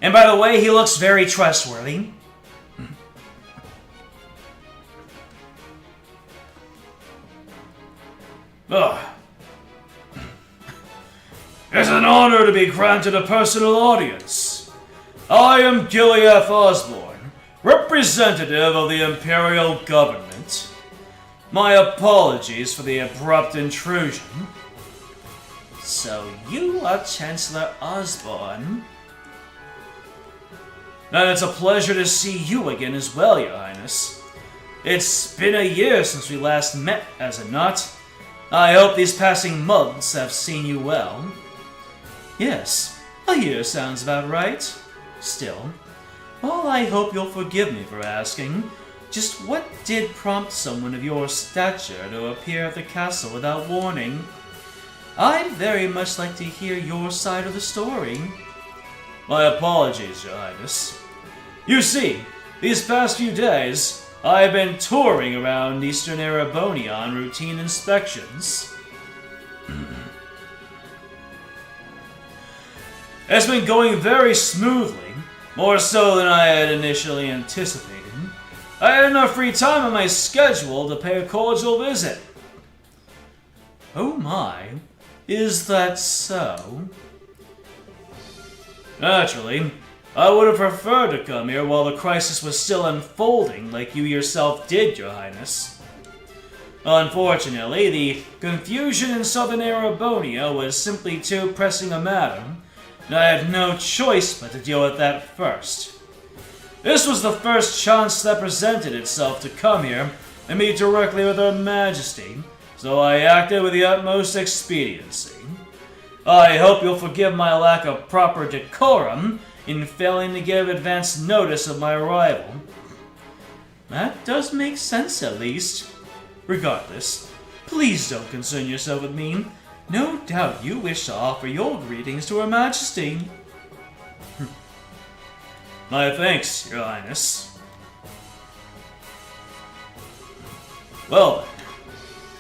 And by the way, he looks very trustworthy. Ugh. It's an honor to be granted a personal audience. I am Gileath Osborne, representative of the Imperial Government. My apologies for the abrupt intrusion. So you are Chancellor Osborne? And it's a pleasure to see you again as well, Your Highness. It's been a year since we last met, has it not? I hope these passing months have seen you well. Yes, a year sounds about right. Still, well, I hope you'll forgive me for asking, just what did prompt someone of your stature to appear at the castle without warning? I'd very much like to hear your side of the story. My apologies, Your Highness. You see, these past few days, I've been touring around Eastern Erebonia on routine inspections. It's been going very smoothly, more so than I had initially anticipated. I had enough free time on my schedule to pay a cordial visit. Oh my, is that so? Naturally, I would have preferred to come here while the crisis was still unfolding like you yourself did, Your Highness. Unfortunately, the confusion in Southern Erebonia was simply too pressing a matter, and I had no choice but to deal with that first. This was the first chance that presented itself to come here and meet directly with Her Majesty, so I acted with the utmost expediency. I hope you'll forgive my lack of proper decorum in failing to give advance notice of my arrival. That does make sense, at least. Regardless, please don't concern yourself with me. No doubt you wish to offer your greetings to Her Majesty. My thanks, Your Highness. Well then,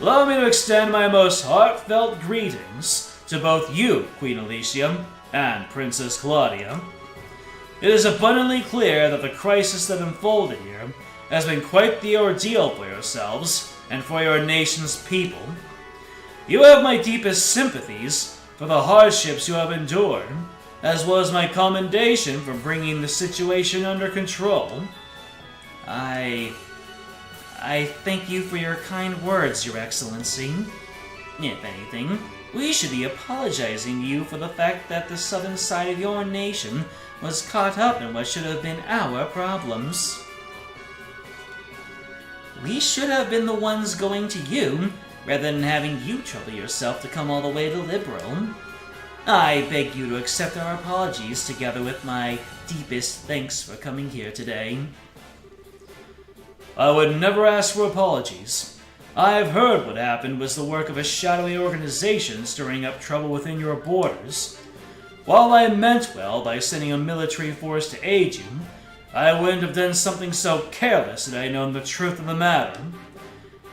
allow me to extend my most heartfelt greetings to both you, Queen Alicia, and Princess Claudia. It is abundantly clear that the crisis that unfolded here has been quite the ordeal for yourselves and for your nation's people. You have my deepest sympathies for the hardships you have endured, as well as my commendation for bringing the situation under control. I thank you for your kind words, Your Excellency. If anything, we should be apologizing to you for the fact that the southern side of your nation was caught up in what should have been our problems. We should have been the ones going to you, rather than having you trouble yourself to come all the way to Liberal. I beg you to accept our apologies together with my deepest thanks for coming here today. I would never ask for apologies. I've heard what happened was the work of a shadowy organization stirring up trouble within your borders. While I meant well by sending a military force to aid you, I wouldn't have done something so careless had I known the truth of the matter.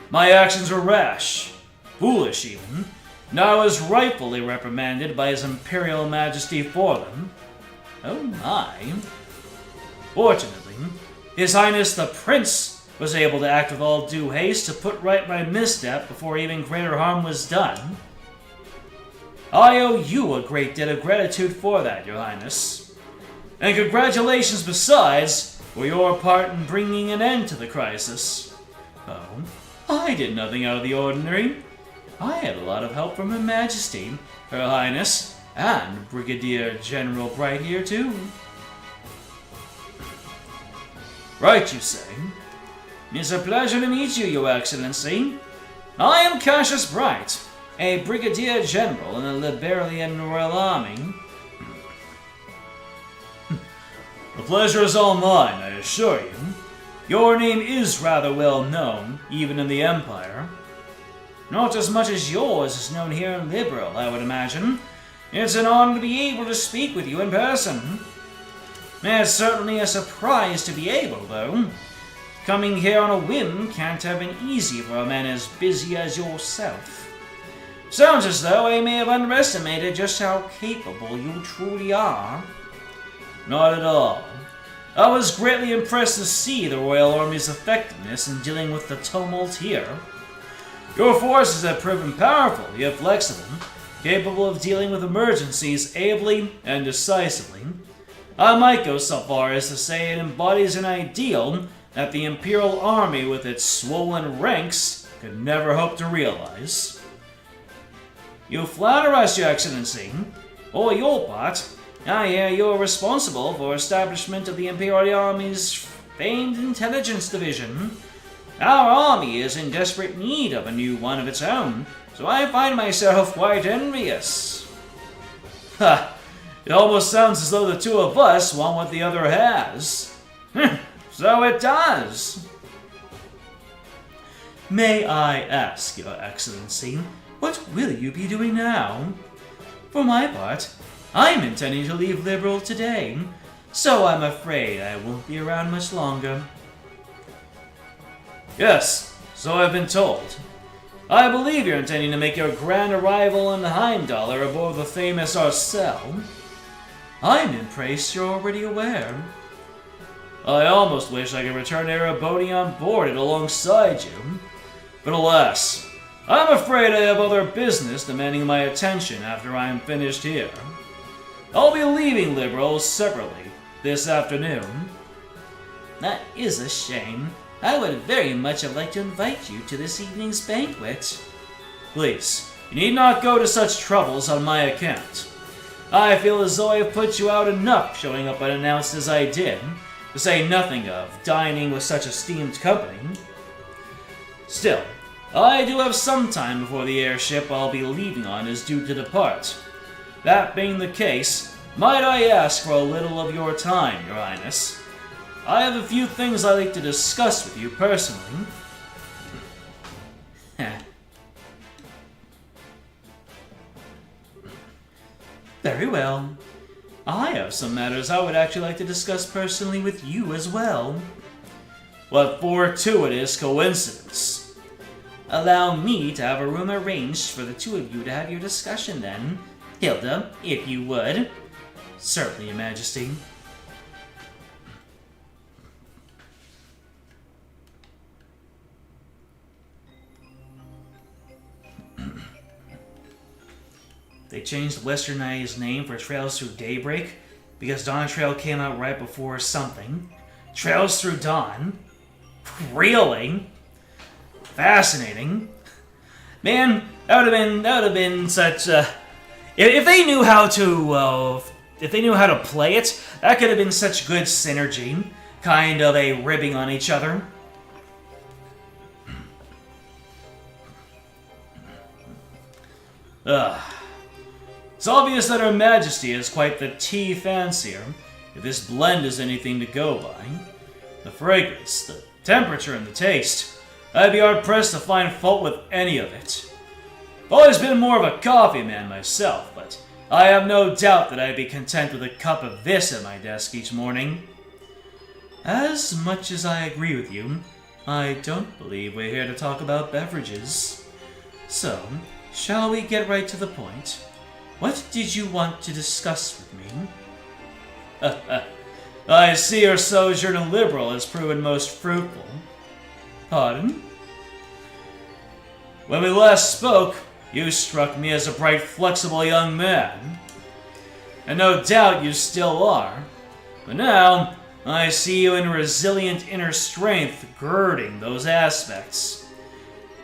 My actions were rash, foolish even, and I was rightfully reprimanded by His Imperial Majesty for them. Oh my. Fortunately, His Highness the Prince was able to act with all due haste to put right my misstep before even greater harm was done. I owe you a great debt of gratitude for that, Your Highness. And congratulations besides for your part in bringing an end to the crisis. Oh, I did nothing out of the ordinary. I had a lot of help from Her Majesty, Her Highness, and Brigadier General Bright here too. Right, you say? It's a pleasure to meet you, Your Excellency. I am Cassius Bright, a Brigadier General in the Liberian Royal Army. The pleasure is all mine, I assure you. Your name is rather well known, even in the Empire. Not as much as yours is known here in Liberal, I would imagine. It's an honor to be able to speak with you in person. It's certainly a surprise to be able, though. Coming here on a whim can't have been easy for a man as busy as yourself. Sounds as though I may have underestimated just how capable you truly are. Not at all. I was greatly impressed to see the Royal Army's effectiveness in dealing with the tumult here. Your forces have proven powerful, yet flexible, capable of dealing with emergencies ably and decisively. I might go so far as to say it embodies an ideal that the Imperial Army with its swollen ranks could never hope to realize. You flatter us, Your Excellency. For your part, I hear you are responsible for establishment of the Imperial Army's famed intelligence division. Our army is in desperate need of a new one of its own, so I find myself quite envious. Ha! It almost sounds as though the two of us want what the other has. So it does. May I ask, Your Excellency, what will you be doing now? For my part, I'm intending to leave Liberal today, so I'm afraid I won't be around much longer. Yes, so I've been told. I believe you're intending to make your grand arrival in Heimdallr aboard the famous Arcel. I'm impressed you're already aware. I almost wish I could return to Ereboni on board it alongside you. But alas, I'm afraid I have other business demanding my attention after I am finished here. I'll be leaving Liberal separately this afternoon. That is a shame. I would very much have liked to invite you to this evening's banquet. Please, you need not go to such troubles on my account. I feel as though I've put you out enough showing up unannounced as I did, to say nothing of dining with such esteemed company. Still, I do have some time before the airship I'll be leaving on is due to depart. That being the case, might I ask for a little of your time, Your Highness? I have a few things I'd like to discuss with you personally. Very well. I have some matters I would actually like to discuss personally with you as well. What fortuitous coincidence. Allow me to have a room arranged for the two of you to have your discussion then. Hilda, if you would. Certainly, Your Majesty. They changed Westernized name for Trails Through Daybreak because Dawn Trail came out right before something. Trails Through Dawn? Really? Fascinating. Man, that would have been such a... If they knew how to play it, that could have been such good synergy. Kind of a ribbing on each other. Ugh. It's obvious that Her Majesty is quite the tea fancier, if this blend is anything to go by. The fragrance, the temperature, and the taste. I'd be hard-pressed to find fault with any of it. I've always been more of a coffee man myself, but I have no doubt that I'd be content with a cup of this at my desk each morning. As much as I agree with you, I don't believe we're here to talk about beverages. So, shall we get right to the point? What did you want to discuss with me? I see your sojourn in Liberal has proven most fruitful. Pardon? When we last spoke, you struck me as a bright, flexible young man. And no doubt you still are. But now, I see you in resilient inner strength girding those aspects.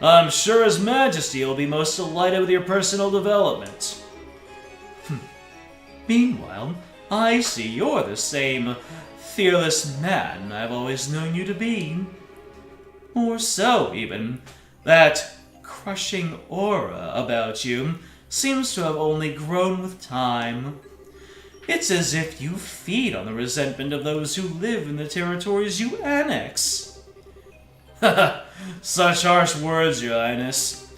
I'm sure His Majesty will be most delighted with your personal development. Meanwhile, I see you're the same fearless man I've always known you to be. More so, even, that crushing aura about you seems to have only grown with time. It's as if you feed on the resentment of those who live in the territories you annex. Haha, such harsh words, Your Highness.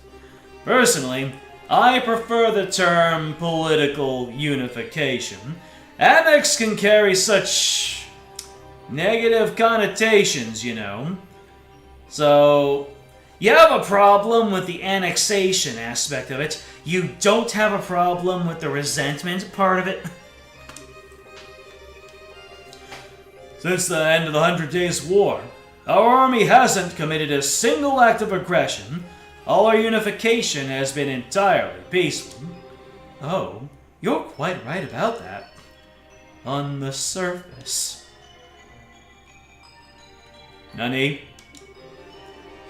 Personally, I prefer the term political unification. Annex can carry such negative connotations, you know. So, you have a problem with the annexation aspect of it. You don't have a problem with the resentment part of it. Since the end of the 100 Days' War, our army hasn't committed a single act of aggression. All our unification has been entirely peaceful. Oh, you're quite right about that. On the surface. Nani?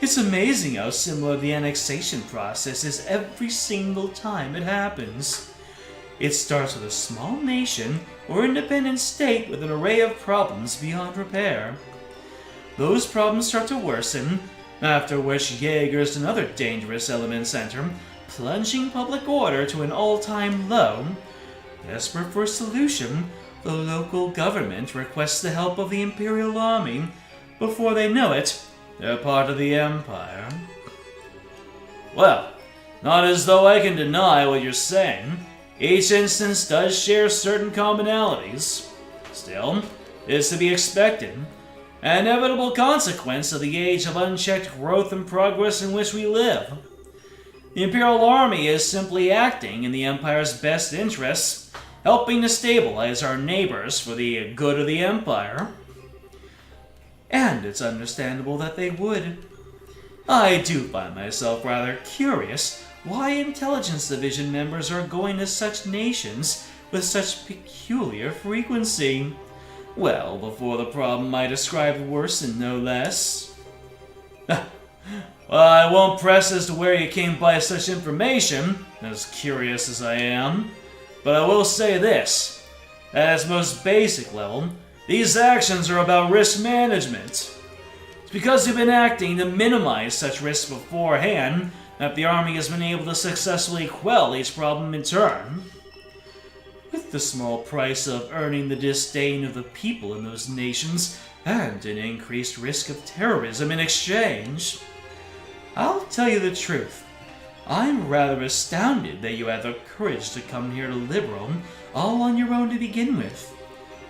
It's amazing how similar the annexation process is every single time it happens. It starts with a small nation or independent state with an array of problems beyond repair. Those problems start to worsen, after which Jaegers and other dangerous elements enter, plunging public order to an all-time low. Desperate for a solution, the local government requests the help of the Imperial Army. Before they know it, they're part of the Empire. Well, not as though I can deny what you're saying. Each instance does share certain commonalities. Still, it's to be expected. An inevitable consequence of the age of unchecked growth and progress in which we live. The Imperial Army is simply acting in the Empire's best interests, helping to stabilize our neighbors for the good of the Empire. And it's understandable that they would. I do find myself rather curious why Intelligence Division members are going to such nations with such peculiar frequency. Well, before the problem I described worsened, no less. Well, I won't press as to where you came by such information, as curious as I am. But I will say this. At its most basic level, these actions are about risk management. It's because we've been acting to minimize such risks beforehand that the army has been able to successfully quell each problem in turn. With the small price of earning the disdain of the people in those nations and an increased risk of terrorism in exchange. I'll tell you the truth. I'm rather astounded that you had the courage to come here to Liberal all on your own to begin with.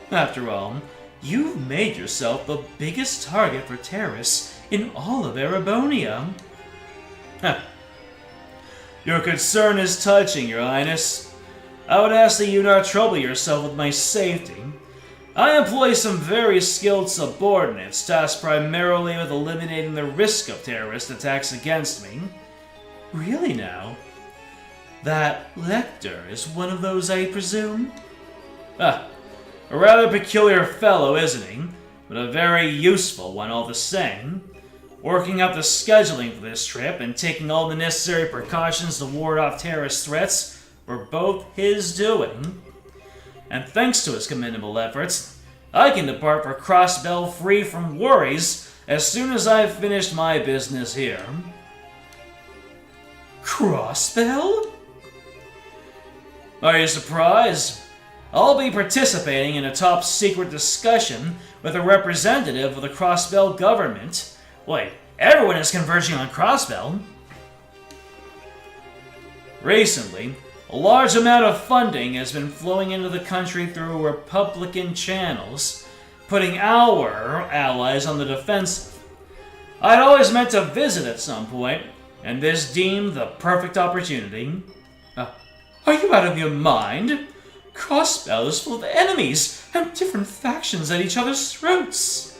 After all, you've made yourself the biggest target for terrorists in all of Erebonia. Your concern is touching, Your Highness. I would ask that you not trouble yourself with my safety. I employ some very skilled subordinates tasked primarily with eliminating the risk of terrorist attacks against me. Really now? That Lecter is one of those, I presume? A rather peculiar fellow, isn't he? But a very useful one all the same. Working out the scheduling for this trip and taking all the necessary precautions to ward off terrorist threats were both his doing. And thanks to his commendable efforts, I can depart for Crossbell free from worries as soon as I've finished my business here. Crossbell? Are you surprised? I'll be participating in a top-secret discussion with a representative of the Crossbell government. Wait, everyone is converging on Crossbell. Recently, a large amount of funding has been flowing into the country through Republican channels, putting our allies on the defensive. I'd always meant to visit at some point, and this deemed the perfect opportunity. Are you out of your mind? Crossbell is full of enemies and different factions at each other's throats.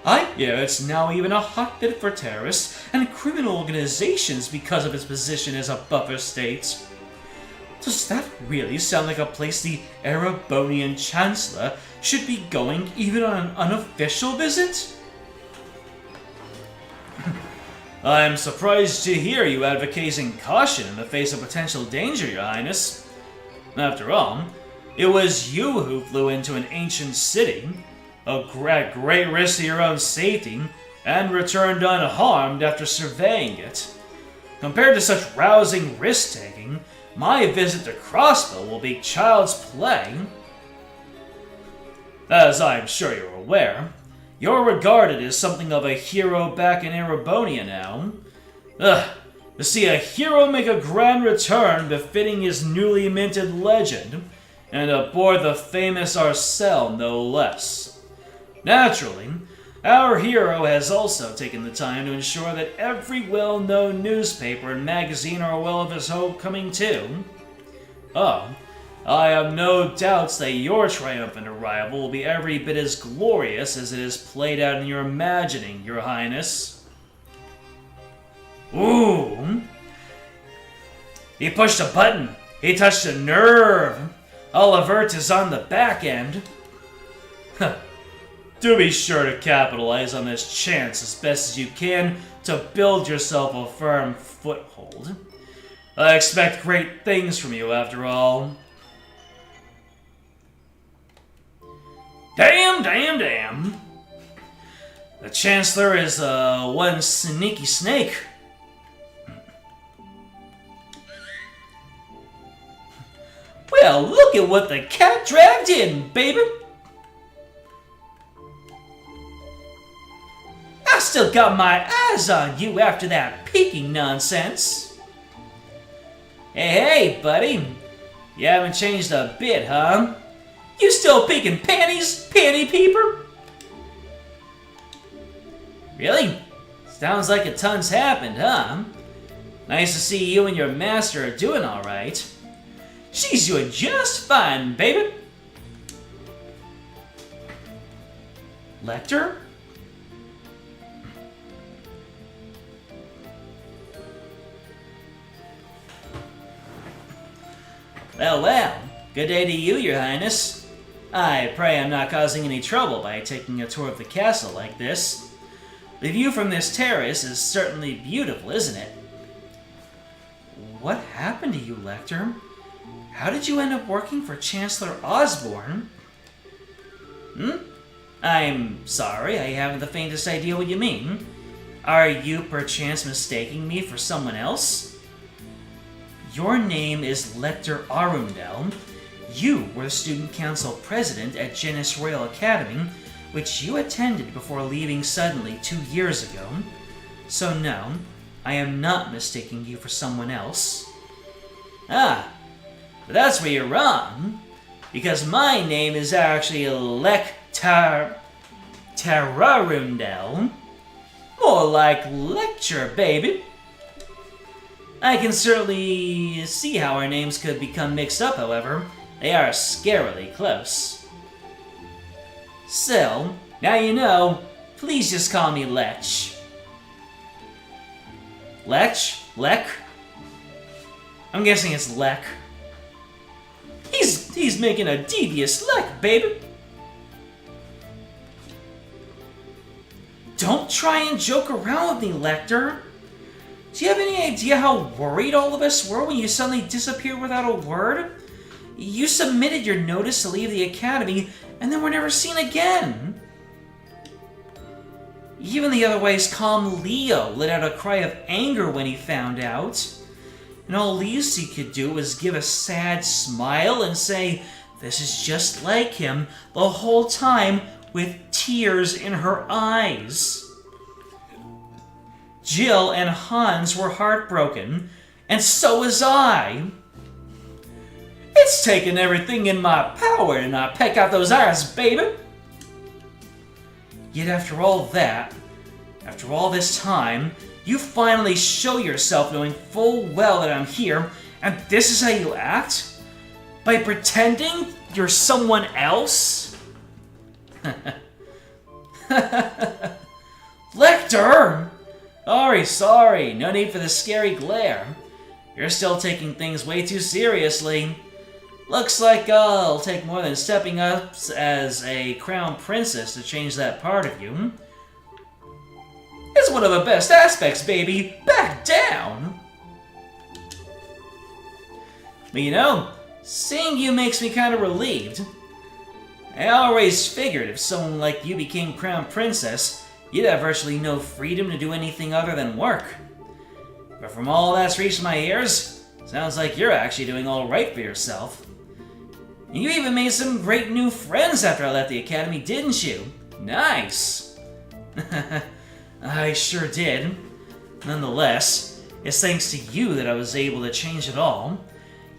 I hear it's now even a hotbed for terrorists and criminal organizations because of its position as a buffer state. Does that really sound like a place the Erebonian Chancellor should be going even on an unofficial visit? I'm surprised to hear you advocating caution in the face of potential danger, Your Highness. After all, it was you who flew into an ancient city, at great risk to your own safety, and returned unharmed after surveying it. Compared to such rousing risk-taking, my visit to Crossbow will be child's play. As I'm sure you're aware, you're regarded as something of a hero back in Erebonia now. To see a hero make a grand return befitting his newly minted legend, and aboard the famous Arcel no less. Naturally, our hero has also taken the time to ensure that every well-known newspaper and magazine are well of his homecoming too. Oh, I have no doubts that your triumphant arrival will be every bit as glorious as it is played out in your imagining, Your Highness. Ooh! He pushed a button. He touched a nerve. Olivert is on the back end. Do be sure to capitalize on this chance as best as you can to build yourself a firm foothold. I expect great things from you, after all. Damn! The Chancellor is, one sneaky snake. Well, look at what the cat dragged in, baby! I still got my eyes on you after that peeking nonsense. Hey, buddy. You haven't changed a bit, huh? You still peeking panties, panty peeper? Really? Sounds like a ton's happened, huh? Nice to see you and your master are doing alright. She's doing just fine, baby. Lecter? Well, good day to you, Your Highness. I pray I'm not causing any trouble by taking a tour of the castle like this. The view from this terrace is certainly beautiful, isn't it? What happened to you, Lecter? How did you end up working for Chancellor Osborne? I'm sorry, I haven't the faintest idea what you mean. Are you perchance mistaking me for someone else? Your name is Lecter Arundel. You were the Student Council President at Genis Royal Academy, which you attended before leaving suddenly 2 years ago. So no, I am not mistaking you for someone else. Ah, but that's where you're wrong, because my name is actually Lecter Arundel. More like lecture, baby. I can certainly see how our names could become mixed up, however. They are scarily close. So, now you know, please just call me Lech. Lech? Lech? I'm guessing it's Lech. He's making a devious Lech, baby. Don't try and joke around with me, Lecter. Do you have any idea how worried all of us were when you suddenly disappeared without a word? You submitted your notice to leave the academy, and then were never seen again. Even the otherwise calm Leo let out a cry of anger when he found out. And all Lucy could do was give a sad smile and say, "This is just like him," the whole time with tears in her eyes. Jill and Hans were heartbroken, and so was I. It's taken everything in my power to not peck out those eyes, baby. Yet after all that, after all this time, you finally show yourself knowing full well that I'm here, and this is how you act? By pretending you're someone else? Lecter! Sorry, no need for the scary glare. You're still taking things way too seriously. Looks like I'll take more than stepping up as a crown princess to change that part of you. It's one of the best aspects, baby! Back down! But you know, seeing you makes me kind of relieved. I always figured if someone like you became crown princess, you'd have virtually no freedom to do anything other than work. But from all that's reached my ears, sounds like you're actually doing all right for yourself. And you even made some great new friends after I left the academy, didn't you? Nice! I sure did. Nonetheless, it's thanks to you that I was able to change it all.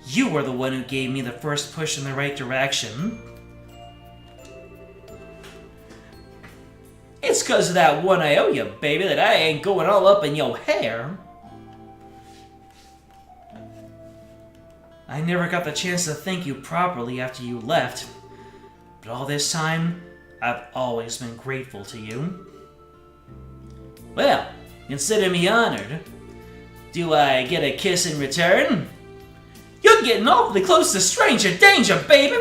You were the one who gave me the first push in the right direction. It's 'cause of that one I owe you, baby, that I ain't going all up in your hair. I never got the chance to thank you properly after you left, but all this time, I've always been grateful to you. Well, consider me honored. Do I get a kiss in return? You're getting awfully close to stranger danger, baby!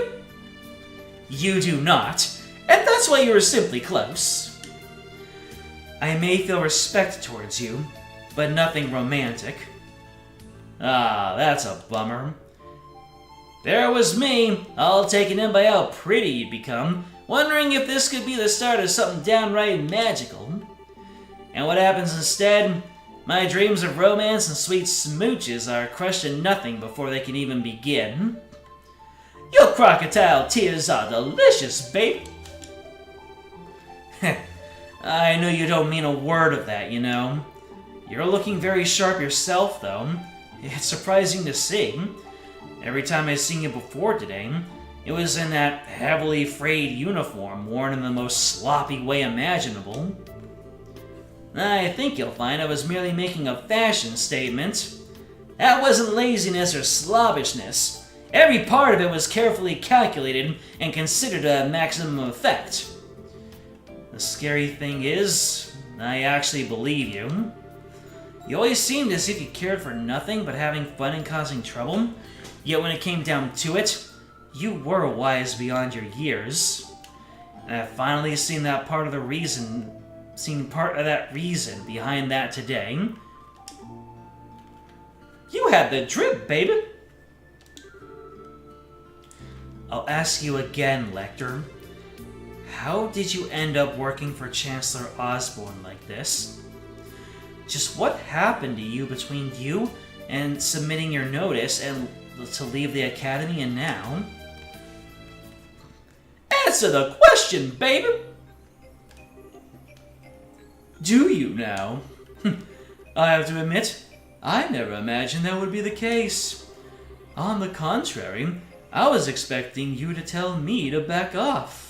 You do not, and that's why you're simply close. I may feel respect towards you, but nothing romantic. Ah, that's a bummer. There was me, all taken in by how pretty you'd become, wondering if this could be the start of something downright magical. And what happens instead? My dreams of romance and sweet smooches are crushed to nothing before they can even begin. Your crocodile tears are delicious, babe. I know you don't mean a word of that, you know. You're looking very sharp yourself, though. It's surprising to see. Every time I've seen you before today, it was in that heavily frayed uniform worn in the most sloppy way imaginable. I think you'll find I was merely making a fashion statement. That wasn't laziness or slobbishness. Every part of it was carefully calculated and considered a maximum effect. The scary thing is, I actually believe you. You always seemed as if you cared for nothing but having fun and causing trouble, yet when it came down to it, you were wise beyond your years. And I've finally seen part of that reason behind that today. You had the drip, baby! I'll ask you again, Lecter. How did you end up working for Chancellor Osborne like this? Just what happened to you between you and submitting your notice and to leave the academy and now? Answer the question, baby! Do you now? I have to admit, I never imagined that would be the case. On the contrary, I was expecting you to tell me to back off.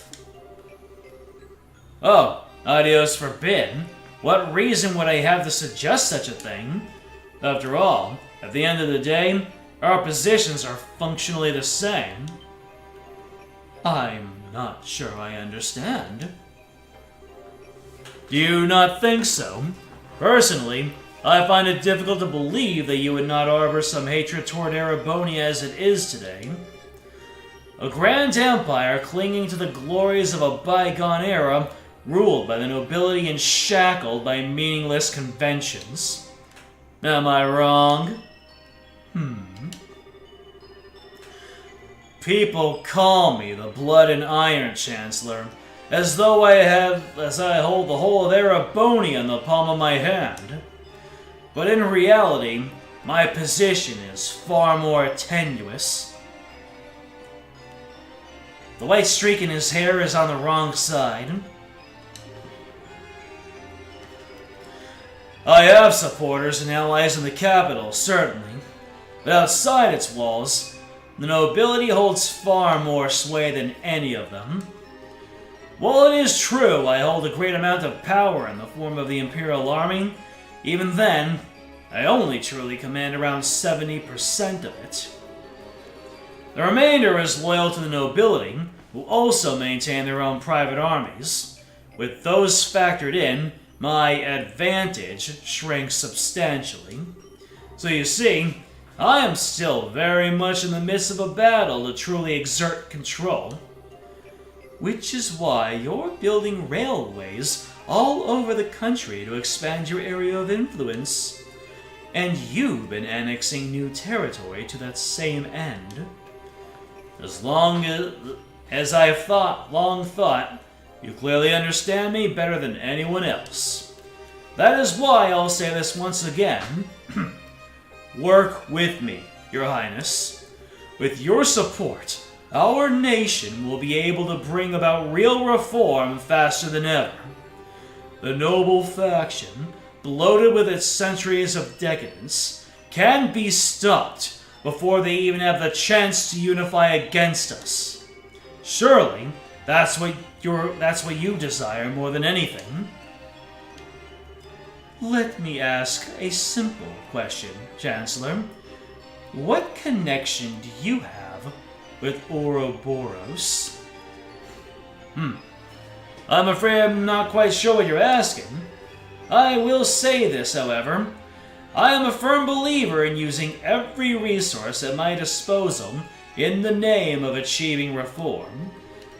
Oh, adios forbid. What reason would I have to suggest such a thing? After all, at the end of the day, our positions are functionally the same. I'm not sure I understand. Do you not think so? Personally, I find it difficult to believe that you would not harbor some hatred toward Erebonia as it is today. A grand empire clinging to the glories of a bygone era, ruled by the nobility and shackled by meaningless conventions. Am I wrong? People call me the Blood and Iron Chancellor, as though I hold the whole of Erebonia in the palm of my hand. But in reality, my position is far more tenuous. The white streak in his hair is on the wrong side. I have supporters and allies in the capital, certainly, but outside its walls, the nobility holds far more sway than any of them. While it is true I hold a great amount of power in the form of the Imperial Army, even then, I only truly command around 70% of it. The remainder is loyal to the nobility, who also maintain their own private armies. With those factored in, my advantage shrinks substantially. So you see, I am still very much in the midst of a battle to truly exert control. Which is why you're building railways all over the country to expand your area of influence. And you've been annexing new territory to that same end. As long as I've long thought, you clearly understand me better than anyone else. That is why I'll say this once again. Work with me, Your Highness. With your support, our nation will be able to bring about real reform faster than ever. The noble faction, bloated with its centuries of decadence, can be stopped before they even have the chance to unify against us. Surely, that's what you desire more than anything. Let me ask a simple question, Chancellor. What connection do you have with Ouroboros? I'm afraid I'm not quite sure what you're asking. I will say this, however. I am a firm believer in using every resource at my disposal in the name of achieving reform.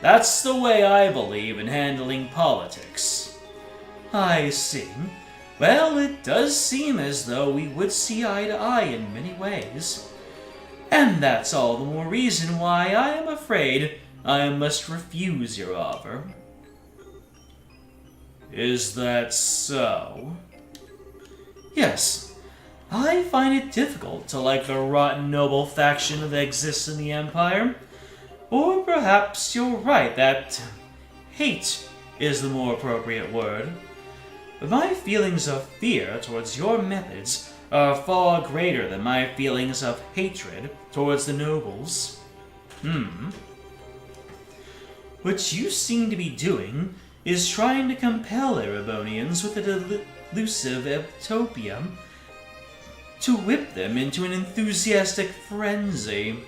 That's the way I believe in handling politics. I see. Well, it does seem as though we would see eye to eye in many ways. And that's all the more reason why I am afraid I must refuse your offer. Is that so? Yes. I find it difficult to like the rotten noble faction that exists in the Empire. Or perhaps you're right that hate is the more appropriate word. But my feelings of fear towards your methods are far greater than my feelings of hatred towards the nobles. What you seem to be doing is trying to compel Erebonians with a delusive utopia to whip them into an enthusiastic frenzy.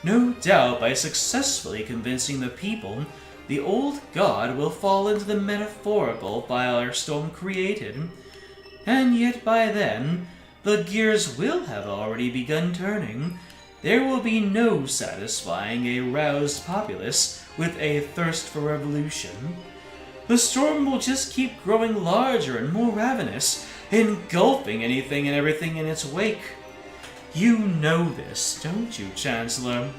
No doubt by successfully convincing the people, the old god will fall into the metaphorical firestorm created, and yet by then, the gears will have already begun turning. There will be no satisfying a roused populace with a thirst for revolution. The storm will just keep growing larger and more ravenous, engulfing anything and everything in its wake. You know this, don't you, Chancellor?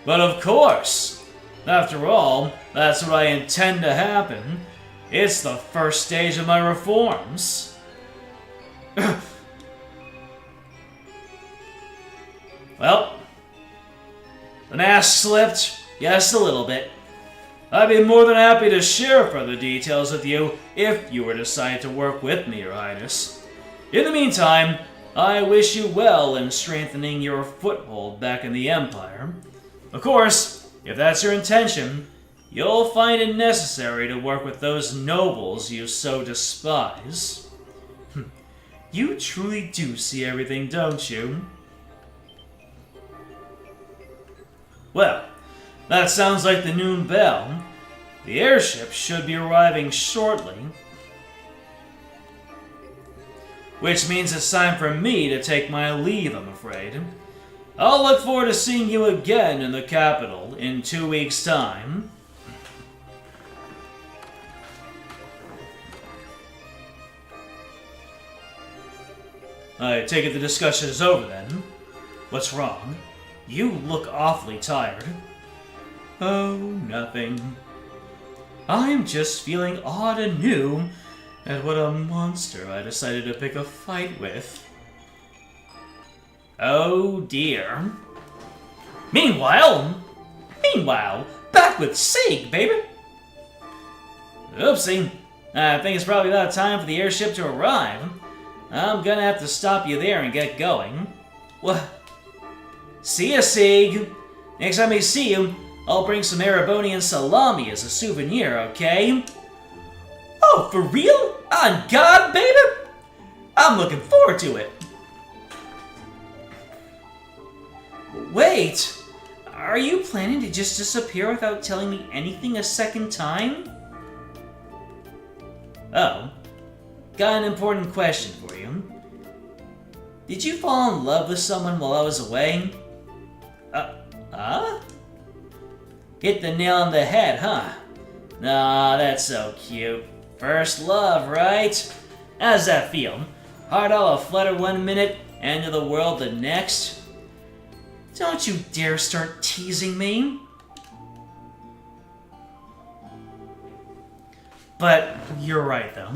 But of course! After all, that's what I intend to happen. It's the first stage of my reforms. Well, the mask slipped, yes, a little bit. I'd be more than happy to share further details with you if you were to decide to work with me, Your Highness. In the meantime, I wish you well in strengthening your foothold back in the Empire. Of course, if that's your intention, you'll find it necessary to work with those nobles you so despise. You truly do see everything, don't you? Well, that sounds like the noon bell. The airship should be arriving shortly. Which means it's time for me to take my leave, I'm afraid. I'll look forward to seeing you again in the capital in 2 weeks' time. I take it the discussion is over then. What's wrong? You look awfully tired. Oh, nothing. I'm just feeling odd and new at what a monster I decided to pick a fight with. Oh dear. Meanwhile, back with Sig, baby! Oopsie. I think it's probably about time for the airship to arrive. I'm gonna have to stop you there and get going. What? See ya, Sig. Next time I see you, I'll bring some Erebonian salami as a souvenir, okay? Oh, for real? On God, baby? I'm looking forward to it. Wait! Are you planning to just disappear without telling me anything a second time? Oh. Got an important question for you. Did you fall in love with someone while I was away? Hit the nail on the head, huh? Aw, that's so cute. First love, right? How's that feel? Heart all aflutter one minute, end of the world the next? Don't you dare start teasing me. But you're right, though.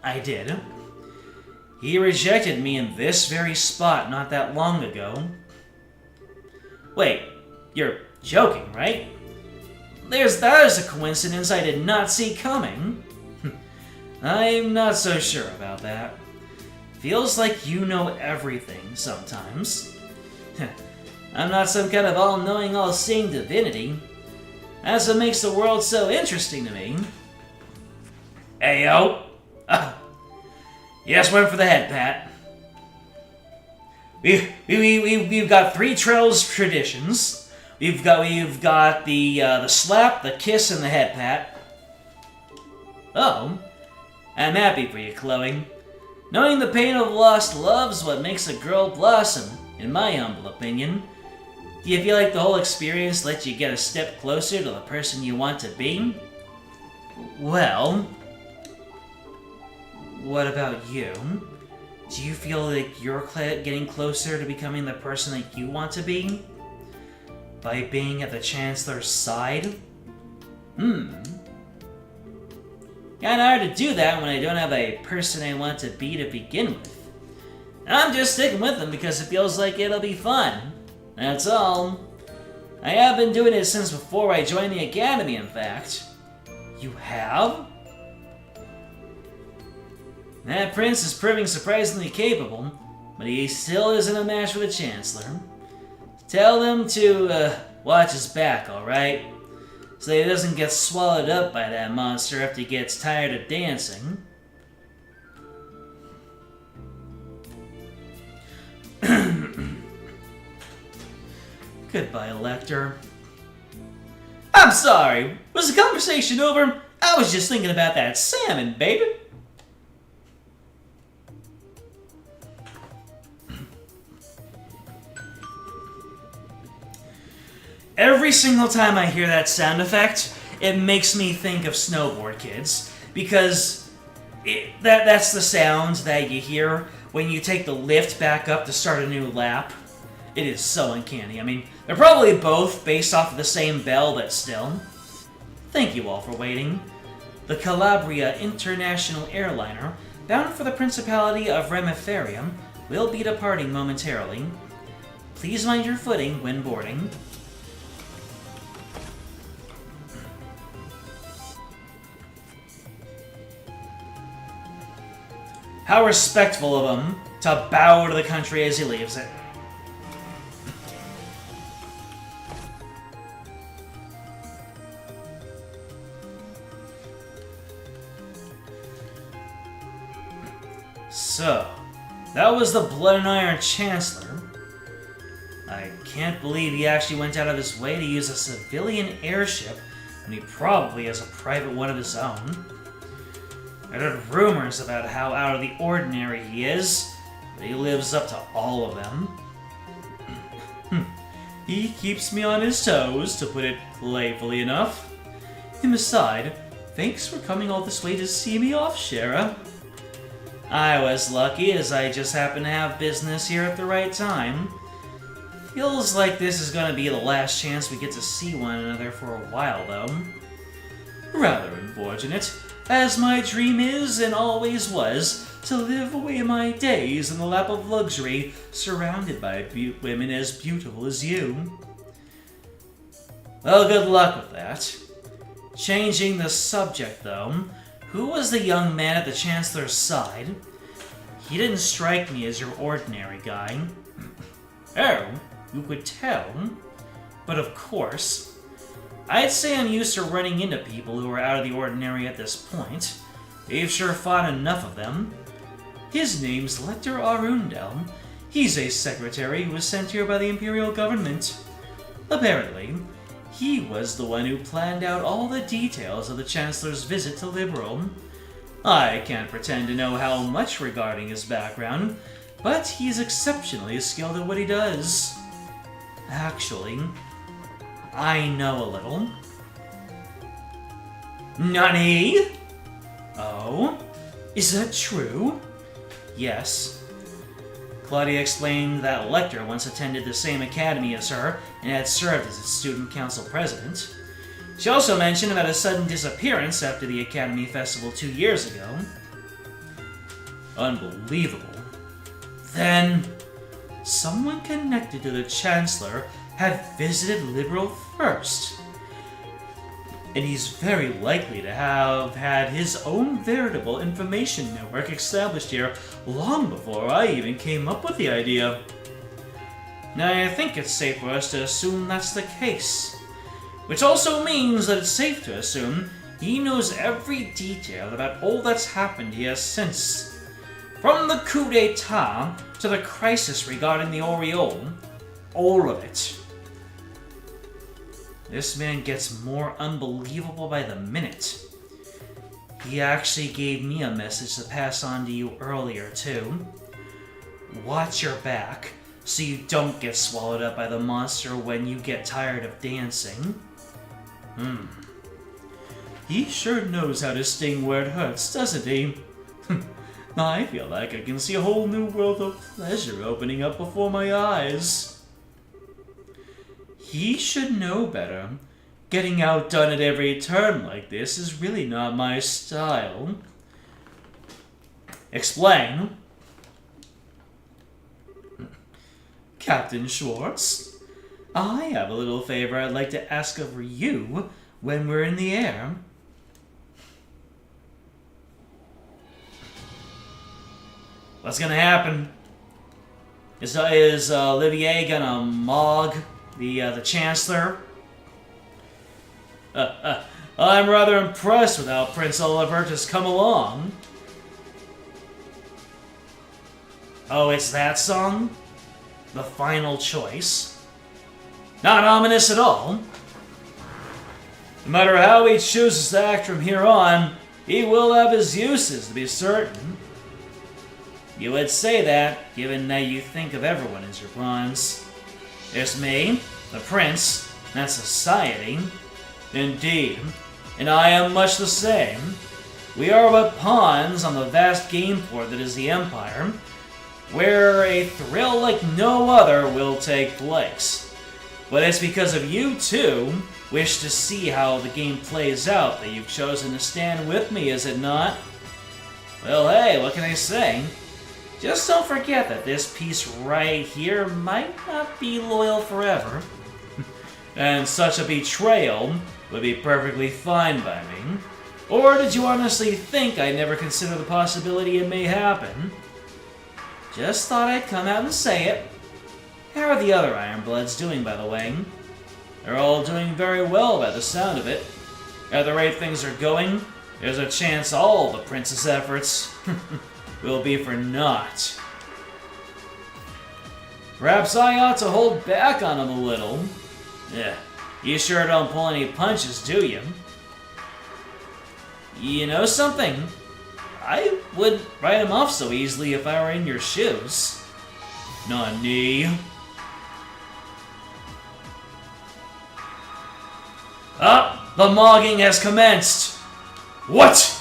I did. He rejected me in this very spot not that long ago. Wait, you're joking, right? That is a coincidence I did not see coming. I'm not so sure about that. Feels like you know everything sometimes. I'm not some kind of all-knowing, all-seeing divinity. That's what makes the world so interesting to me. Hey, yo! Yes, went for the head pat. We've got 3 trails traditions. We've got the slap, the kiss, and the head pat. Oh, I'm happy for you, Chloe. Knowing the pain of lost love's what makes a girl blossom, in my humble opinion. Do you feel like the whole experience let you get a step closer to the person you want to be? Well, what about you? Do you feel like you're getting closer to becoming the person that you want to be? By being at the Chancellor's side? Kinda hard to do that when I don't have a person I want to be to begin with. I'm just sticking with them because it feels like it'll be fun. That's all. I have been doing it since before I joined the Academy, in fact. You have? That prince is proving surprisingly capable, but he still isn't a match for the Chancellor. Tell him to watch his back, alright? So he doesn't get swallowed up by that monster after he gets tired of dancing. Goodbye, Lecter. I'm sorry. Was the conversation over? I was just thinking about that salmon, baby. Every single time I hear that sound effect, it makes me think of Snowboard Kids, because that's the sound that you hear when you take the lift back up to start a new lap. It is so uncanny. I mean, they're probably both based off of the same bell, but still. Thank you all for waiting. The Calabria International Airliner, bound for the Principality of Remiferia, will be departing momentarily. Please mind your footing when boarding. How respectful of him to bow to the country as he leaves it. So, that was the Blood and Iron Chancellor. I can't believe he actually went out of his way to use a civilian airship when he probably has a private one of his own. I heard rumors about how out of the ordinary he is, but he lives up to all of them. He keeps me on his toes, to put it playfully enough. And beside, thanks for coming all this way to see me off, Shara. I was lucky, as I just happened to have business here at the right time. Feels like this is gonna be the last chance we get to see one another for a while, though. Rather unfortunate, as my dream is, and always was, to live away my days in the lap of luxury, surrounded by women as beautiful as you. Well, good luck with that. Changing the subject, though, who was the young man at the Chancellor's side? He didn't strike me as your ordinary guy. Oh, you could tell. But of course, I'd say I'm used to running into people who are out of the ordinary at this point. We've sure fought enough of them. His name's Lecter Arundel. He's a secretary who was sent here by the Imperial government. Apparently, he was the one who planned out all the details of the Chancellor's visit to Liberal. I can't pretend to know how much regarding his background, but he's exceptionally skilled at what he does. Actually, I know a little. Nani? Oh? Is that true? Yes. Claudia explained that Lecter once attended the same academy as her and had served as its student council president. She also mentioned about his sudden disappearance after the Academy Festival 2 years ago. Unbelievable. Then, someone connected to the Chancellor had visited Liberal first. And he's very likely to have had his own veritable information network established here long before I even came up with the idea. Now, I think it's safe for us to assume that's the case. Which also means that it's safe to assume he knows every detail about all that's happened here since. From the coup d'etat to the crisis regarding the Aureole, all of it. This man gets more unbelievable by the minute. He actually gave me a message to pass on to you earlier, too. Watch your back, so you don't get swallowed up by the monster when you get tired of dancing. He sure knows how to sting where it hurts, doesn't he? I feel like I can see a whole new world of pleasure opening up before my eyes. He should know better. Getting outdone at every turn like this is really not my style. Explain. Captain Schwartz, I have a little favor I'd like to ask of you when we're in the air. What's gonna happen? Is Olivier gonna mog the Chancellor? I'm rather impressed with how Prince Oliver has come along. Oh, it's that song? The final choice? Not ominous at all. No matter how he chooses to act from here on, he will have his uses, to be certain. You would say that, given that you think of everyone as your pawns. There's me, the Prince, and society. Indeed, and I am much the same. We are but pawns on the vast game board that is the Empire, where a thrill like no other will take place. But it's because of you two wish to see how the game plays out that you've chosen to stand with me, is it not? Well, hey, what can I say? Just don't forget that this piece right here might not be loyal forever. And such a betrayal would be perfectly fine by me. Or did you honestly think I'd never consider the possibility it may happen? Just thought I'd come out and say it. How are the other Ironbloods doing, by the way? They're all doing very well by the sound of it. At the rate things are going, there's a chance all the Prince's efforts will be for naught. Perhaps I ought to hold back on him a little. Yeah, you sure don't pull any punches, do you? You know something? I wouldn't write him off so easily if I were in your shoes. Nani? Ah, the mogging has commenced! What?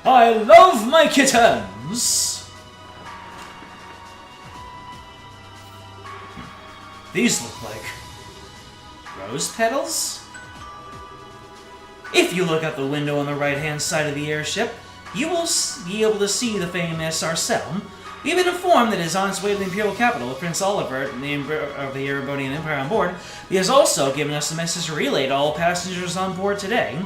I love my kittens! These look like rose petals? If you look out the window on the right-hand side of the airship, you will be able to see the famous Arcel. We've been informed that it is on its way to the Imperial capital with Prince Oliver of the Erebonian Empire on board. He has also given us a message to relay to all passengers on board today.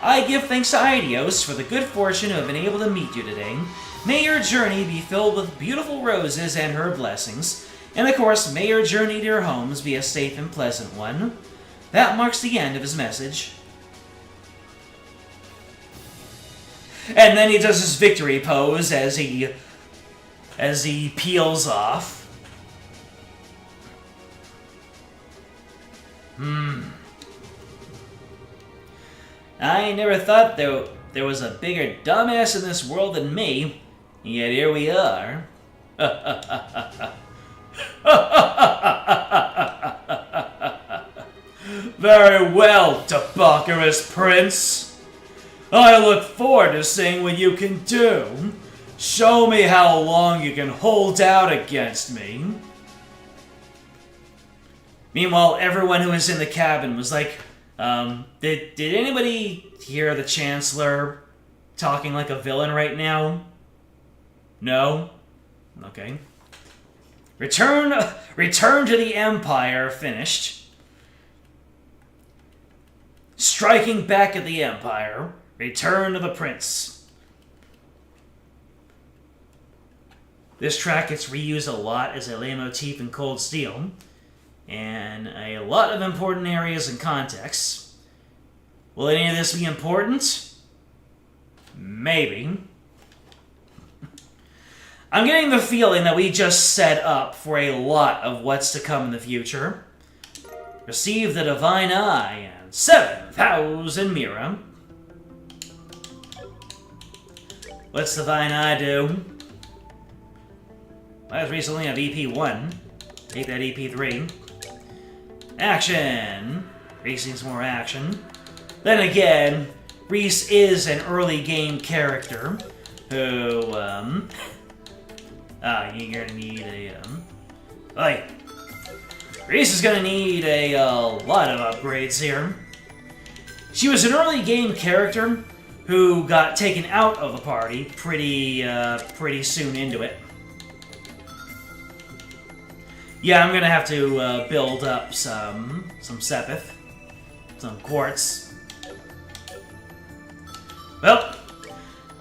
I give thanks to Idios for the good fortune to have been able to meet you today. May your journey be filled with beautiful roses and her blessings. And of course, may your journey to your homes be a safe and pleasant one. That marks the end of his message. And then he does his victory pose as he peels off. I never thought there was a bigger dumbass in this world than me, yet here we are. Very well, debaucherous prince. I look forward to seeing what you can do. Show me how long you can hold out against me. Meanwhile, everyone who was in the cabin was like, did anybody hear the Chancellor talking like a villain right now? No? Okay. Return to the Empire finished. Striking back at the Empire. Return to the Prince. This track gets reused a lot as a leitmotif in Cold Steel, and a lot of important areas and contexts. Will any of this be important? Maybe. I'm getting the feeling that we just set up for a lot of what's to come in the future. Receive the Divine Eye and 7,000 Mira. What's Divine Eye do? I was recently at EP1. Take that EP3. Action! Reese needs more action. Then again, Reese is an early game character who, you're gonna need a, Reese is gonna need a lot of upgrades here. She was an early game character who got taken out of the party pretty soon into it. Yeah, I'm gonna have to build up some Sepith, some quartz. Well,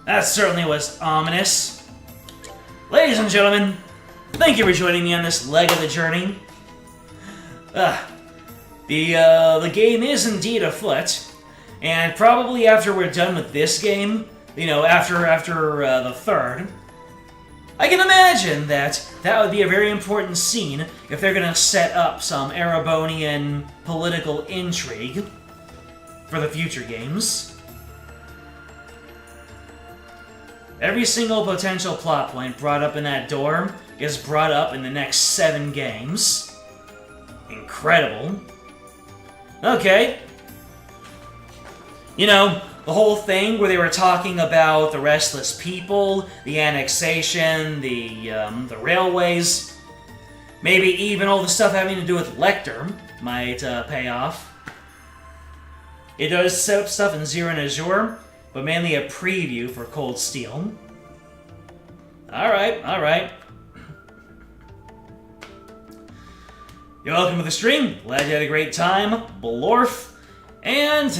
that certainly was ominous. Ladies and gentlemen, thank you for joining me on this leg of the journey. The game is indeed afoot, and probably after we're done with this game, you know, after the third, I can imagine that would be a very important scene if they're gonna set up some Erebonian political intrigue for the future games. Every single potential plot point brought up in that door is brought up in the next 7 games. Incredible. Okay. You know, the whole thing where they were talking about the restless people, the annexation, the railways, maybe even all the stuff having to do with Lecter might pay off. It does set up stuff in Zero and Azure, but mainly a preview for Cold Steel. Alright. You're welcome to the stream. Glad you had a great time. Blorf. And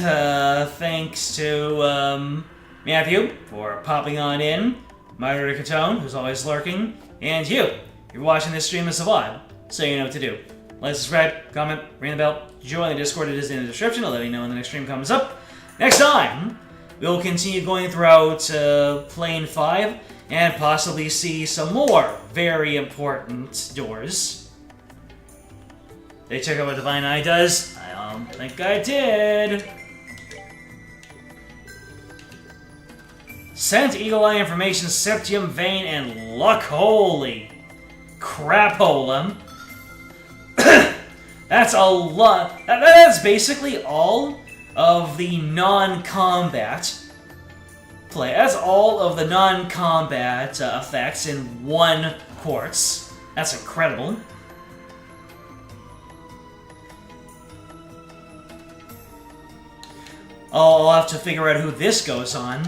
thanks to Matthew for popping on in. Moderator Catone, who's always lurking. And you. You're watching this stream as a VOD, so you know what to do. Like, subscribe, comment, ring the bell, join the Discord. It is in the description. I'll let you know when the next stream comes up. Next time, we'll continue going throughout Plane 5 and possibly see some more very important doors. Did you check out what Divine Eye does? I don't think I did. Sent Eagle Eye information, Septium Vein, and Luck. Holy crapola. That's a lot. That's basically all of the non-combat play. That's all of the non-combat effects in one quartz. That's incredible. I'll have to figure out who this goes on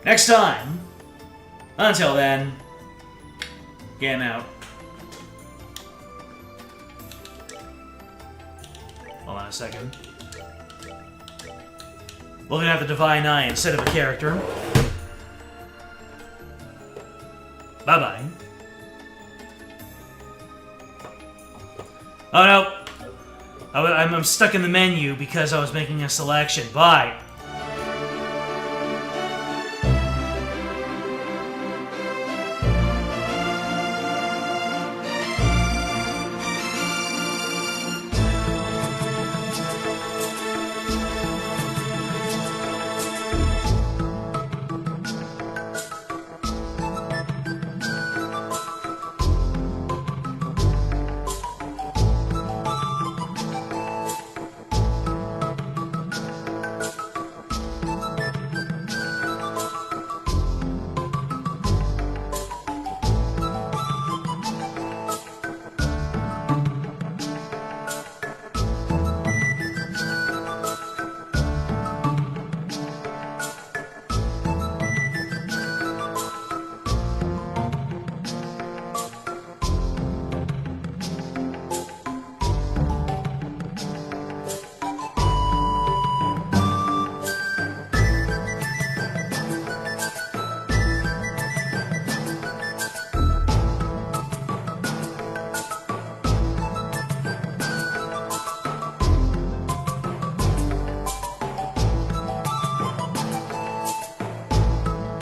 next time. Until then, game out. Hold on a second. We're gonna have the Divine Eye instead of a character. Bye-bye. Oh no! I'm stuck in the menu because I was making a selection. Bye!